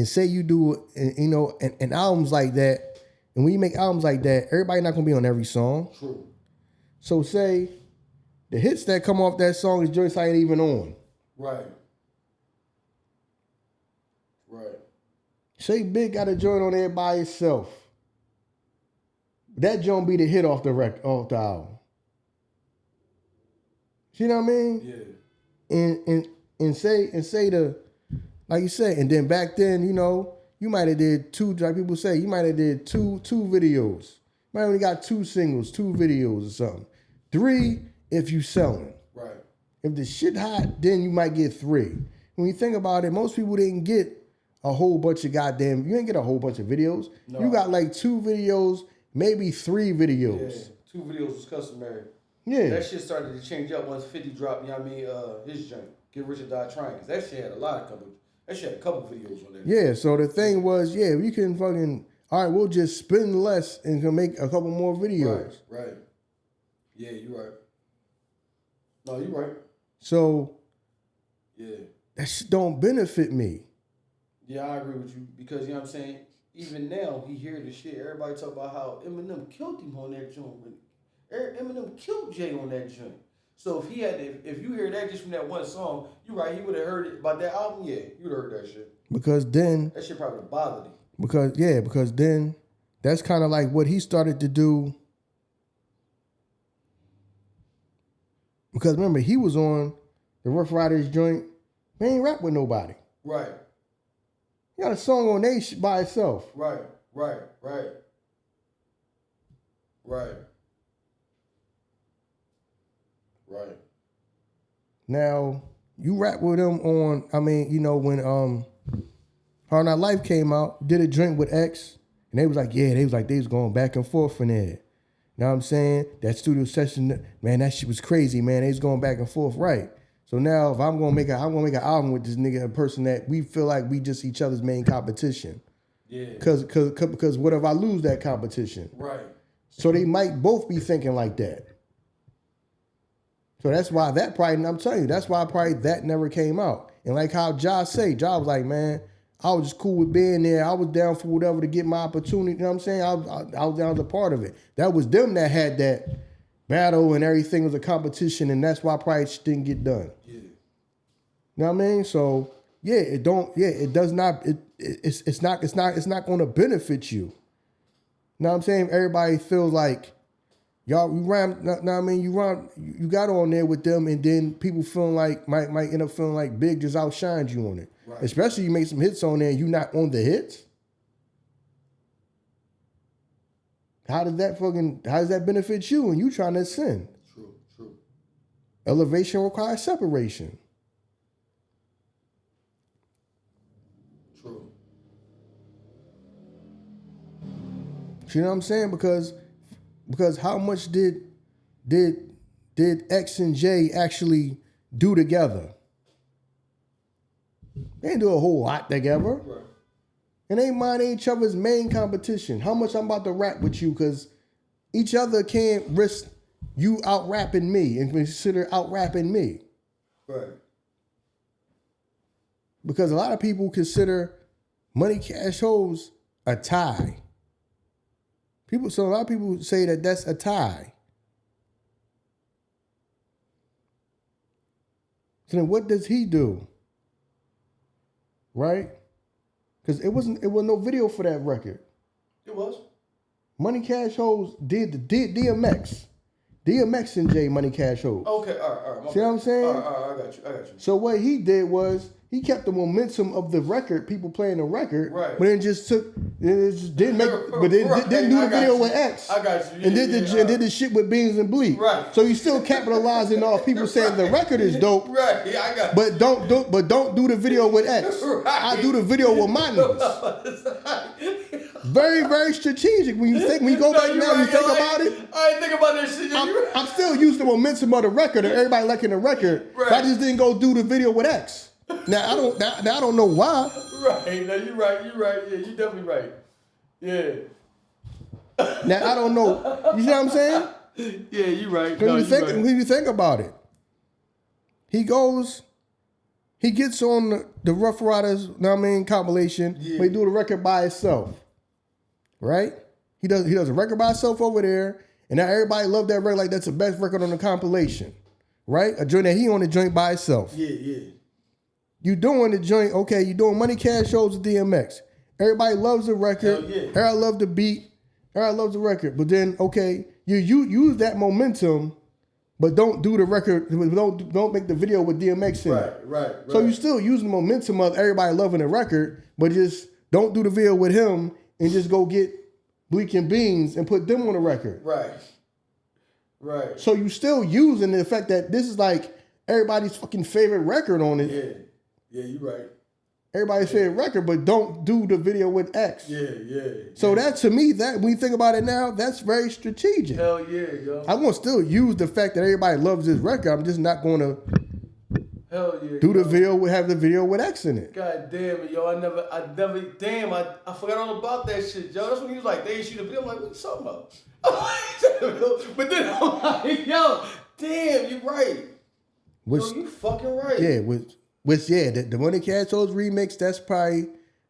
say you do and albums like that, and when you make albums like that, everybody not gonna be on every song. True. So say the hits that come off that song is joints I ain't even on. Right. Right. Say Big got a joint on there by itself. That joint be the hit off the album. You know what I mean? Yeah. And say the like you said, and then back then, you might have did two, like people say, you might have did two videos. You might have only got 2 singles, 2 videos or something. 3 if you selling. Right. If the shit hot, then you might get 3. When you think about it, most people didn't get a whole bunch of you didn't get a whole bunch of videos. No. You got like 2 videos, maybe 3 videos. Yeah, 2 videos was customary. Yeah. That shit started to change up once 50 dropped, his joint, Get Rich or Die Trying. Cause that shit had a couple videos on there. Yeah, so the thing was, you can fucking, all right, we'll just spend less and can make a couple more videos. Right. Yeah, you're right. No, you're right. So, yeah, that shit don't benefit me. Yeah, I agree with you because, you know what I'm saying, even now, he hear the shit. Everybody talk about how Eminem killed him on that joint. Eminem killed Jay on that joint. So if you hear that just from that one song, you're right, he would have heard it about that album, yeah, you would have heard that shit. Because then... That shit probably would have bothered him. Because then that's kind of like what he started to do. Because remember, he was on the Rough Ryders joint. He ain't rap with nobody. Right. He got a song on they by itself. Right. Now, you rap with him on, when Hard Knock Life came out, did a drink with X, and they was going back and forth in there. You know what I'm saying? That studio session, man, that shit was crazy, man. They was going back and forth, right? So now, if I'm gonna make an album with this nigga, a person that we feel like we just each other's main competition. Yeah. Because what if I lose that competition? Right. So they might both be thinking like that. So that's why I'm telling you, that's why probably that never came out. And like how Ja was like, man, I was just cool with being there. I was down for whatever to get my opportunity. You know what I'm saying? I was down as a part of it. That was them that had that battle and everything was a competition, and that's why probably it didn't get done. Yeah. You know what I mean? So it's not going to benefit you. You know what I'm saying? Everybody feels like y'all, you got on there with them, and then people feeling like might end up feeling like Big just outshined you on it. Right. Especially you make some hits on there and you not on the hits. How does that benefit you and you trying to ascend? True. Elevation requires separation. True. You know what I'm saying? Because how much did X and J actually do together? They didn't do a whole lot together. Right. And they mind each other's main competition. How much I'm about to rap with you, because each other can't risk you out rapping me and consider out rapping me. Right. Because a lot of people consider Money Cash Hoes a tie. So a lot of people say that that's a tie. So then what does he do? Right? Because it was no video for that record. It was. Money Cash Hoes did DMX. DMX and J Money Cash Hoes. Okay, all right. See what I'm saying? All right, I got you. So what he did was he kept the momentum of the record, people playing the record, right. But then just didn't do the video with X. I got you. And did the shit with Beans and Bleek. Right. So you still capitalizing off people saying the record is dope. Right. Yeah, I got you. But don't do the video with X. Right. I do the video with my niggas. Very, very strategic. When you go back now, you think about it. I ain't think about that shit. I'm still using the momentum of the record and everybody liking the record. Right. But I just didn't go do the video with X. Now I don't know why. Right. No, you're right. Yeah, you're definitely right. Yeah. Now I don't know. You see what I'm saying? Yeah, you're right. When you think about it, he gets on the Ruff Ryders, compilation. Yeah. But he do the record by himself. Right? He does a record by himself over there, and now everybody love that record like that's the best record on the compilation. Right? A joint that he on the joint by himself. Yeah. You doing the joint, okay, you doing Money Cash Shows with DMX. Everybody loves the record. Hell yeah. Everybody loves the beat. Everybody loves the record. But then, okay, you use that momentum, but don't do the record, don't make the video with DMX in it. Right. So you still using the momentum of everybody loving the record, but just don't do the video with him and just go get Bleek and Beans and put them on the record. Right. So you still using the fact that this is like everybody's fucking favorite record on it. Yeah, you're right. Everybody's favorite record, but don't do the video with X. Yeah. So that, to me, that when you think about it now, that's very strategic. Hell yeah, yo. I want to still use the fact that everybody loves this record. I'm just not going to do the video, have the video with X in it. God damn it, yo. I forgot all about that shit, yo. That's when he was like, they ain't shoot a video. I'm like, what you talking about? But then I'm like, yo, damn, you're right. You fucking right. Yeah, the Money Cash Hoes remix,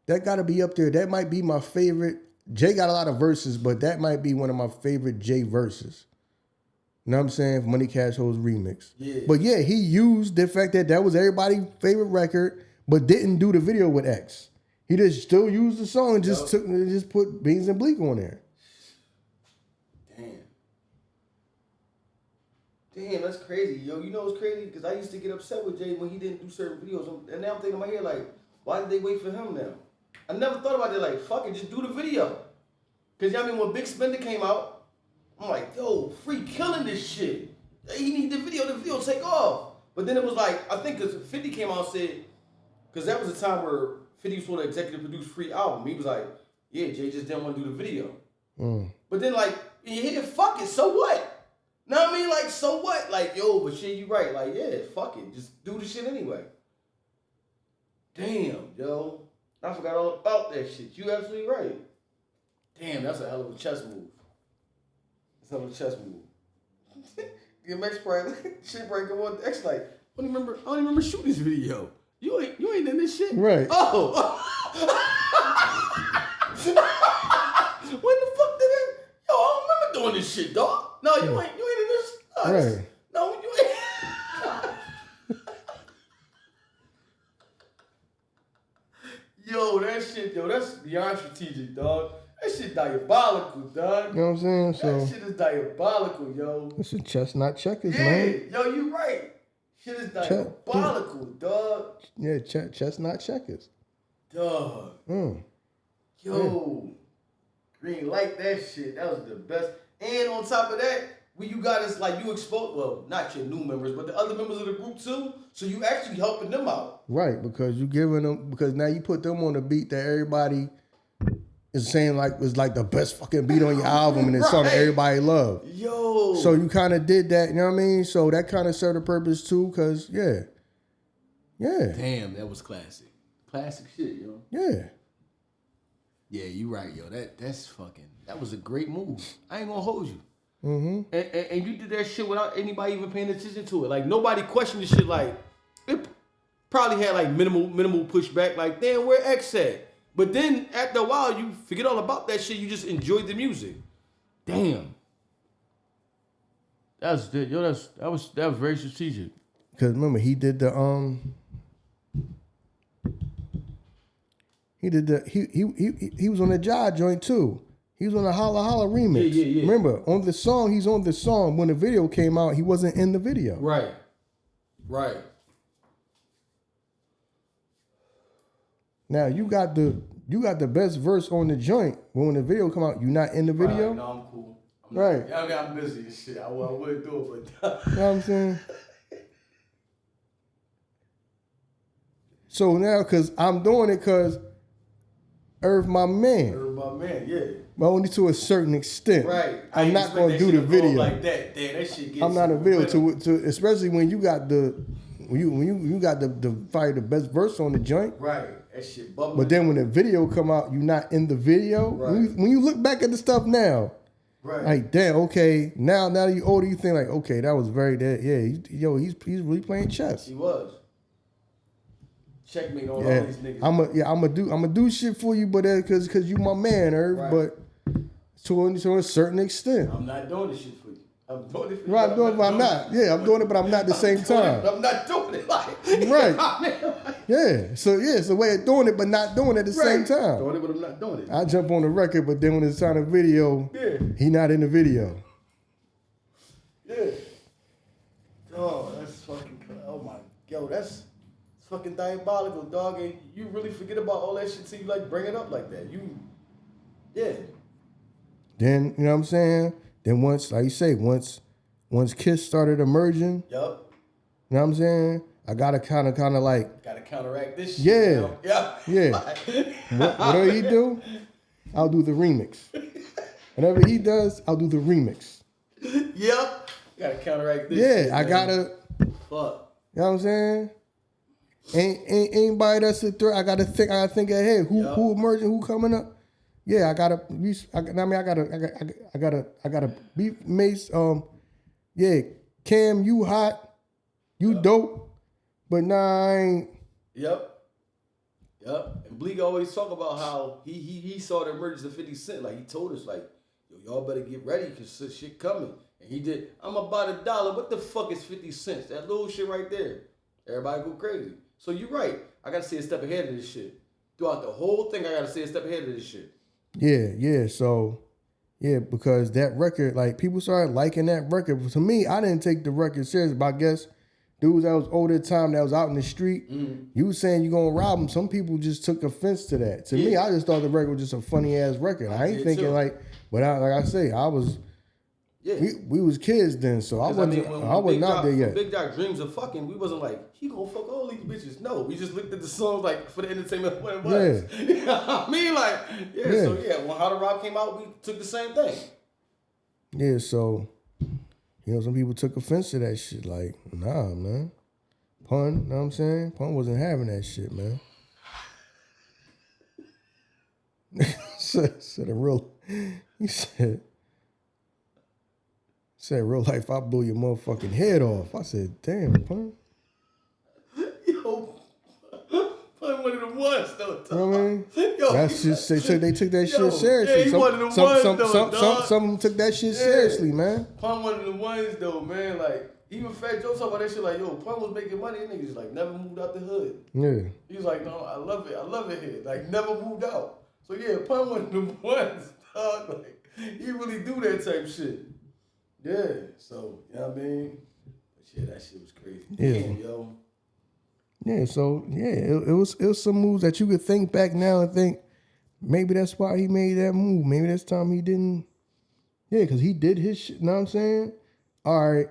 that gotta be up there. That might be my favorite. Jay got a lot of verses, but that might be one of my favorite Jay verses. You know what I'm saying? Money Cash Hoes remix. Yeah. But yeah, he used the fact that was everybody's favorite record, but didn't do the video with X. He just still used the song and just put Beans and Bleek on there. Damn, that's crazy, yo. You know what's crazy? Because I used to get upset with Jay when he didn't do certain videos. And now I'm thinking in my head, like, why did they wait for him now? I never thought about it, like, fuck it, just do the video. Because, I mean, when Big Spender came out, I'm like, yo, Free killing this shit. He need the video take off. But then it was like, I think because 50 came out and said, because that was the time where 50 was supposed to executive produce Free album. He was like, yeah, Jay just didn't want to do the video. But then, like, you hit it, fuck it, so what? Know what I mean? Like, so what? Like, yo, but shit, you right. Like, yeah, fuck it. Just do the shit anyway. Damn, yo. I forgot all about that shit. You absolutely right. Damn, that's a hell of a chess move. That's a hell of a chess move. DMX probably shit breaking one. X like, I don't even remember shooting this video. You ain't in this shit. Right. Oh. When the fuck did it? Yo, I don't remember doing this shit, dog. No, you ain't in this. No, right. No, you ain't. Yo, that shit, that's beyond strategic, dog. That shit diabolical, dog. You know what I'm saying? That shit is diabolical, yo. It's a chess, not checkers, man. Yo, you right. Shit is diabolical, dog. Yeah, chess, not checkers. Dog. Yo. Green like that shit. That was the best. And on top of that, when you got us, like, you exposed, well, not your new members, but the other members of the group too. So you actually helping them out. Right, because because now you put them on a beat that everybody is saying like was like the best fucking beat on your album and it's something everybody loved. Yo. So you kind of did that, you know what I mean? So that kind of served a purpose too, because, yeah. Damn, that was classic. Classic shit, yo. Yeah. Yeah, you right, yo. That was a great move. I ain't gonna hold you. Mm-hmm. And you did that shit without anybody even paying attention to it. Like nobody questioned the shit. Like it probably had like minimal pushback. Like damn, where X at? But then after a while, you forget all about that shit. You just enjoyed the music. Damn. That was very strategic. Cause remember he did the he was on the Jai joint too. He was on the Holla Holla remix. Yeah. Remember on the song, he's on the song. When the video came out, he wasn't in the video. Right. Now you got the best verse on the joint. But when the video come out, you not in the video. Right. No, I'm cool. Right. I mean, I'm busy and shit. I would do it, but You know what I'm saying? So now, cause I'm doing it, cause Irv my man. Yeah. But only to a certain extent. Right. I'm not gonna do the video like that. Damn, that shit gets. I'm not a video to especially when you got the you got the probably the best verse on the joint. Right. That shit bubbling. But then when the video come out, you're not in the video. Right. When you look back at the stuff now, right. Like damn, okay, now that you older, you think like, okay, that was very dead. Yeah, he's really playing chess. He was. Checkmate on all these niggas. I'm gonna do shit for you, but because you my man, Irv. Right. But to a certain extent. I'm not doing this shit for you. I'm doing it for you. Right, I'm doing it, but I'm not. Yeah, I'm doing it, but I'm not at the same time. I'm not doing it like right. Yeah. So it's a way of doing it, but not doing it at the same time. Doing it, but I'm not doing it. I jump on the record, but then when it's time to video, he not in the video. Yeah. Oh, that's fucking. Oh my, yo, that's fucking diabolical, dog. And you really forget about all that shit till you like bring it up like that. Yeah. Then you know what I'm saying. Then once, like you say, once Kiss started emerging, Yup. You know what I'm saying? I gotta kind of like gotta counteract this shit. Yeah. You know? Yeah. Whatever he do, I'll do the remix. Whatever he does, I'll do the remix. Yep. Gotta counteract this. Yeah, shit, I man. gotta. Fuck. You know what I'm saying? Ain't anybody that's a threat. I gotta think ahead. Who emerging? Who coming up? Yeah, I gotta beat Mace. Yeah, Cam, you hot, you dope, but nah, I ain't. Yep. And Bleek always talk about how he saw the emergence of 50 Cent. Like he told us, like, yo, y'all better get ready because shit coming. And he did. I'm about $1. What the fuck is 50 cents? That little shit right there. Everybody go crazy. So you're right. I gotta stay a step ahead of this shit. Throughout the whole thing, I gotta stay a step ahead of this shit. Yeah. So, yeah, because that record, like, people started liking that record. But to me, I didn't take the record serious, but I guess dudes that was older at the time that was out in the street, you was saying you gonna rob them. Some people just took offense to that. To me, I just thought the record was just a funny ass record. I ain't thinking like, but like I say, I was. Yeah. We was kids then, so I wasn't out there yet. When Big Doc dreams of fucking, we wasn't like, he gonna fuck all these bitches. No, we just looked at the songs like for the entertainment of what it was. Yeah. You know what I mean? Like, so when How to Rob came out, we took the same thing. Yeah, so, you know, some people took offense to that shit. Like, nah, man. Pun, you know what I'm saying? Pun wasn't having that shit, man. He said, real life, I blew your motherfucking head off. I said, damn, Pun. Yo, Pun one of the ones, though. You know what I mean? Yo, that's just, they took that shit seriously. Yeah, he one of the ones, though, some of them took that shit seriously, man. Pun one of the ones, though, man. Like, even Fat Joe talk about that shit like, yo, Pun was making money. And niggas just, like, never moved out the hood. Yeah. He was like, no, I love it here. Like, never moved out. So, yeah, Pun one of the ones, dog. Like, he really do that type shit. Yeah, so, you know what I mean? But yeah, that shit was crazy. Yeah. Damn, yo. Yeah, so, yeah, it was some moves that you could think back now and think, maybe that's why he made that move. Maybe this time he didn't. Yeah, because he did his shit, you know what I'm saying? All right,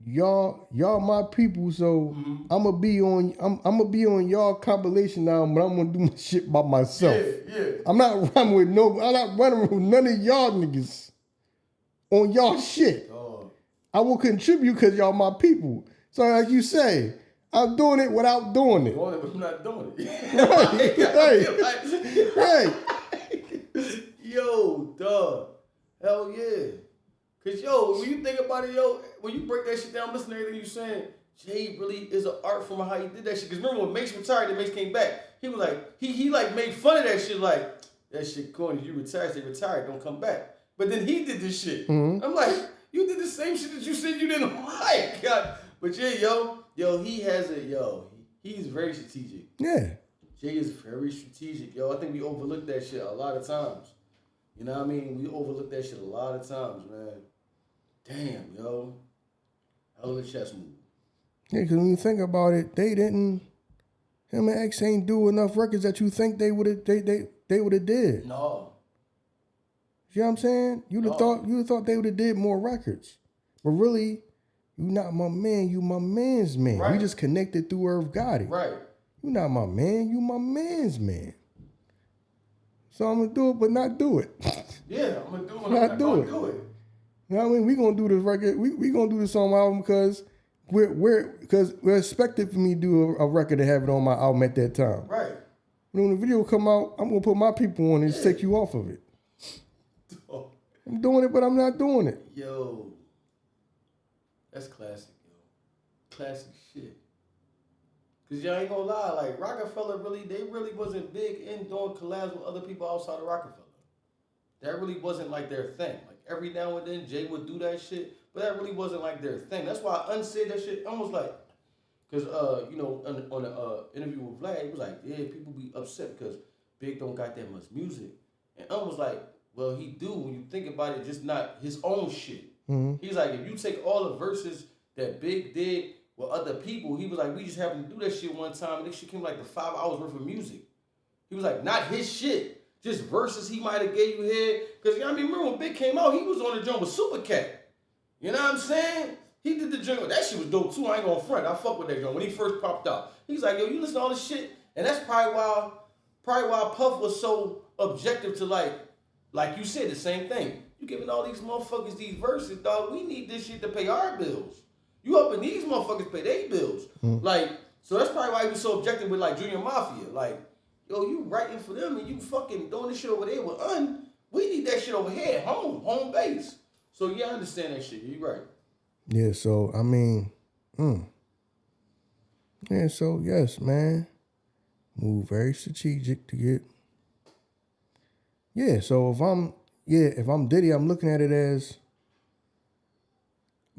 y'all my people, so I'm gonna be on y'all compilation now, but I'm gonna do my shit by myself. Yeah. I'm not running with none of y'all niggas on y'all shit. I will contribute because y'all my people. So like you say, I'm doing it without doing it. Doing it, but I'm not doing it. right. Yo, dog. Hell yeah. Cause yo, when you think about it, yo, when you break that shit down, listen to everything you saying, Jay really is an art form of how he did that shit. Cause remember when Mace retired and Mace came back, he was like, he like made fun of that shit, like, that shit corny, you retired, they retired, don't come back. But then he did this shit. Mm-hmm. I'm like, you did the same shit that you said you didn't like. God. But yeah, yo, he has it, he's very strategic. Yeah. Jay is very strategic, yo. I think we overlook that shit a lot of times. You know what I mean? We overlook that shit a lot of times, man. Damn, yo. Hell of a chess move. Yeah, because when you think about it, him and X ain't do enough records that you think they would have did. No. You know what I'm saying? You'd have thought they would have did more records. But really, you not my man, you my man's man. Right. We just connected through Irv Gotti. Right. You not my man, you my man's man. So I'm gonna do it, but not do it. Yeah, I'm gonna do it. Not do it. You know what I mean? We gonna do this record. We gonna do this on my album because we're expected for me to do a record and have it on my album at that time. Right. When the video come out, I'm gonna put my people on it and take you off of it. Oh. I'm doing it, but I'm not doing it. Yo, that's classic, yo. Classic shit. Cause y'all ain't gonna lie, like Rockefeller they really wasn't big in doing collabs with other people outside of Rockefeller. That really wasn't like their thing. Like every now and then Jay would do that shit, but that really wasn't like their thing. That's why I unsaid that shit almost like, cause on the interview with Vlad, he was like, yeah, people be upset because Big don't got that much music, and was like, well, he do when you think about it, just not his own shit. Mm-hmm. He's like, if you take all the verses that Big did with other people, he was like, we just happened to do that shit one time, and this shit came like 5 hours worth of music. He was like, not his shit, just verses he might have gave you here. Because, you know what I mean, remember when Big came out, he was on the joint with Super Cat. You know what I'm saying? He did the joint. That shit was dope too, I ain't gonna front. I fuck with that joint when he first popped out. He's like, yo, you listen to all this shit? And that's probably why Puff was so objective to like you said, the same thing. You giving all these motherfuckers these verses, dog. We need this shit to pay our bills. You helping these motherfuckers pay their bills. Mm. Like, so that's probably why he was so objective with like Junior Mafia. Like, yo, you writing for them and you fucking doing this shit over there with we need that shit over here, home base. So yeah, I understand that shit. You're right. Yeah, so I mean, yeah, so yes, man. Move very strategic to get. Yeah, so if I'm Diddy, I'm looking at it as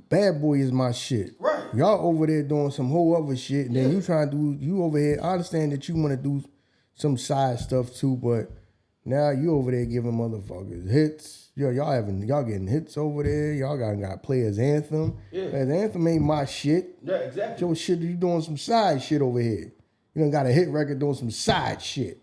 Bad Boy is my shit. Right. Y'all over there doing some whole other shit, and then you trying to you over here. I understand that you want to do some side stuff too, but now you over there giving motherfuckers hits. Yo, y'all getting hits over there. Y'all got Players Anthem. Yeah. Players Anthem ain't my shit. Yeah, exactly. Your shit, you doing some side shit over here. You done got a hit record doing some side shit.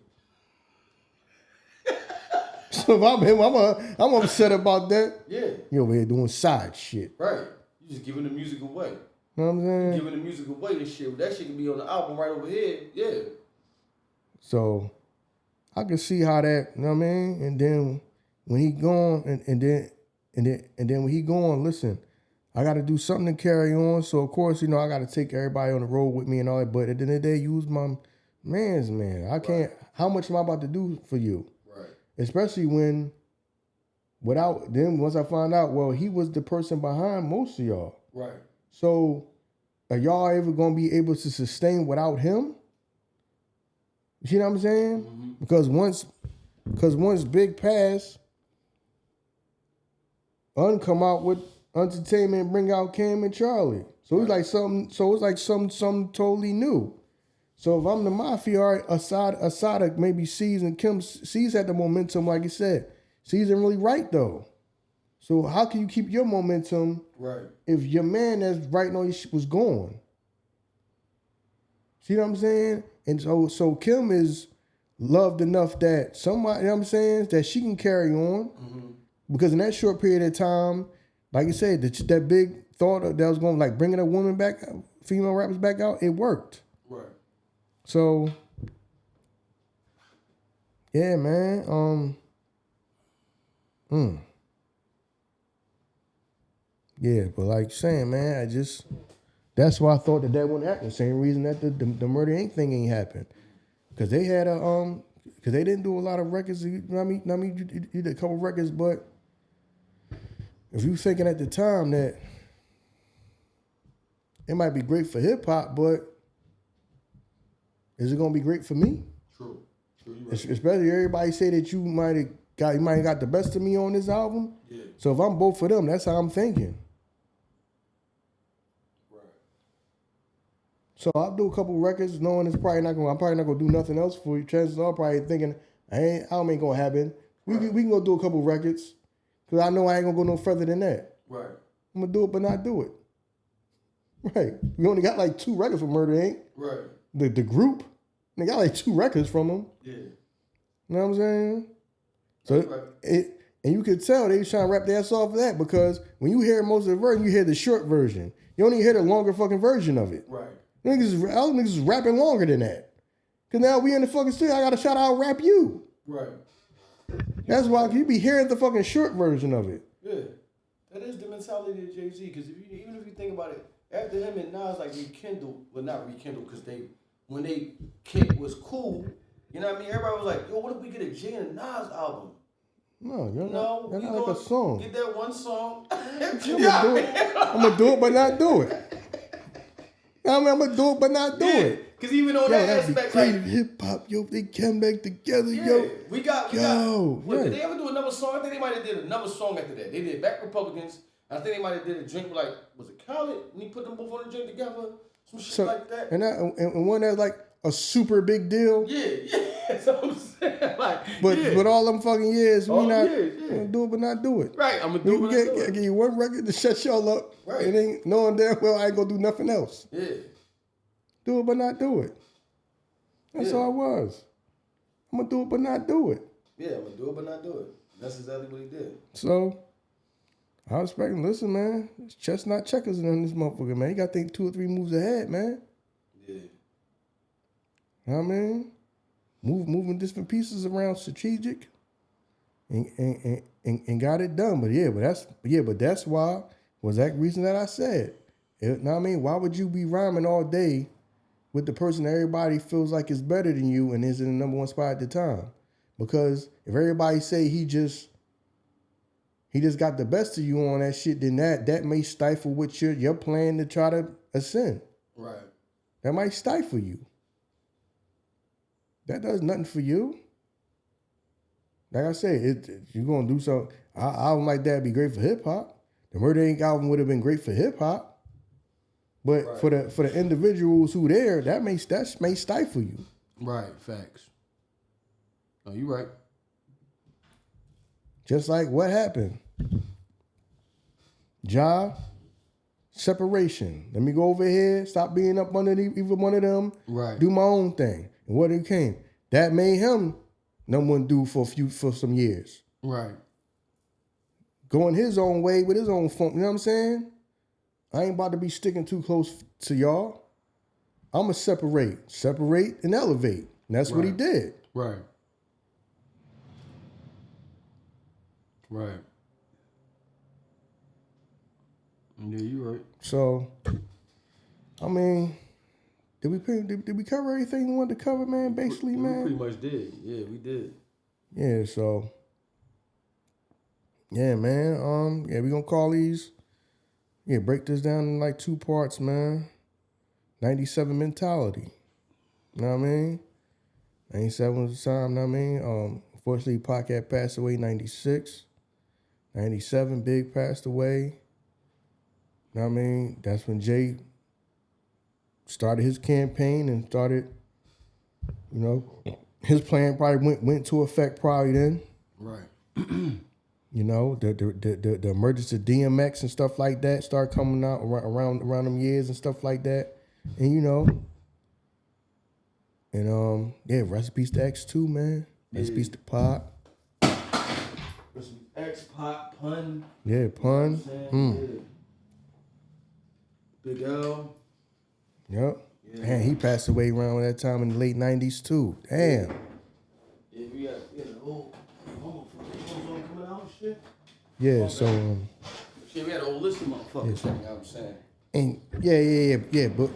So if I'm him, I'm upset about that. Yeah. You over here doing side shit. Right. You just giving the music away. You know what I'm saying? Giving the music away and shit. That shit can be on the album right over here. Yeah. So I can see how that, you know what I mean? And then when he gone, and then when he gone, listen, I got to do something to carry on. So of course, you know, I got to take everybody on the road with me and all that. But at the end of the day, use my man's man. I can't. How much am I about to do for you? Right. Especially when, once I find out, well, he was the person behind most of y'all. Right. So are y'all ever gonna be able to sustain without him? You see what I'm saying? Mm-hmm. Because once Big passed, come out with Entertainment and bring out Cam and Charlie. So it's like something. So it's like something totally new. So if I'm the Mafia, aside of maybe C's and Kim, C's had the momentum, like you said. C's ain't really right though. So how can you keep your momentum if your man that's writing all your shit was gone? See what I'm saying? And so Kim is loved enough that somebody, you know what I'm saying, that she can carry on. Mm-hmm. Because in that short period of time, like you said, that big thought that was going to like bringing a woman back, female rappers back out, it worked. Right. So, yeah, man. Yeah, but like you're saying, man, that's why I thought that wouldn't happen. Same reason that the Murder Inc. thing ain't happened. Because they had because they didn't do a lot of records. You know what I mean? You did a couple records, but if you thinking at the time that it might be great for hip hop, but is it gonna be great for me? True. Right. Especially everybody say that you might have got the best of me on this album. Yeah. So if I'm both of them, that's how I'm thinking. Right. So I'll do a couple records, knowing I'm probably not gonna do nothing else for you. Chances are probably thinking ain't gonna happen. We can go do a couple records because I know I ain't gonna go no further than that. Right. I'm gonna do it, but not do it. Right. We only got like 2 records from Murder Inc. Right. The group, they got like 2 records from them. Yeah. You know what I'm saying? So right. And you could tell they was trying to rap their ass off of that because when you hear most of the version, you hear the short version. You only hear the longer fucking version of it. Right. Other niggas is rapping longer than that. Cause now we in the fucking studio, I gotta shout out rap you. Right. That's why you be hearing the fucking short version of it. Yeah. That is the mentality of Jay-Z, because even if you think about it, after him and Nas like rekindled, well not rekindled, because when they kick was cool, you know what I mean? Everybody was like, yo, what if we get a Jay and Nas album? No, you're not like a song. Get that one song. I'm gonna do it, but not do it. I'm gonna do it, but not do it. Because even on that aspect, like hip hop, yo, they came back together, We got. Did they ever do another song? I think they might have did another song after that. They did Back Republicans. I think they might have did a drink like, was it Khaled? And he put them both on the drink together, some shit like that. And one that's like a super big deal. Yeah. That's what I'm saying. Like, but all them fucking years, we not gonna do it, but not do it. Right, I'm gonna do it. But not do it. Give you one record to shut y'all up. Right. And ain't knowing damn well I ain't gonna do nothing else. Yeah. Do it, but not do it. That's all it was. I'm gonna do it, but not do it. Yeah, I'm gonna do it, but not do it. That's exactly what he did. So, I was expecting, listen, man, it's chestnut checkers in this motherfucker, man. You gotta think 2 or 3 moves ahead, man. Yeah. You know what I mean? Moving different pieces around strategic and got it done. But that's why was that reason that I said. You know what I mean? Why would you be rhyming all day with the person that everybody feels like is better than you and is in the #1 spot at the time? Because if everybody say he just got the best of you on that shit, then that may stifle what your plan to try to ascend. Right. That might stifle you. That does nothing for you. Like I said, you're gonna do something. An album like that be great for hip hop. The Murder Inc. album would have been great for hip hop. But for the individuals who there, that may stifle you. Right, facts. Oh, you right. Just like what happened. Job, separation. Let me go over here, stop being up under either one of them. Right. Do my own thing. And what it came. That made him #1 dude for some years. Right. Going his own way with his own funk. You know what I'm saying? I ain't about to be sticking too close to y'all. I'ma separate and elevate. And that's what he did. Right. Right. Yeah, you right. So, I mean, did we cover everything we wanted to cover, man? Basically, man. We pretty much did. Yeah, we did. Yeah. So, yeah, man. We gonna call these. Yeah, break this down in like 2 parts, man. 97 mentality. You know what I mean? 97 was the time. You know what I mean? Unfortunately, Pac had passed away 96. 97, Big passed away. You know what I mean? That's when Jay started his campaign and started, you know, his plan probably went to effect probably then. Right. You know, the emergence of DMX and stuff like that started coming out around them years and stuff like that. And you know, and recipes to X2, man. Recipes to Pop. X, Pop, Pun. Yeah, Pun. You know yeah. Big L. Yep. Yeah. Man, he passed away around that time in the late 90s too. Damn. Yeah, we got the whole coming out and shit. Yeah, so we had a whole list of motherfuckers, you know what I'm saying? And yeah. But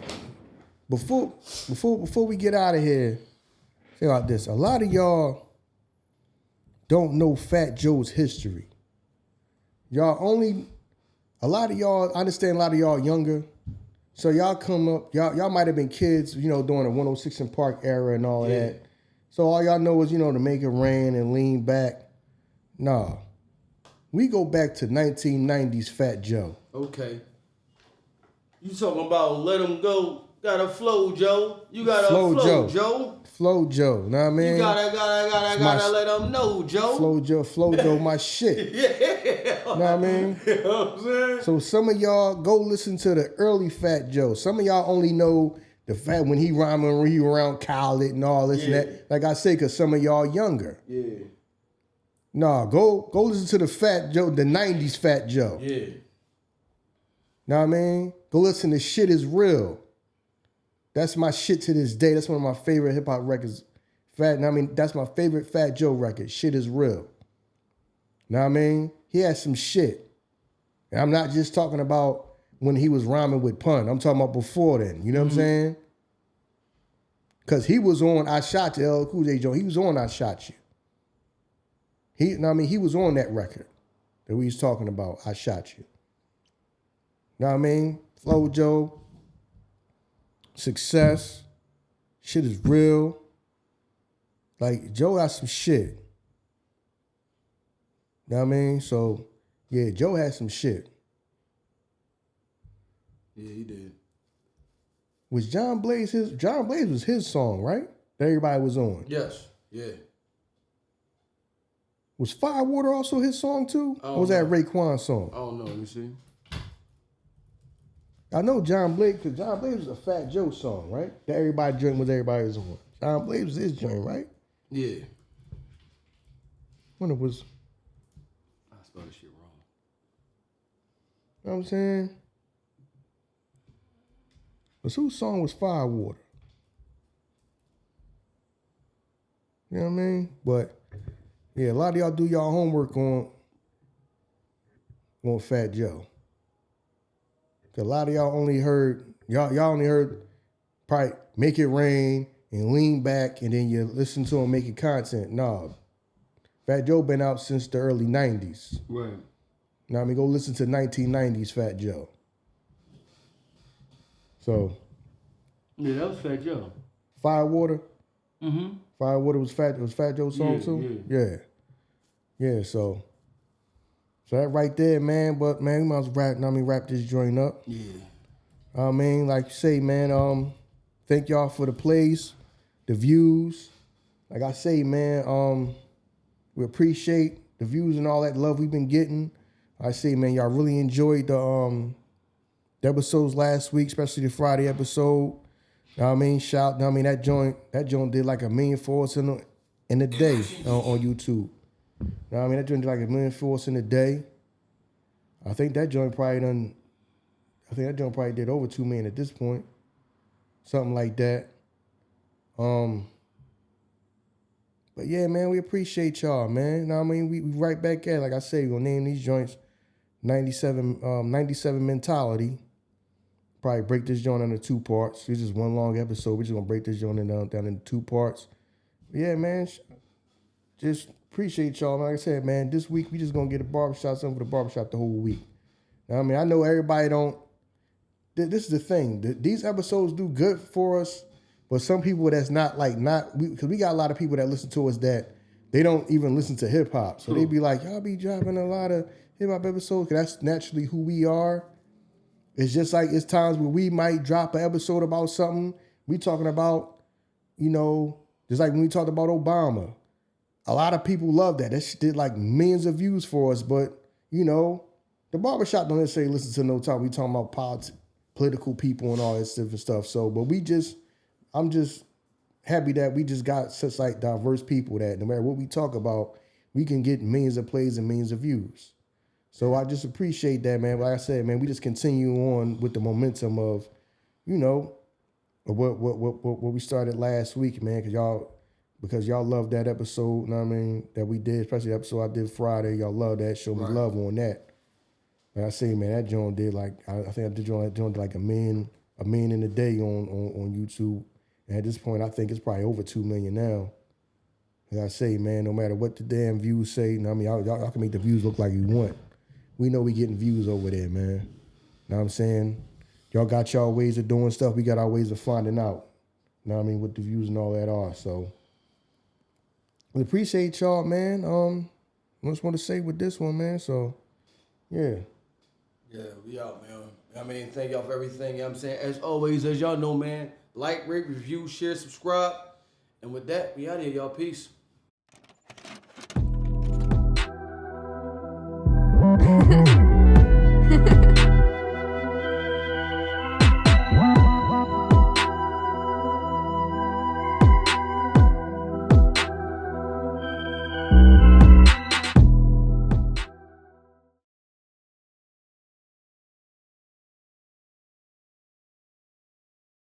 before we get out of here, think about this. A lot of y'all don't know Fat Joe's history. A lot of y'all, I understand a lot of y'all younger. So y'all come up, y'all might have been kids, during the 106 and Park era and all of that. So all y'all know is, to make it rain and lean back. Nah. We go back to 1990s Fat Joe. Okay. You talking about let him go? Got a flow, Joe. You got a flow, Joe. Flow Joe, know what I mean? You gotta let them know, Joe. Flow Joe, my shit. Yeah. Know what I mean? You know what I'm saying? So some of y'all go listen to the early Fat Joe. Some of y'all only know the fact when he rhyming, when he around Khaled and all this and that. Like I say, because some of y'all younger. Yeah. Nah, go listen to the Fat Joe, the 90s Fat Joe. Yeah. Know what I mean? Go listen to Shit Is Real. That's my shit to this day. That's one of my favorite hip hop records. That's my favorite Fat Joe record. Shit Is Real. Know what I mean? He had some shit. And I'm not just talking about when he was rhyming with pun. I'm talking about before then. You know what I'm saying? Because he was on I Shot You, LL Cool J Joe. He was on I Shot You. He was on that record that we was talking about, I Shot You. Know what I mean? Flow Joe. Success. Shit Is Real. Like, Joe got some shit. Know what I mean? So, yeah, Joe had some shit. Yeah, he did. Was John Blaze was his song, right? That everybody was on. Yes. Yeah. Was Firewater also his song too? Or was that Raekwon's song? I don't know. Let me see. I know John Blake, because John Blake was a Fat Joe song, right? That everybody joint was everybody's on. John Blake was his joint, right? Yeah. When it was. I spelled this shit wrong. You know what I'm saying? But whose song was Firewater? You know what I mean? But yeah, a lot of y'all do y'all homework on Fat Joe. Cause a lot of y'all only heard probably Make It Rain and Lean Back, and then you listen to him making content. Nah, Fat Joe been out since the early 90s. Right. Now go listen to 1990s Fat Joe. So. Yeah, that was Fat Joe. Firewater. Mm-hmm. Firewater was Fat Joe's song too. Yeah. So that right there, man. But man, we might as well wrap this joint up. Yeah. Like you say, man. Thank y'all for the plays, the views. Like I say, man. We appreciate the views and all that love we've been getting. I say, man, y'all really enjoyed the episodes last week, especially the Friday episode. Know what I mean? That joint did like 1 million for us in a day on YouTube. Know what I mean? That joint did like 1 million for us in a day. I think that joint probably did over 2 million at this point. Something like that. But yeah, man, we appreciate y'all, man. Know what I mean? We right back at it. Like I say, we're gonna name these joints 97 Mentality. Probably break this joint into 2 parts. It's just one long episode. We're just gonna break this joint down into 2 parts. But yeah, man. Just appreciate y'all. Like I said, man, this week we just gonna get a barbershop, something for the barbershop the whole week. Now, I mean, I know everybody don't. This is the thing. These episodes do good for us, but some people that's because we got a lot of people that listen to us that they don't even listen to hip hop. So they be like, y'all be dropping a lot of hip hop episodes because that's naturally who we are. It's just like it's times where we might drop an episode about something we talking about, just like when we talked about Obama. A lot of people love that. That shit did like millions of views for us, but the barbershop don't necessarily listen to no time. We talking about political people and all this different stuff. So, but I'm just happy that we just got such like diverse people that no matter what we talk about, we can get millions of plays and millions of views. So I just appreciate that, man. Like I said, man, we just continue on with the momentum of, what we started last week, man, because y'all love that episode, that we did, especially the episode I did Friday. Y'all love that. Show me love on that. Like I say, man, that joint did like, I think I did joint like 1 million in a day on YouTube. And at this point, I think it's probably over 2 million now. As I say, man, no matter what the damn views say, I mean, y'all can make the views look like you want. We know we getting views over there, man. Know what I'm saying? Y'all got y'all ways of doing stuff. We got our ways of finding out. Know what I mean? What the views and all that are. So, we appreciate y'all, man. I just want to say with this one, man. So, yeah. Yeah, we out, man. I mean, thank y'all for everything. You know what I'm saying? As always, as y'all know, man, like, rate, review, share, subscribe. And with that, we out here, y'all. Peace.